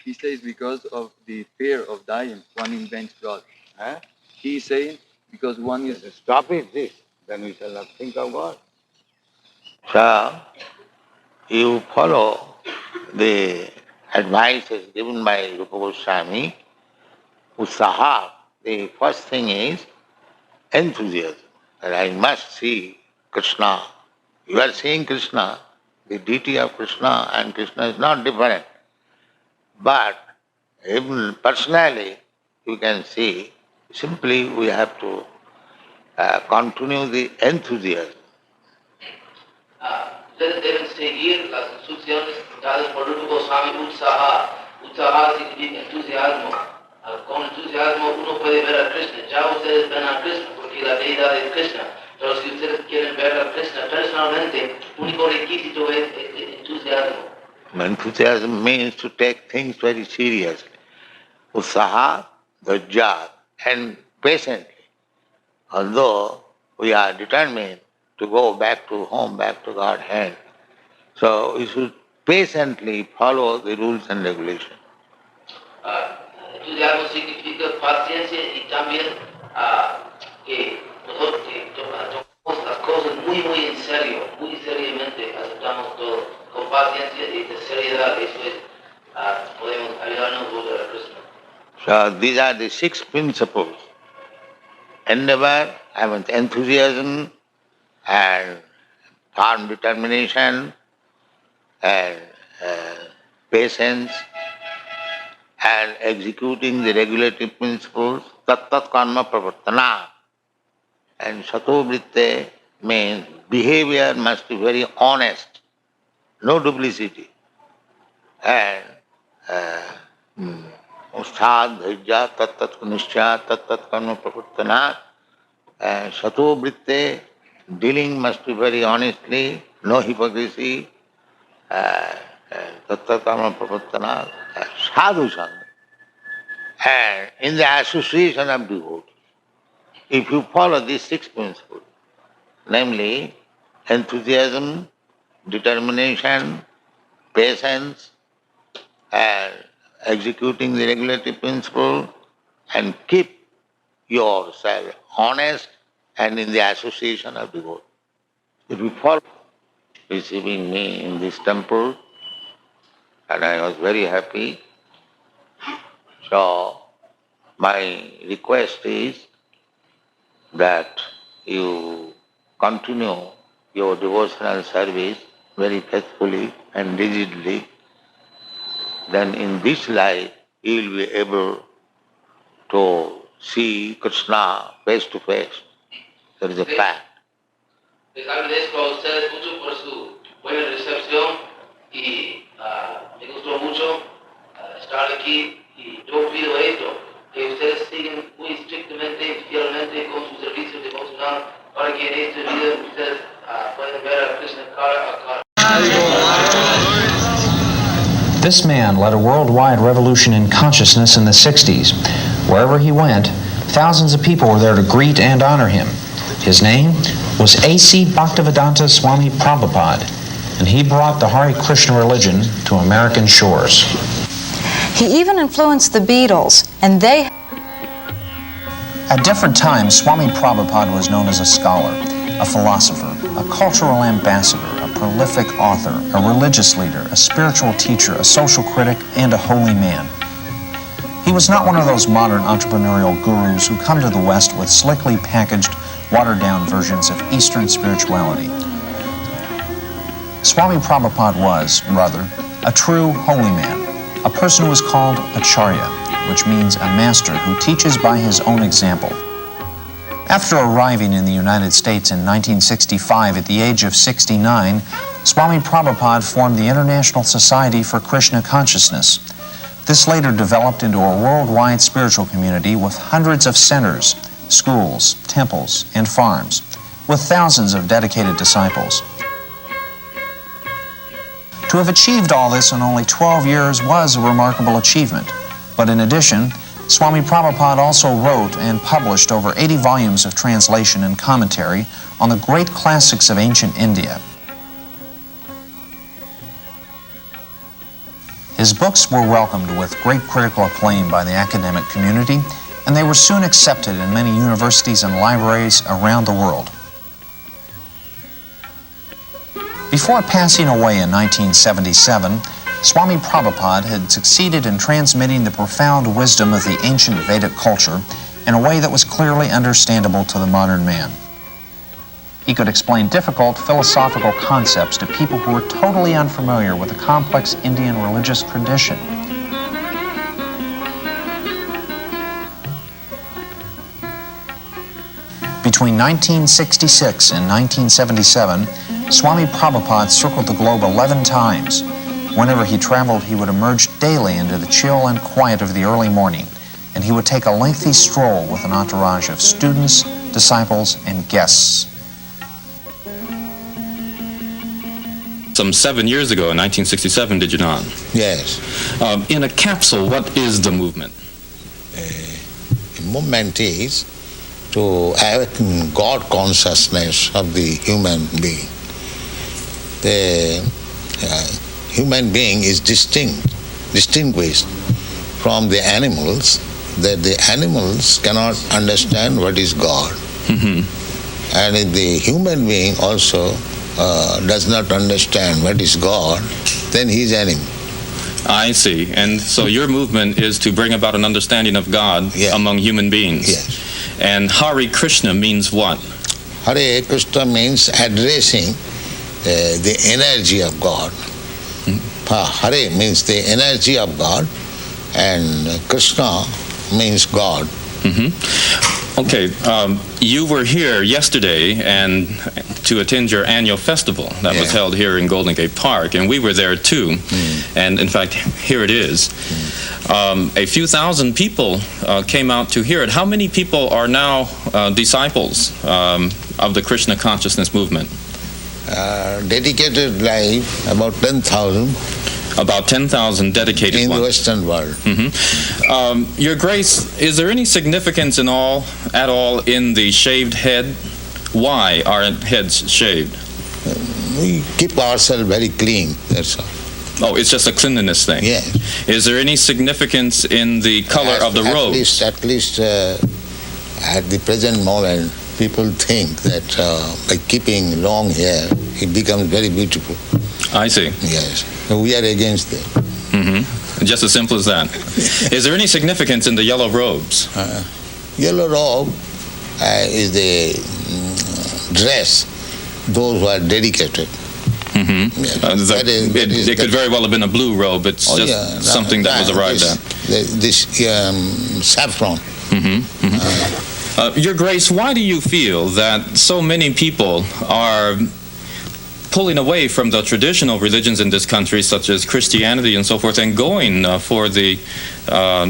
He says because of the fear of dying, one invents God. Huh? He is saying because one is... Stop it this, then we shall not think of God. So, you follow the advices given by Rupa Goswami, Utsaha. The first thing is enthusiasm. That I must see Krishna. You are seeing Krishna, the deity of Krishna, and Krishna is not different. But even personally, you can see, simply we have to continue the enthusiasm. Deben seguir las instrucciones dadas por Rupa Goswami Utsaha. Utsaha significa entusiasmo. Con entusiasmo uno puede ver a Krishna. Ya ustedes ven a Krishna porque la deidad es Krishna. Pero si ustedes quieren ver a Krishna personalmente, único requisito es entusiasmo. Enthusiasm means to take things very seriously. Utsaha, dhajya, and patiently. Although we are determined to go back to home, back to Godhead, so we should patiently follow the rules and regulations. Entusiasmo significa paciencia y también que nosotros tomamos las cosas muy en serio, muy seriamente aceptamos todo con paciencia y de seriedad. Eso es, podemos ayudarnos a volver a Krishna. So these are the 6 principles. Endeavor, enthusiasm, and firm determination, and patience, and executing the regulative principles, tat karma pravartana. And sato vritte means behavior must be very honest, no duplicity. And Ustad, dhajya, tat kunishya, tat karma pravartana. And sato vritte, dealing must be very honestly, no hypocrisy. Tat karma pravartana, sadhu sangha. And in the association of devotees, if you follow these 6 principles, namely enthusiasm, determination, patience, and executing the regulative principle, and keep yourself honest and in the association of devotees. If you follow receiving me in this temple, and I was very happy, so my request is that you continue your devotional service very faithfully and rigidly. Then in this life you will be able to see Krishna face to face. That is a fact. Les agradezco a ustedes mucho por su buena recepción y me gustó mucho estar aquí y yo pido esto, que ustedes sigan muy estrictamente y fielmente con su servicio devocional para que en esta vida ustedes puedan ver a Krishna cara a cara. This man led a worldwide revolution in consciousness in the 60s. Wherever he went, thousands of people were there to greet and honor him. His name was A.C. Bhaktivedanta Swami Prabhupada, and he brought the Hare Krishna religion to American shores. He even influenced the Beatles, and they... At different times, Swami Prabhupada was known as a scholar, a philosopher, a cultural ambassador, a prolific author, a religious leader, a spiritual teacher, a social critic, and a holy man. He was not one of those modern entrepreneurial gurus who come to the West with slickly packaged, watered-down versions of Eastern spirituality. Swami Prabhupada was, rather, a true holy man, a person who is called Acharya, which means a master who teaches by his own example. After arriving in the United States in 1965 at the age of 69, Swami Prabhupada formed the International Society for Krishna Consciousness. This later developed into a worldwide spiritual community with hundreds of centers, schools, temples, and farms, with thousands of dedicated disciples. To have achieved all this in only 12 years was a remarkable achievement. But in addition, Swami Prabhupada also wrote and published over 80 volumes of translation and commentary on the great classics of ancient India. His books were welcomed with great critical acclaim by the academic community, and they were soon accepted in many universities and libraries around the world. Before passing away in 1977, Swami Prabhupada had succeeded in transmitting the profound wisdom of the ancient Vedic culture in a way that was clearly understandable to the modern man. He could explain difficult philosophical concepts to people who were totally unfamiliar with the complex Indian religious tradition. Between 1966 and 1977, Swami Prabhupada circled the globe 11 times. Whenever he traveled, he would emerge daily into the chill and quiet of the early morning, and he would take a lengthy stroll with an entourage of students, disciples, and guests. Some 7 years ago, in 1967, did you not? Yes. In a capsule, what is the movement? The movement is to awaken God consciousness of the human being. The human being is distinguished from the animals, that the animals cannot understand what is God. Mm-hmm. And if the human being also does not understand what is God, then he is animal. I see. And so your movement is to bring about an understanding of God among human beings. Yes. And Hare Krishna means what? Hare Krishna means addressing the energy of God. Hare means the energy of God, and Krishna means God. Mm-hmm. Okay, you were here yesterday and to attend your annual festival that was held here in Golden Gate Park, and we were there too. And in fact, here it is. A few thousand people came out to hear it. How many people are now disciples of the Krishna consciousness movement? Dedicated life, about 10,000. About 10,000 dedicated in ones. the Western world. Mm-hmm. Your Grace, is there any significance at all in the shaved head? Why are heads shaved? We keep ourselves very clean, that's all. Oh, it's just a cleanliness thing? Yes. Is there any significance in the color of the robes? At least at the present moment, people think that by keeping long hair, it becomes very beautiful. I see. Yes. We are against that. Mm-hmm. Just as simple as that. Is there any significance in the yellow robes? Yellow robe is the dress, those who are dedicated. Mm-hmm. Yeah. It could very well have been a blue robe. It's something that was arrived at. This saffron. Mm-hmm. Mm-hmm. Your Grace, why do you feel that so many people are pulling away from the traditional religions in this country, such as Christianity and so forth, and going for the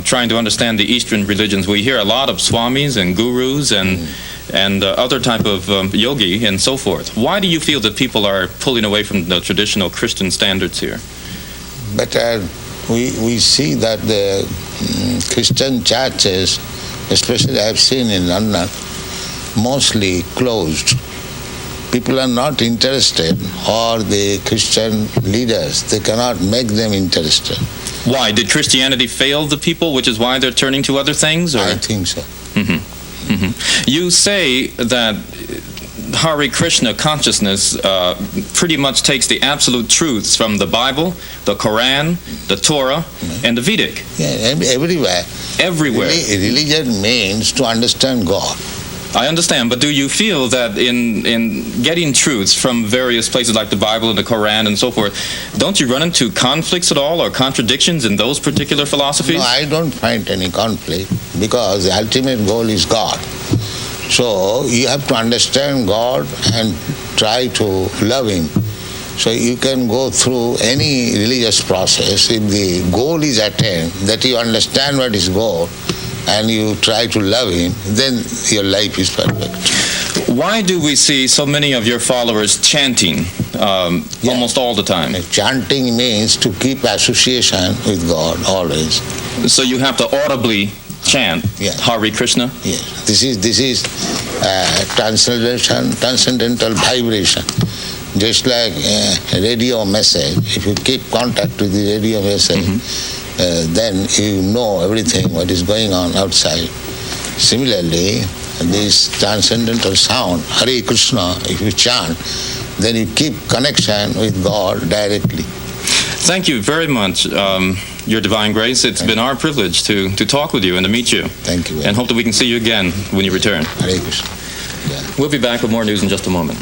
trying to understand the Eastern religions? We hear a lot of swamis and gurus and other type of yogi and so forth. Why do you feel that people are pulling away from the traditional Christian standards here? But we see that the Christian churches, especially I've seen in London, mostly closed. People are not interested, or the Christian leaders, they cannot make them interested. Why? Did Christianity fail the people, which is why they're turning to other things? Or? I think so. Mm-hmm. Mm-hmm. You say that Hare Krishna consciousness pretty much takes the absolute truths from the Bible, the Quran, the Torah, and the Vedic. Yeah, everywhere. Everywhere. Religion means to understand God. I understand, but do you feel that in getting truths from various places like the Bible and the Quran and so forth, don't you run into conflicts at all or contradictions in those particular philosophies? No, I don't find any conflict, because the ultimate goal is God. So you have to understand God and try to love Him. So you can go through any religious process. If the goal is attained, that you understand what is God, and you try to love Him, then your life is perfect. Why do we see so many of your followers chanting almost all the time. Chanting means to keep association with God always. So you have to audibly chant Hare Krishna? Yes. This is transcendental vibration. Just like a radio message, if you keep contact with the radio message, then you know everything what is going on outside. Similarly, this transcendental sound, Hare Krishna, if you chant, then you keep connection with God directly. Thank you very much, Your Divine Grace. It's been our privilege to talk with you and to meet you. Thank you. And hope that we can see you again when you return. Hare Krishna. We'll be back with more news in just a moment.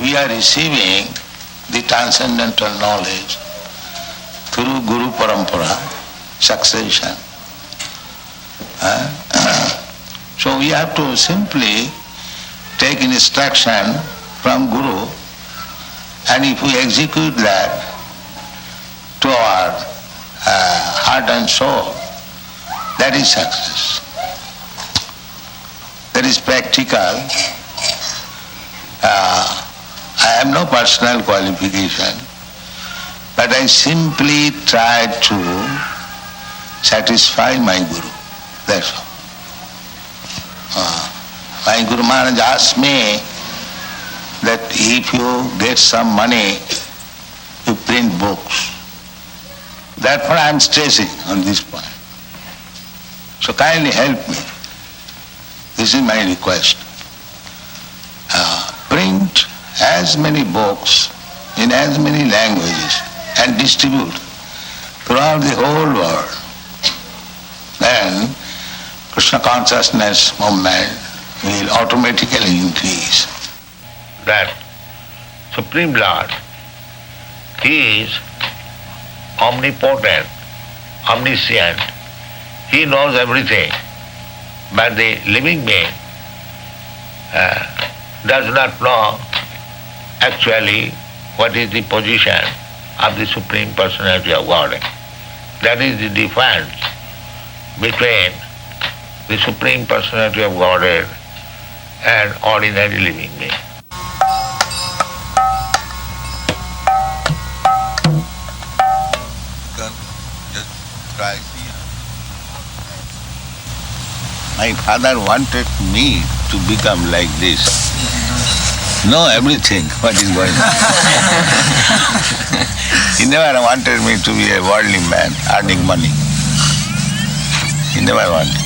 We are receiving the transcendental knowledge through Guru Parampara, succession. So we have to simply take instruction from Guru, and if we execute that to our heart and soul, that is success. That is practical. I have no personal qualification, but I simply try to satisfy my Guru. That's all. My Guru Maharaj asked me that if you get some money, you print books. Therefore I am stressing on this point. So kindly help me. This is my request. Print as many books in as many languages and distribute throughout the whole world. Then Krishna consciousness movement will automatically increase. That Supreme Lord is omnipotent, omniscient. He knows everything. But the living being does not know actually what is the position of the Supreme Personality of Godhead. That is the difference between the Supreme Personality of Godhead and ordinary living being. My father wanted me to become like this. Know everything, what is going on. He never wanted me to be a worldly man, earning money. He never wanted.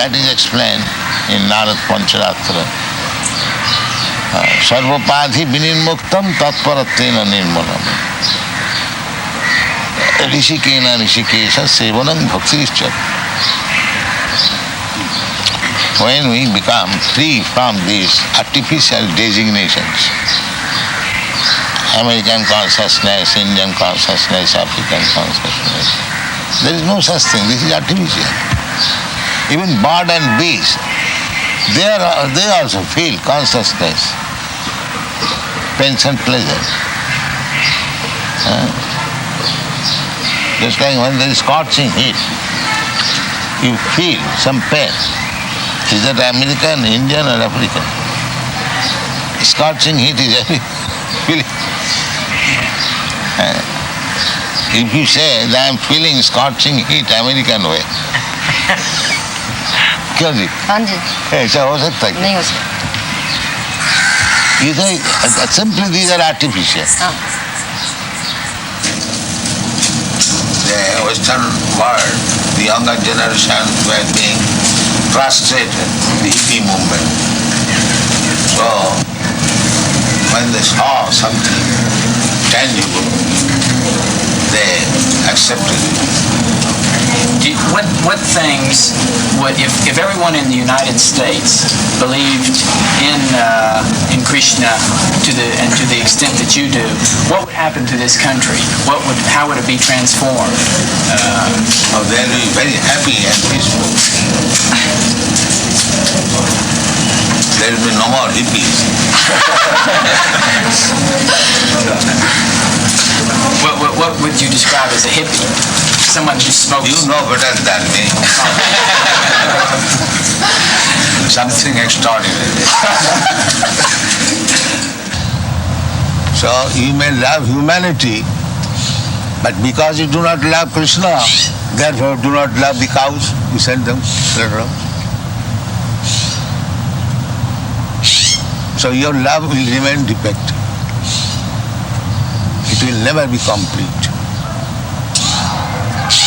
that is explained in Narad Pancharatra. Sarvapadhi vinirmuktam tatparattena nirmanam. Rishikena rishikesha sevanam bhaktirishya. When we become free from these artificial designations, American consciousness, Indian consciousness, African consciousness, there is no such thing. This is artificial. Even bird and bees, they also feel consciousness, pains and pleasure. Just like when there is scorching heat, you feel some pain. Is that American, Indian or African? Scorching heat is every feeling. If you say that I am feeling scorching heat American way, क्यों जी? हाँ जी। ऐसा हो सकता है? नहीं हो सकता। You say simply these are artificial. हाँ। The Western world, the younger generation were being frustrated, the hippie movement. So when they saw something tangible, they accepted it. What things would, if everyone in the United States believed in Krishna to the extent that you do, what would happen to this country? How would it be transformed? They'll be very happy and peaceful. There will be no more hippies. What would you describe as a hippie? Someone who smokes. You know better than me. Something extraordinary. So you may love humanity, but because you do not love Krishna, therefore do not love the cows, you send them later on. So your love will remain defective. It will never be complete.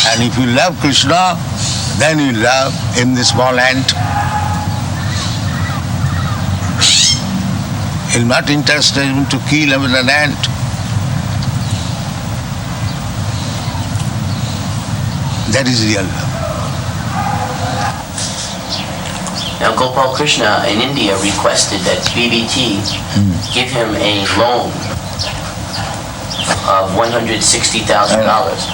And if you love Krishna, then you love in the small ant. You're not interested in to kill even an ant. That is real love. Now Gopal Krishna in India requested that BBT give him a loan of $160,000.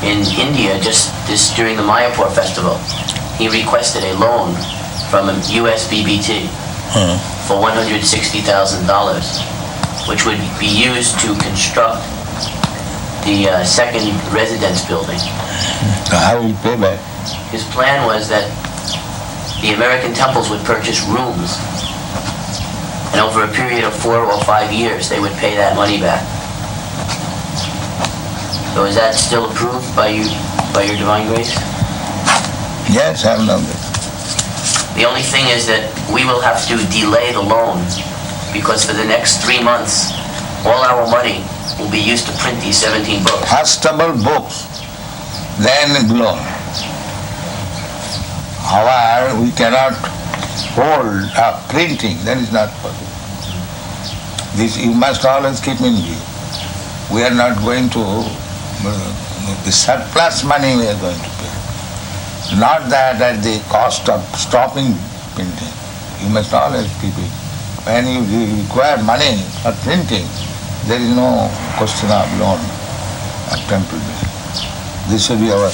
In India, just during the Mayapur festival, he requested a loan from US BBT for $160,000, which would be used to construct the second residence building. How will you pay back? His plan was that the American temples would purchase rooms, and over a period of 4 or 5 years, they would pay that money back. So is that still approved by you, by your divine grace? Yes, I have known that. The only thing is that we will have to delay the loan, because for the next 3 months, all our money will be used to print these 17 books. Fastable books, then loan. However, we cannot hold up printing, that is not possible. This you must always keep in view. We are not going to, the surplus money we are going to pay. Not that at the cost of stopping printing. You must always keep it. When you require money for printing, there is no question of loan or temple bill. This should be our